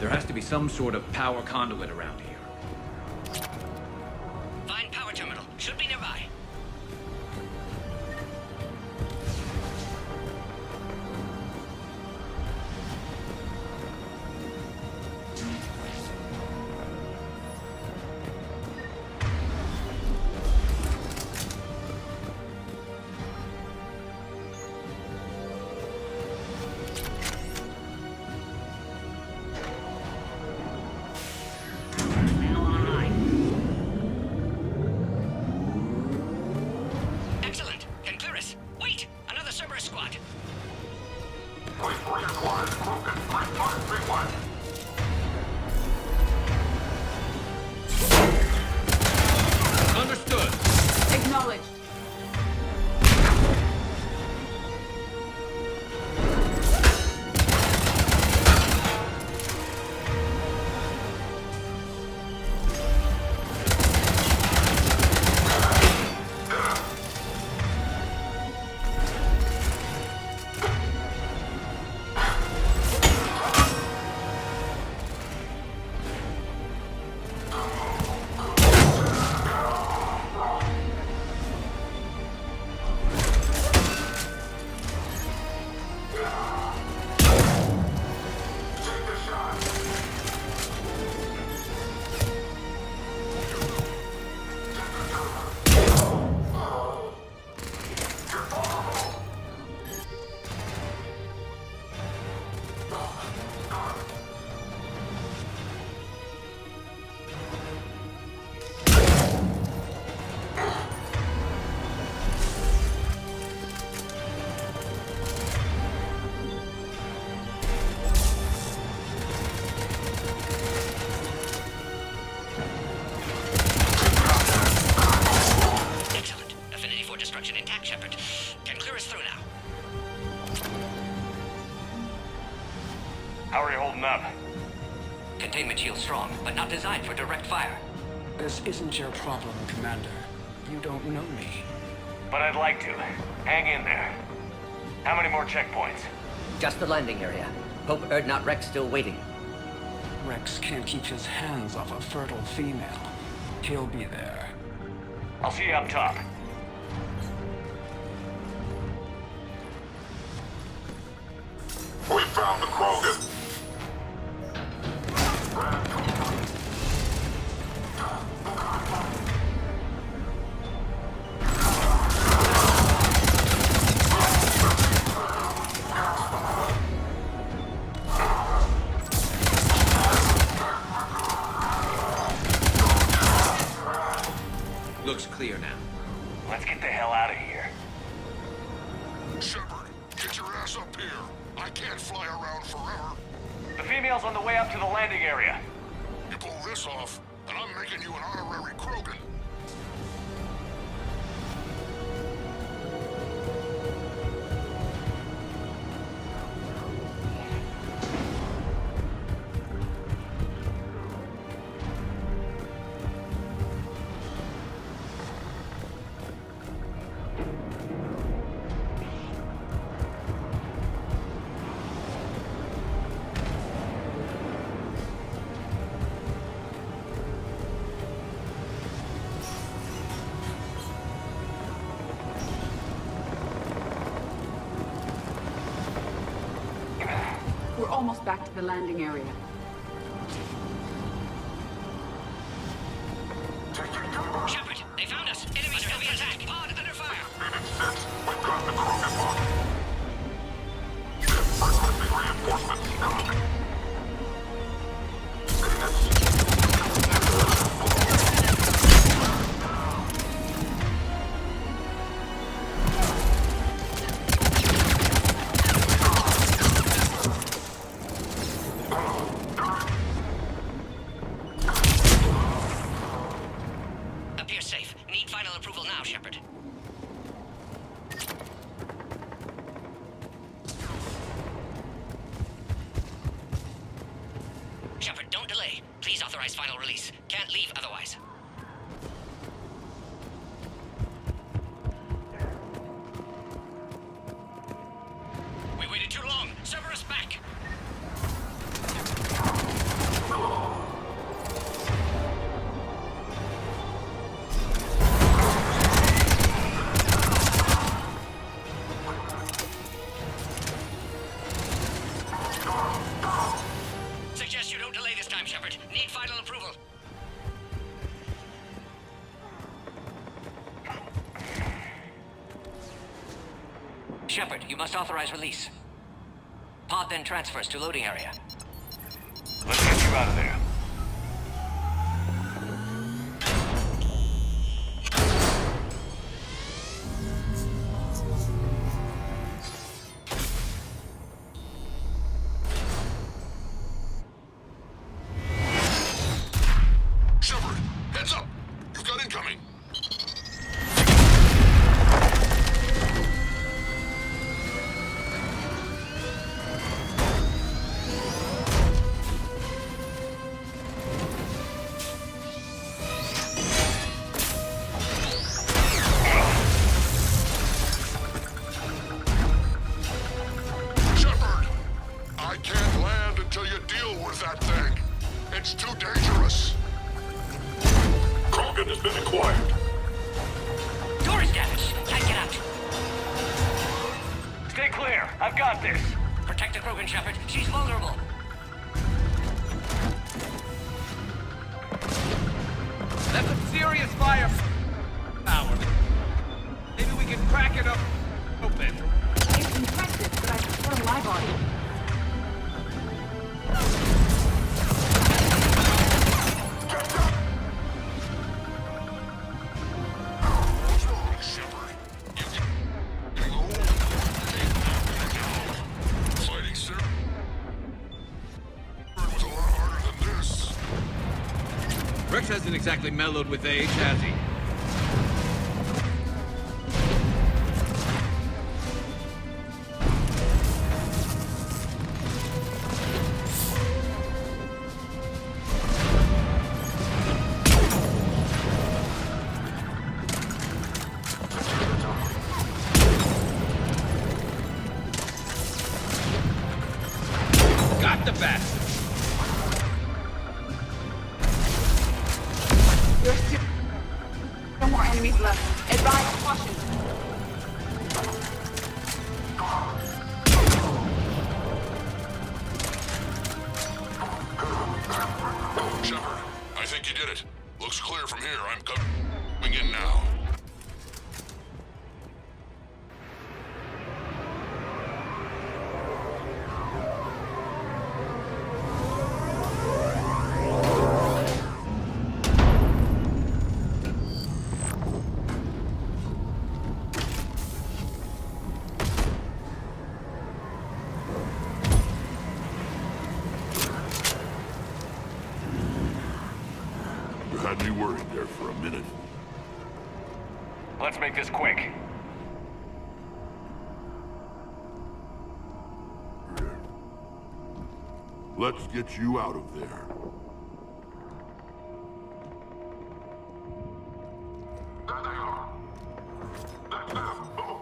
There has to be some sort of power conduit around here. Find power terminal. Should be nearby. Containment shield strong, but not designed for direct fire. This isn't your problem, Commander. You don't know me. But I'd like to. Hang in there. How many more checkpoints? Just the landing area. Hope not Rex still waiting. Rex can't keep his hands off a fertile female. He'll be there. I'll see you up top. We found the Krogan. Looks clear now. Let's get the hell out of here. Shepard, get your ass up here. I can't fly around forever. The female's on the way up to the landing area. You pull this off, and I'm making you an honorary Krogan. We're almost back to the landing area. Shepard, they found us. Enemies heavy attack. Pod under fire. We've got the Krogan locked. Requesting reinforcements coming. Appear safe. Need final approval now, Shepard. Shepard, don't delay. Please authorize final release. Can't leave otherwise. We waited too long. Cerberus back. Shepard, you must authorize release. Pod then transfers to loading area. Let's get you out of there. Shepard, heads up! You've got incoming! Shepard! I can't land until you deal with that thing. It's too dangerous. Krogan has been acquired. Door is damaged. Can't get out. Stay clear. I've got this. Protect the Krogan, Shepard. She's vulnerable. That's some serious firepower. Maybe we can crack it up open. It's impressive, but I prefer my body. What's wrong, Shepard? Fighting Sarah was a lot harder than this. Rex hasn't exactly mellowed with age, has he? Got the bastard! There's still no more enemies left. Advise caution. Shepard, I think you did it. Looks clear from here. I'm coming in now. You had me worried there for a minute. Let's make this quick. Let's get you out of there. There they are. That's them.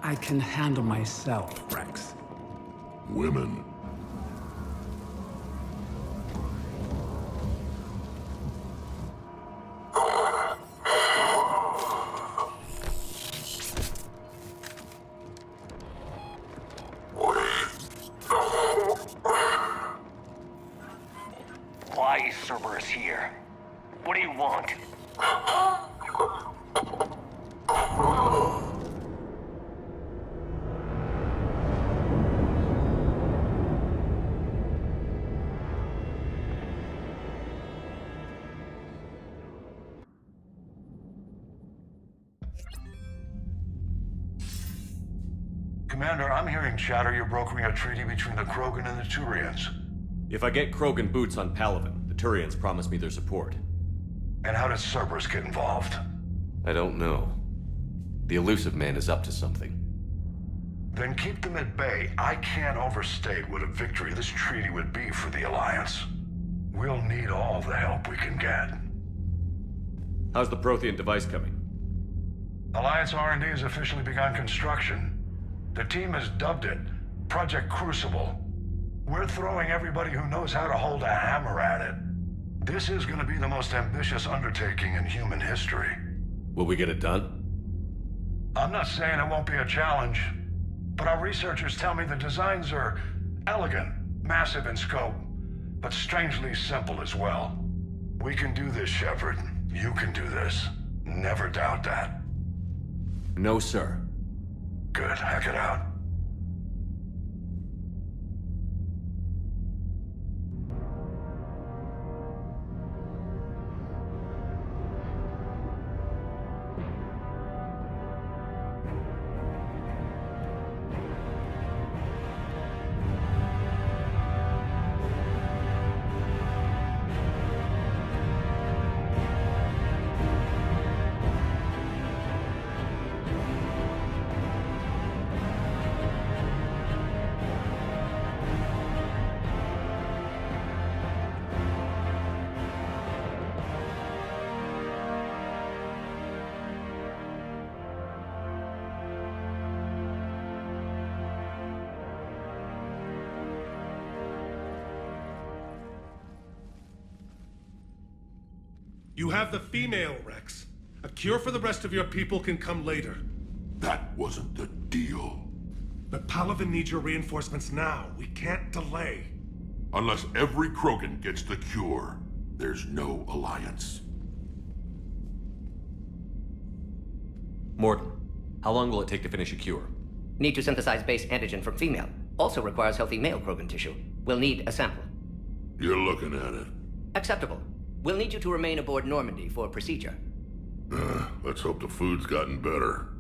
I can handle myself, Rex. Women. Why is Cerberus here? What do you want? Commander, I'm hearing chatter you're brokering a treaty between the Krogan and the Turians. If I get Krogan boots on Palaven, the Turians promise me their support. And how does Cerberus get involved? I don't know. The elusive man is up to something. Then keep them at bay. I can't overstate what a victory this treaty would be for the Alliance. We'll need all the help we can get. How's the Prothean device coming? Alliance R&D has officially begun construction. The team has dubbed it Project Crucible. We're throwing everybody who knows how to hold a hammer at it. This is going to be the most ambitious undertaking in human history. Will we get it done? I'm not saying it won't be a challenge, but our researchers tell me the designs are elegant, massive in scope, but strangely simple as well. We can do this, Shepard. You can do this. Never doubt that. No, sir. Good. Hack it out. You have the female, Rex. A cure for the rest of your people can come later. That wasn't the deal. But Palaven needs your reinforcements now. We can't delay. Unless every Krogan gets the cure, there's no alliance. Mordin, how long will it take to finish a cure? Need to synthesize base antigen from female. Also requires healthy male Krogan tissue. We'll need a sample. You're looking at it. Acceptable. We'll need you to remain aboard Normandy for procedure. Let's hope the food's gotten better.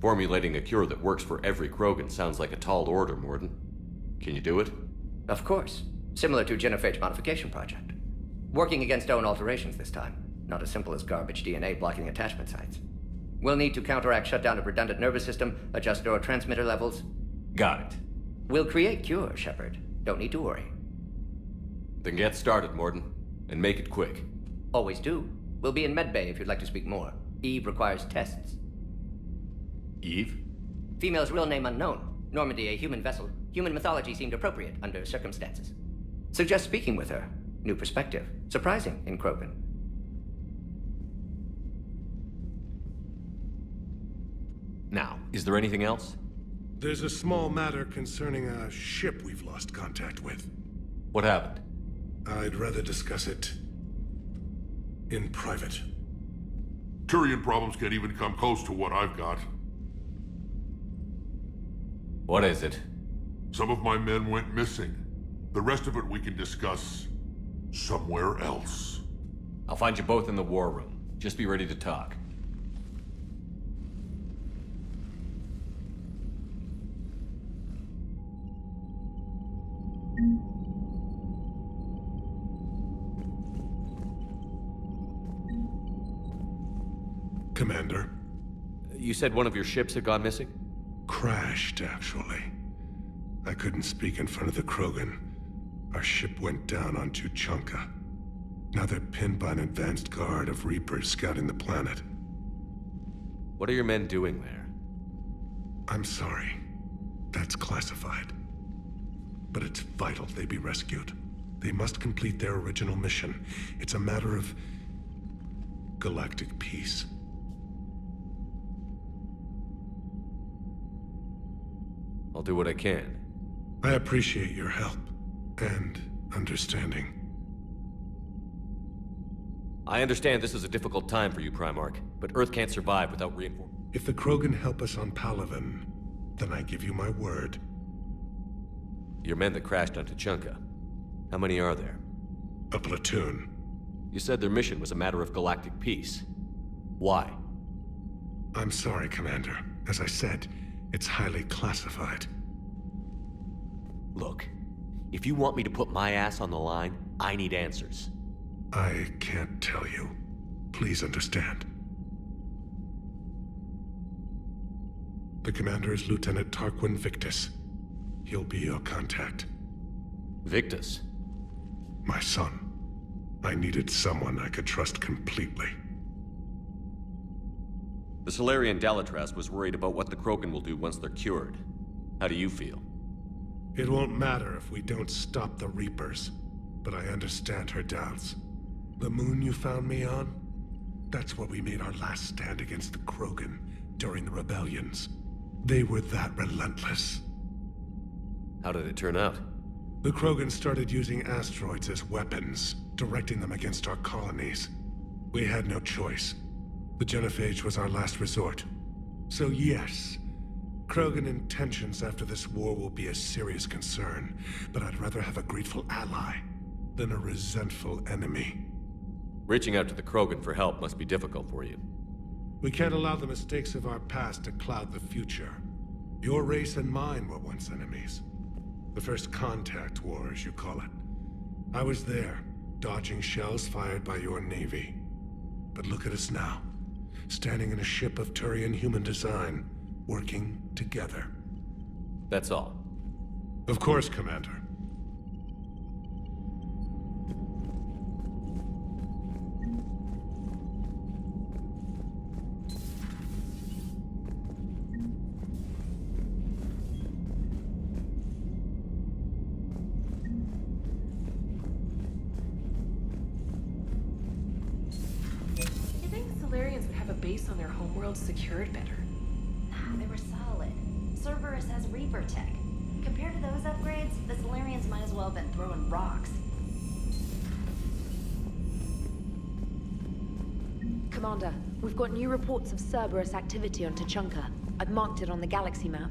Formulating a cure that works for every Krogan sounds like a tall order, Mordin. Can you do it? Of course. Similar to genophage modification project. Working against own alterations this time. Not as simple as garbage DNA blocking attachment sites. We'll need to counteract shutdown of redundant nervous system, adjust neurotransmitter levels. Got it. We'll create cure, Shepard. Don't need to worry. Then get started, Mordin. And make it quick. Always do. We'll be in medbay if you'd like to speak more. Eve requires tests. Eve? Female's real name unknown. Normandy a human vessel. Human mythology seemed appropriate under circumstances. Suggest speaking with her. New perspective. Surprising in Krogan. Now, is there anything else? There's a small matter concerning a ship we've lost contact with. What happened? I'd rather discuss it in private. Turian problems can't even come close to what I've got. What is it? Some of my men went missing. The rest of it we can discuss somewhere else. I'll find you both in the war room. Just be ready to talk. Commander. You said one of your ships had gone missing? Crashed, actually. I couldn't speak in front of the Krogan. Our ship went down on Tuchanka. Now they're pinned by an advanced guard of Reapers scouting the planet. What are your men doing there? I'm sorry. That's classified. But it's vital they be rescued. They must complete their original mission. It's a matter of galactic peace. I'll do what I can. I appreciate your help and understanding. I understand this is a difficult time for you, Primarch, but Earth can't survive without reinforcements. If the Krogan help us on Palaven, then I give you my word. Your men that crashed on Tuchanka. How many are there? A platoon. You said their mission was a matter of galactic peace. Why? I'm sorry, Commander. As I said, it's highly classified. Look, if you want me to put my ass on the line, I need answers. I can't tell you. Please understand. The commander is Lieutenant Tarquin Victus. He'll be your contact. Victus? My son. I needed someone I could trust completely. The Salarian Dalatras was worried about what the Krogan will do once they're cured. How do you feel? It won't matter if we don't stop the Reapers, but I understand her doubts. The moon you found me on? That's where we made our last stand against the Krogan during the rebellions. They were that relentless. How did it turn out? The Krogan started using asteroids as weapons, directing them against our colonies. We had no choice. The genophage was our last resort. So yes, Krogan intentions after this war will be a serious concern, but I'd rather have a grateful ally than a resentful enemy. Reaching out to the Krogan for help must be difficult for you. We can't allow the mistakes of our past to cloud the future. Your race and mine were once enemies. The first contact war, as you call it. I was there, dodging shells fired by your navy. But look at us now, standing in a ship of Turian human design, working together. That's all. Of course, Commander. You think Solarians would have a base on their homeworld secured better? They were solid. Cerberus has Reaper tech. Compared to those upgrades, the Solarians might as well have been throwing rocks. Commander, we've got new reports of Cerberus activity on Tuchanka. I've marked it on the galaxy map.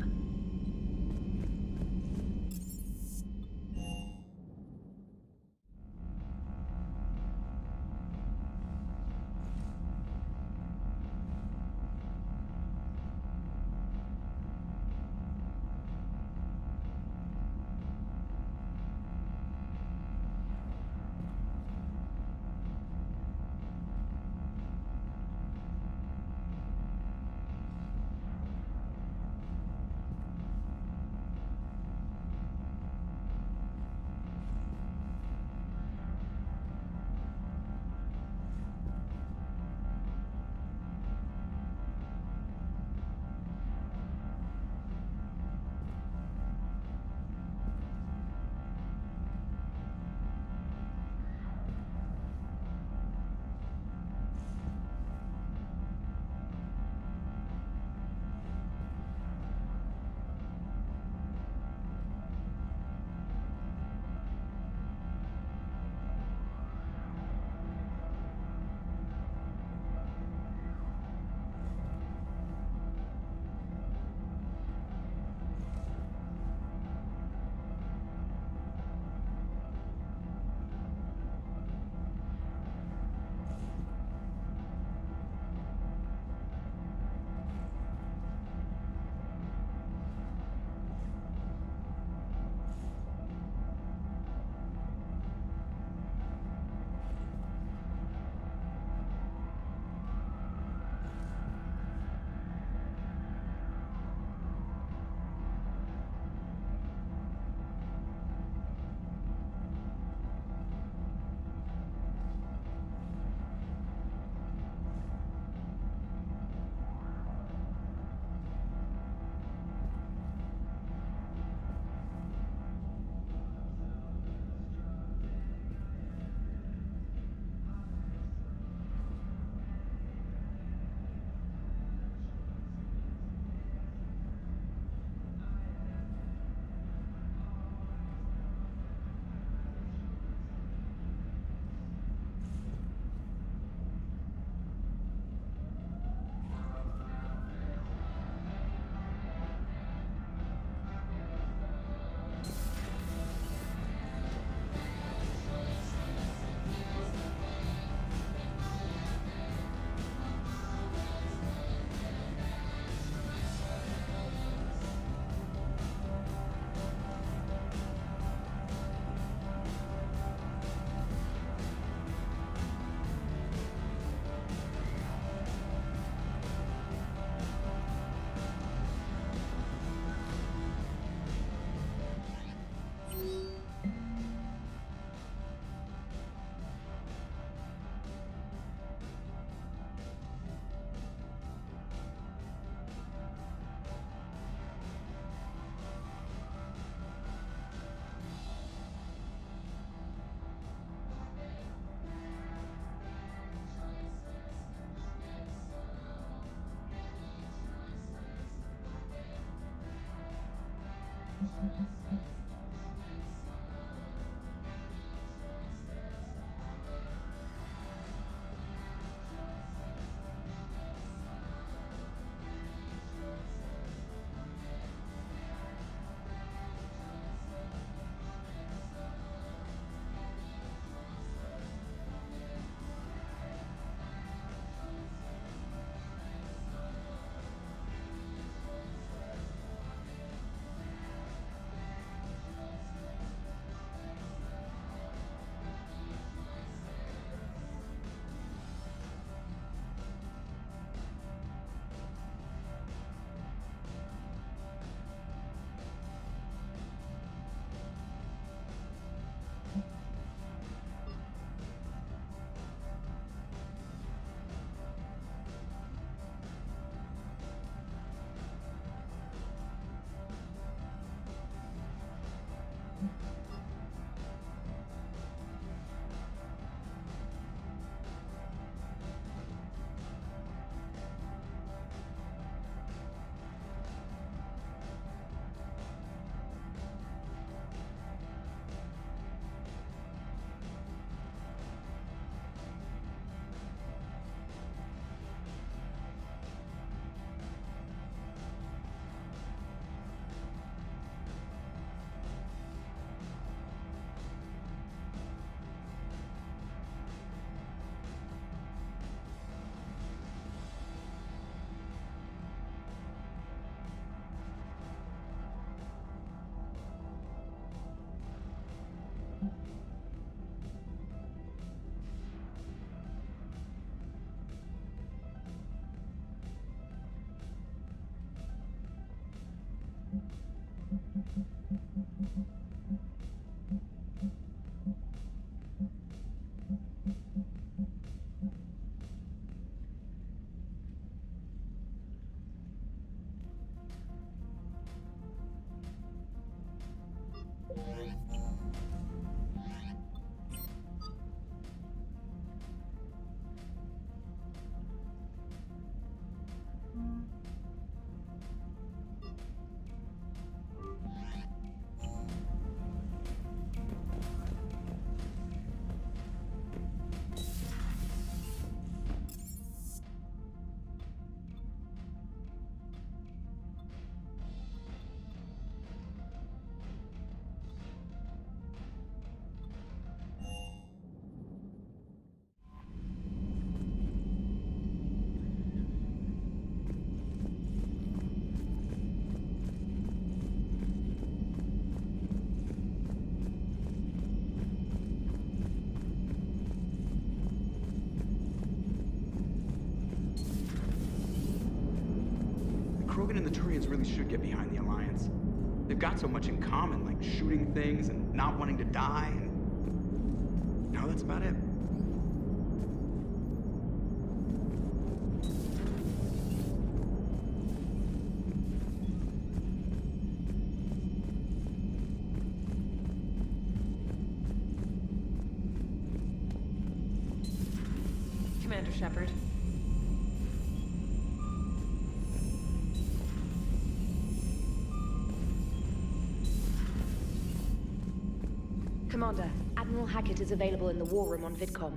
Krogan and the Turians really should get behind the Alliance. They've got so much in common, like shooting things and not wanting to die, and... no, that's about it. Commander Shepard. Commander, Admiral Hackett is available in the war room on VidCom.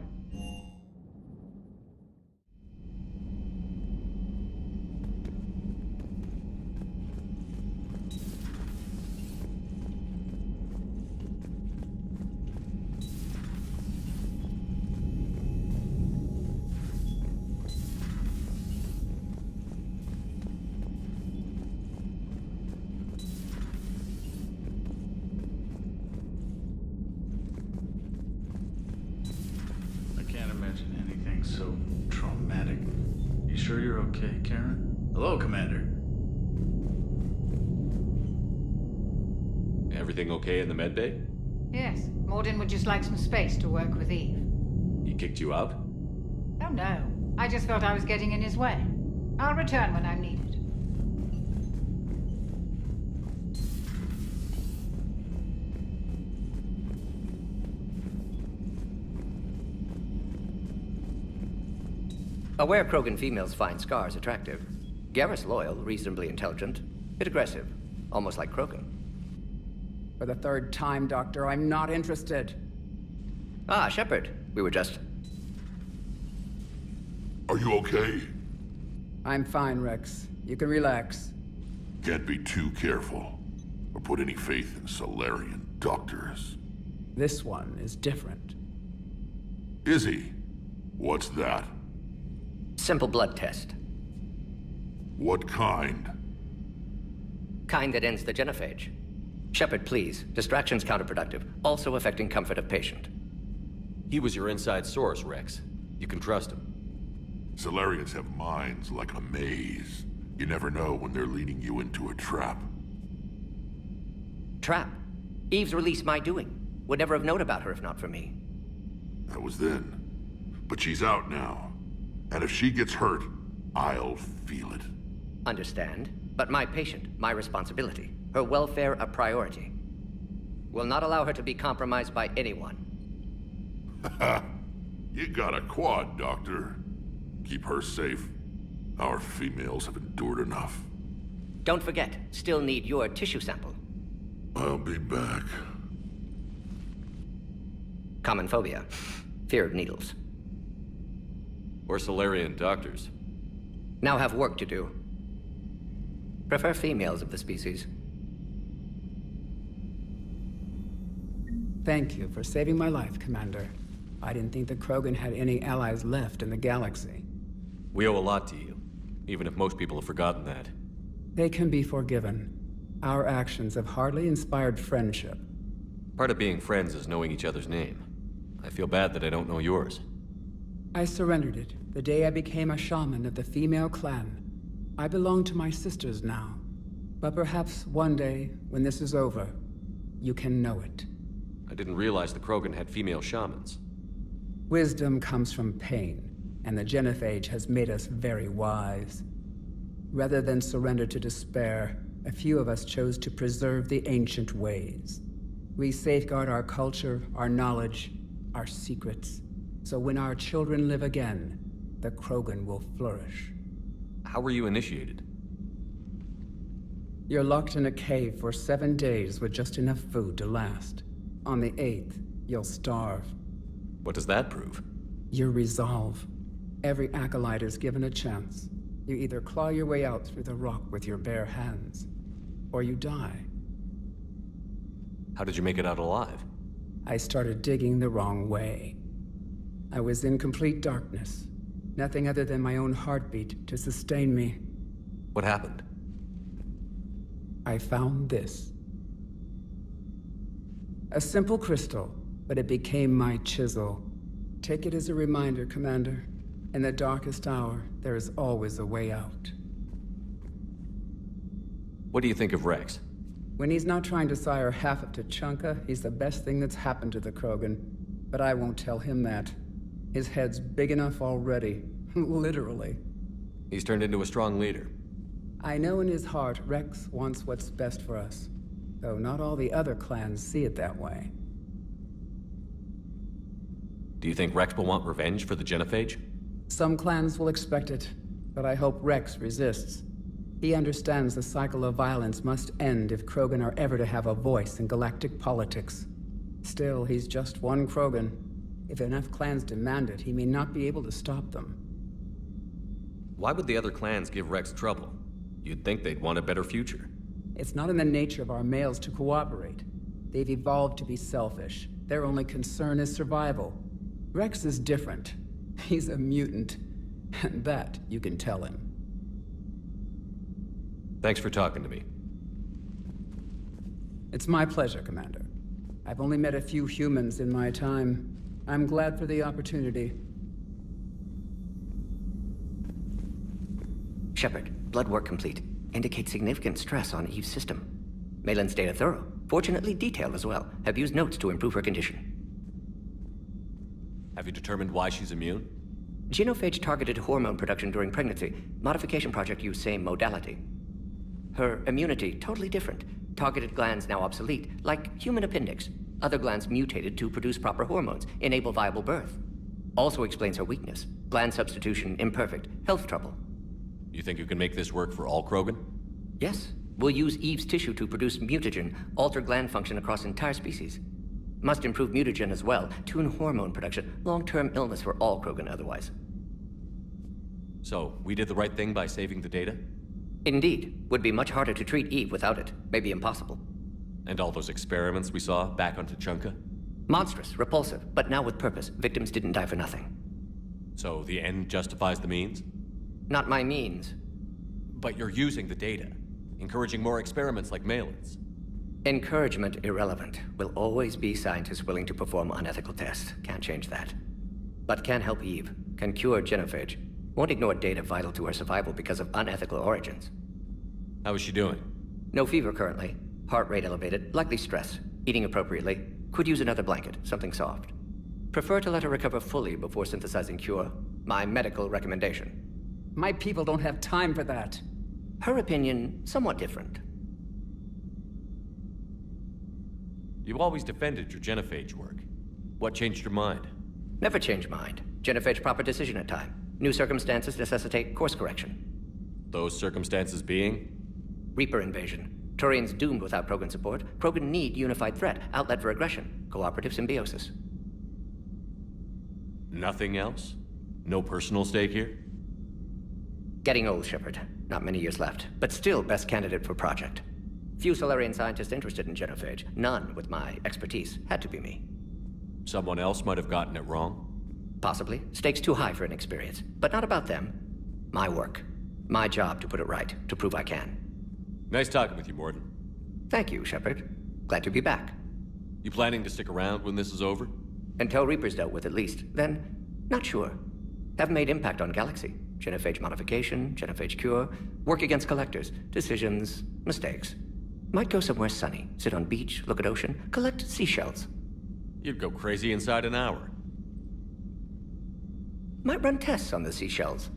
So traumatic. You sure you're okay, Karen? Hello, Commander. Everything okay in the medbay? Yes. Morden would just like some space to work with Eve. He kicked you out? Oh no. I just felt I was getting in his way. I'll return when I'm needed. Aware Krogan females find scars attractive. Garrus loyal, reasonably intelligent, bit aggressive, almost like Krogan. For the third time, Doctor, I'm not interested. Ah, Shepard. We were just... Are you okay? I'm fine, Rex. You can relax. Can't be too careful, or put any faith in Solarian doctors. This one is different. Is he? What's that? Simple blood test. What kind? Kind that ends the genophage. Shepard, please. Distraction's counterproductive, also affecting comfort of patient. He was your inside source, Rex. You can trust him. Solarians have minds like a maze. You never know when they're leading you into a trap. Trap? Eve's release my doing. Would never have known about her if not for me. That was then. But she's out now. And if she gets hurt, I'll feel it. Understand. But my patient, my responsibility. Her welfare a priority. Will not allow her to be compromised by anyone. You got a quad, Doctor. Keep her safe. Our females have endured enough. Don't forget, still need your tissue sample. I'll be back. Common phobia. Fear of needles. Or Solarian doctors. Now have work to do. Prefer females of the species. Thank you for saving my life, Commander. I didn't think the Krogan had any allies left in the galaxy. We owe a lot to you, even if most people have forgotten that. They can be forgiven. Our actions have hardly inspired friendship. Part of being friends is knowing each other's name. I feel bad that I don't know yours. I surrendered it the day I became a shaman of the female clan. I belong to my sisters now. But perhaps one day, when this is over, you can know it. I didn't realize the Krogan had female shamans. Wisdom comes from pain, and the genophage has made us very wise. Rather than surrender to despair, a few of us chose to preserve the ancient ways. We safeguard our culture, our knowledge, our secrets. So when our children live again, the Krogan will flourish. How were you initiated? You're locked in a cave for 7 days with just enough food to last. On the 8th, you'll starve. What does that prove? Your resolve. Every acolyte is given a chance. You either claw your way out through the rock with your bare hands, or you die. How did you make it out alive? I started digging the wrong way. I was in complete darkness. Nothing other than my own heartbeat to sustain me. What happened? I found this. A simple crystal, but it became my chisel. Take it as a reminder, Commander. In the darkest hour, there is always a way out. What do you think of Rex? When he's not trying to sire half of Tuchanka, he's the best thing that's happened to the Krogan. But I won't tell him that. His head's big enough already. Literally. He's turned into a strong leader. I know in his heart Rex wants what's best for us. Though not all the other clans see it that way. Do you think Rex will want revenge for the Genophage? Some clans will expect it, but I hope Rex resists. He understands the cycle of violence must end if Krogan are ever to have a voice in galactic politics. Still, he's just one Krogan. If enough clans demand it, he may not be able to stop them. Why would the other clans give Rex trouble? You'd think they'd want a better future. It's not in the nature of our males to cooperate. They've evolved to be selfish. Their only concern is survival. Rex is different. He's a mutant. And that you can tell him. Thanks for talking to me. It's my pleasure, Commander. I've only met a few humans in my time. I'm glad for the opportunity. Shepard, blood work complete. Indicates significant stress on Eve's system. Malin's data thorough. Fortunately detailed as well. Have used notes to improve her condition. Have you determined why she's immune? Genophage targeted hormone production during pregnancy. Modification project used same modality. Her immunity, totally different. Targeted glands now obsolete, like human appendix. Other glands mutated to produce proper hormones, enable viable birth. Also explains her weakness. Gland substitution imperfect. Health trouble. You think you can make this work for all Krogan? Yes. We'll use Eve's tissue to produce mutagen, alter gland function across entire species. Must improve mutagen as well, tune hormone production. Long-term illness for all Krogan otherwise. So, we did the right thing by saving the data? Indeed. Would be much harder to treat Eve without it. Maybe impossible. And all those experiments we saw back on Tuchanka? Monstrous, repulsive, but now with purpose. Victims didn't die for nothing. So the end justifies the means? Not my means. But you're using the data, encouraging more experiments like Malin's. Encouragement irrelevant. Will always be scientists willing to perform unethical tests. Can't change that. But can help Eve. Can cure Genophage. Won't ignore data vital to her survival because of unethical origins. How is she doing? No fever currently. Heart rate elevated, likely stress. Eating appropriately. Could use another blanket, something soft. Prefer to let her recover fully before synthesizing cure. My medical recommendation. My people don't have time for that. Her opinion, somewhat different. You always defended your Genophage work. What changed your mind? Never change mind. Genophage proper decision at time. New circumstances necessitate course correction. Those circumstances being? Reaper invasion. Turians doomed without Krogan support. Krogan need unified threat, outlet for aggression. Cooperative symbiosis. Nothing else? No personal stake here? Getting old, Shepard. Not many years left, but still best candidate for project. Few Solarian scientists interested in Genophage. None with my expertise. Had to be me. Someone else might have gotten it wrong? Possibly. Stakes too high for inexperience. But not about them. My work. My job to put it right, to prove I can. Nice talking with you, Morden. Thank you, Shepard. Glad to be back. You planning to stick around when this is over? Until Reaper's dealt with, at least. Then, not sure. Have made impact on Galaxy. Genophage modification, Genophage cure, work against collectors, decisions, mistakes. Might go somewhere sunny, sit on beach, look at ocean, collect seashells. You'd go crazy inside an hour. Might run tests on the seashells.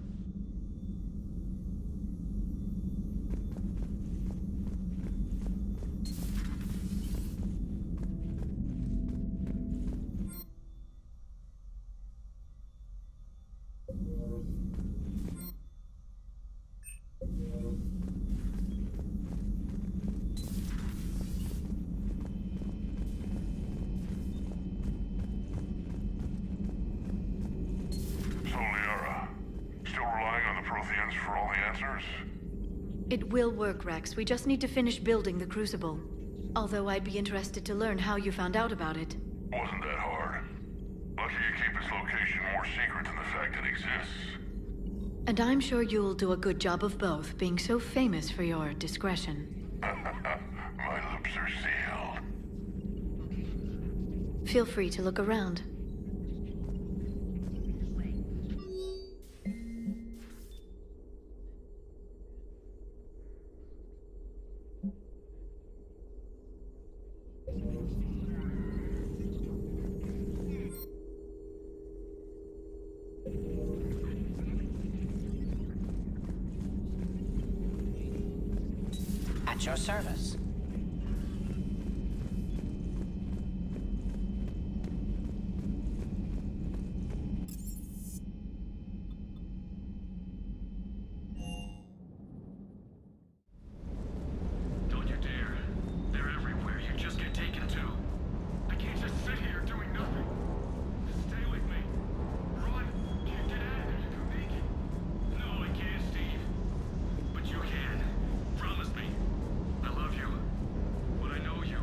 It will work, Rex. We just need to finish building the Crucible. Although I'd be interested to learn how you found out about it. Wasn't that hard. Lucky you keep its location more secret than the fact it exists. And I'm sure you'll do a good job of both, being so famous for your discretion. My lips are sealed. Feel free to look around. At your service. Don't you dare. They're everywhere. You just get taken to. I can't just sit here doing nothing. Stay with me. Run. Can't get out of there. You can make it. No, I can't, Steve. But you can. Promise me. I love you. But I know you.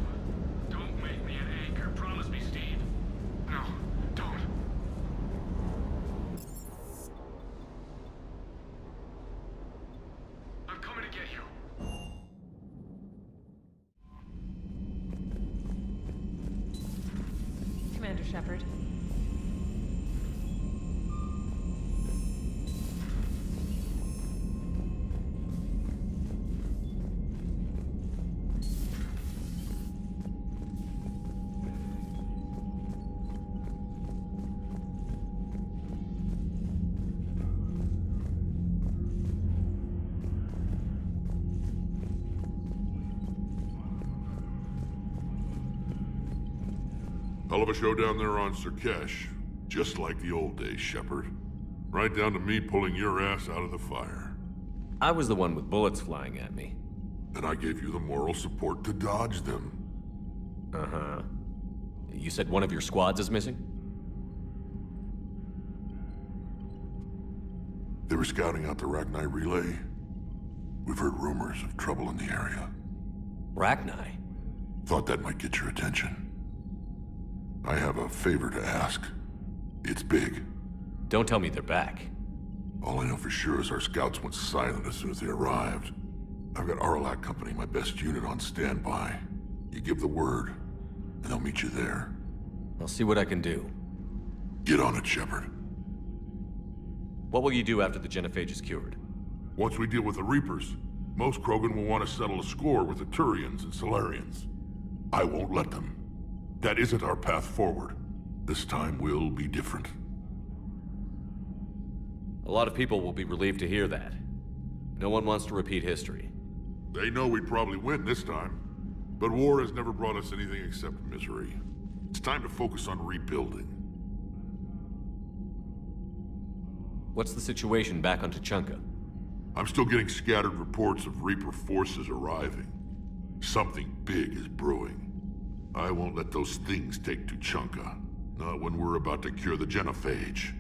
Don't make me an anchor. Promise me, Steve. No, don't. I'm coming to get you. Commander Shepard. Hell of a show down there on Surkesh. Just like the old days, Shepard. Right down to me pulling your ass out of the fire. I was the one with bullets flying at me. And I gave you the moral support to dodge them. Uh-huh. You said one of your squads is missing? They were scouting out the Rachni relay. We've heard rumors of trouble in the area. Rachni? Thought that might get your attention. I have a favor to ask. It's big. Don't tell me they're back. All I know for sure is our scouts went silent as soon as they arrived. I've got Arlac Company, my best unit, on standby. You give the word, and they'll meet you there. I'll see what I can do. Get on it, Shepard. What will you do after the genophage is cured? Once we deal with the Reapers, most Krogan will want to settle a score with the Turians and Solarians. I won't let them. That isn't our path forward. This time will be different. A lot of people will be relieved to hear that. No one wants to repeat history. They know we'd probably win this time. But war has never brought us anything except misery. It's time to focus on rebuilding. What's the situation back on Tuchanka? I'm still getting scattered reports of Reaper forces arriving. Something big is brewing. I won't let those things take Tuchanka. Not when we're about to cure the genophage.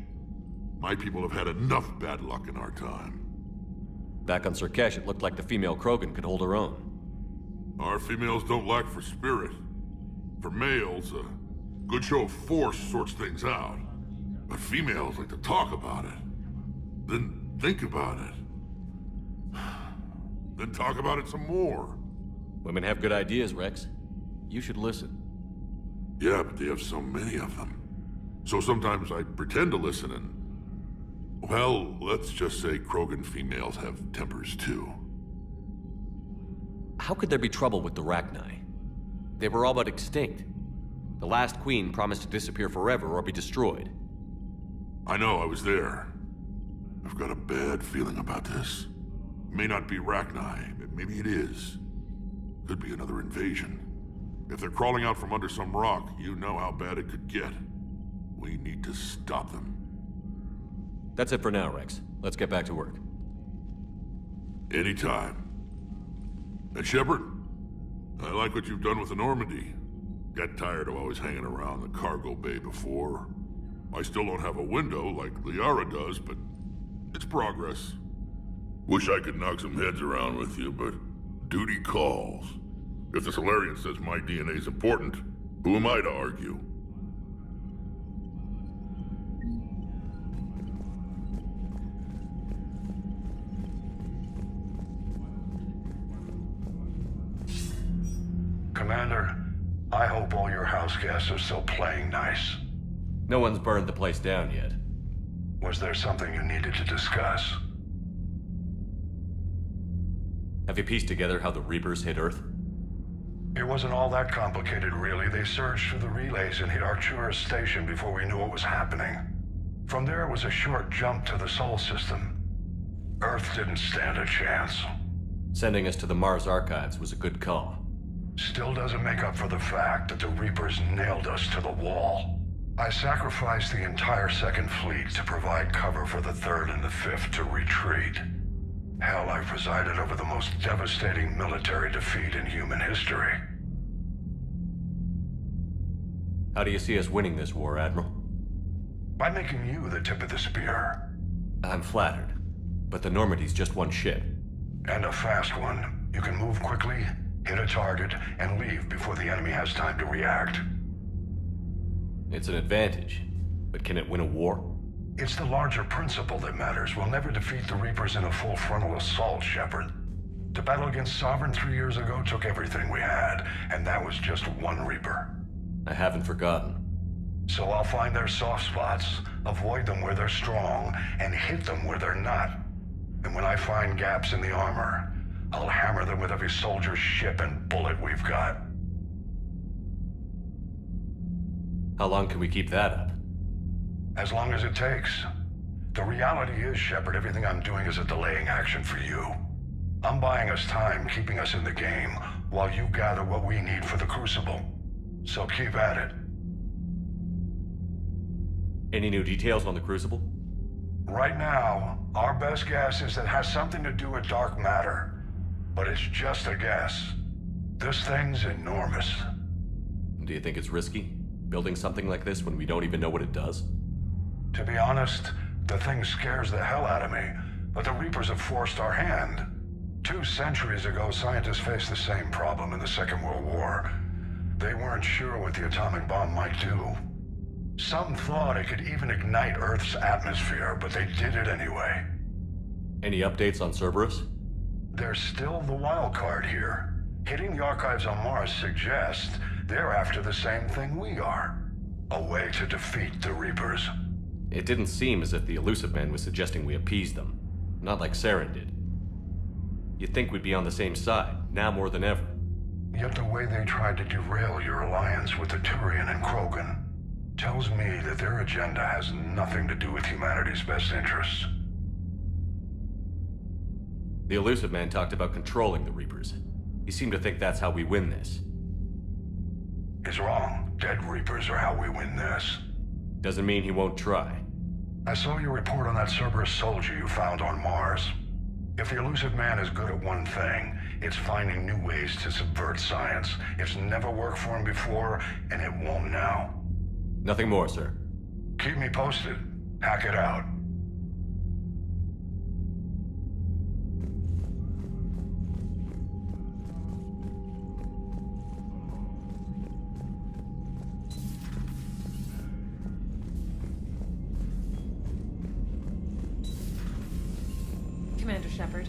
My people have had enough bad luck in our time. Back on Surkesh, it looked like the female Krogan could hold her own. Our females don't lack for spirit. For males, a good show of force sorts things out. But females like to talk about it. Then think about it. Then talk about it some more. Women have good ideas, Rex. You should listen. Yeah, but they have so many of them. So sometimes I pretend to listen and... Well, let's just say Krogan females have tempers too. How could there be trouble with the Rachni? They were all but extinct. The last queen promised to disappear forever or be destroyed. I know, I was there. I've got a bad feeling about this. It may not be Rachni, but maybe it is. Could be another invasion. If they're crawling out from under some rock, you know how bad it could get. We need to stop them. That's it for now, Rex. Let's get back to work. Anytime. And Shepard, I like what you've done with the Normandy. Got tired of always hanging around the cargo bay before. I still don't have a window like Liara does, but it's progress. Wish I could knock some heads around with you, but duty calls. If the Solarian says my DNA's important, who am I to argue? Commander, I hope all your house guests are still playing nice. No one's burned the place down yet. Was there something you needed to discuss? Have you pieced together how the Reapers hit Earth? It wasn't all that complicated, really. They surged through the relays and hit AORUS station before we knew what was happening. From there, it was a short jump to the Sol system. Earth didn't stand a chance. Sending us to the Mars archives was a good call. Still doesn't make up for the fact that the Reapers nailed us to the wall. I sacrificed the entire Second Fleet to provide cover for the Third and the Fifth to retreat. Hell, I presided over the most devastating military defeat in human history. How do you see us winning this war, Admiral? By making you the tip of the spear. I'm flattered, but the Normandy's just one ship. And a fast one. You can move quickly, hit a target, and leave before the enemy has time to react. It's an advantage, but can it win a war? It's the larger principle that matters. We'll never defeat the Reapers in a full frontal assault, Shepard. The battle against Sovereign 3 years ago took everything we had, and that was just one Reaper. I haven't forgotten. So I'll find their soft spots, avoid them where they're strong, and hit them where they're not. And when I find gaps in the armor, I'll hammer them with every soldier, ship, and bullet we've got. How long can we keep that up? As long as it takes. The reality is, Shepard, everything I'm doing is a delaying action for you. I'm buying us time, keeping us in the game, while you gather what we need for the Crucible. So keep at it. Any new details on the Crucible? Right now, our best guess is that it has something to do with dark matter. But it's just a guess. This thing's enormous. Do you think it's risky, building something like this when we don't even know what it does? To be honest, the thing scares the hell out of me, but the Reapers have forced our hand. 2 centuries ago, scientists faced the same problem in the Second World War. They weren't sure what the atomic bomb might do. Some thought it could even ignite Earth's atmosphere, but they did it anyway. Any updates on Cerberus? They're still the wild card here. Hitting the archives on Mars suggests they're after the same thing we are. A way to defeat the Reapers. It didn't seem as if the Elusive Man was suggesting we appease them. Not like Saren did. You'd think we'd be on the same side, now more than ever. Yet the way they tried to derail your alliance with the Turian and Krogan tells me that their agenda has nothing to do with humanity's best interests. The Elusive Man talked about controlling the Reapers. He seemed to think that's how we win this. He's wrong. Dead Reapers are how we win this. Doesn't mean he won't try. I saw your report on that Cerberus soldier you found on Mars. If the Elusive Man is good at one thing, it's finding new ways to subvert science. It's never worked for him before, and it won't now. Nothing more, sir. Keep me posted. Hack it out. Commander Shepard.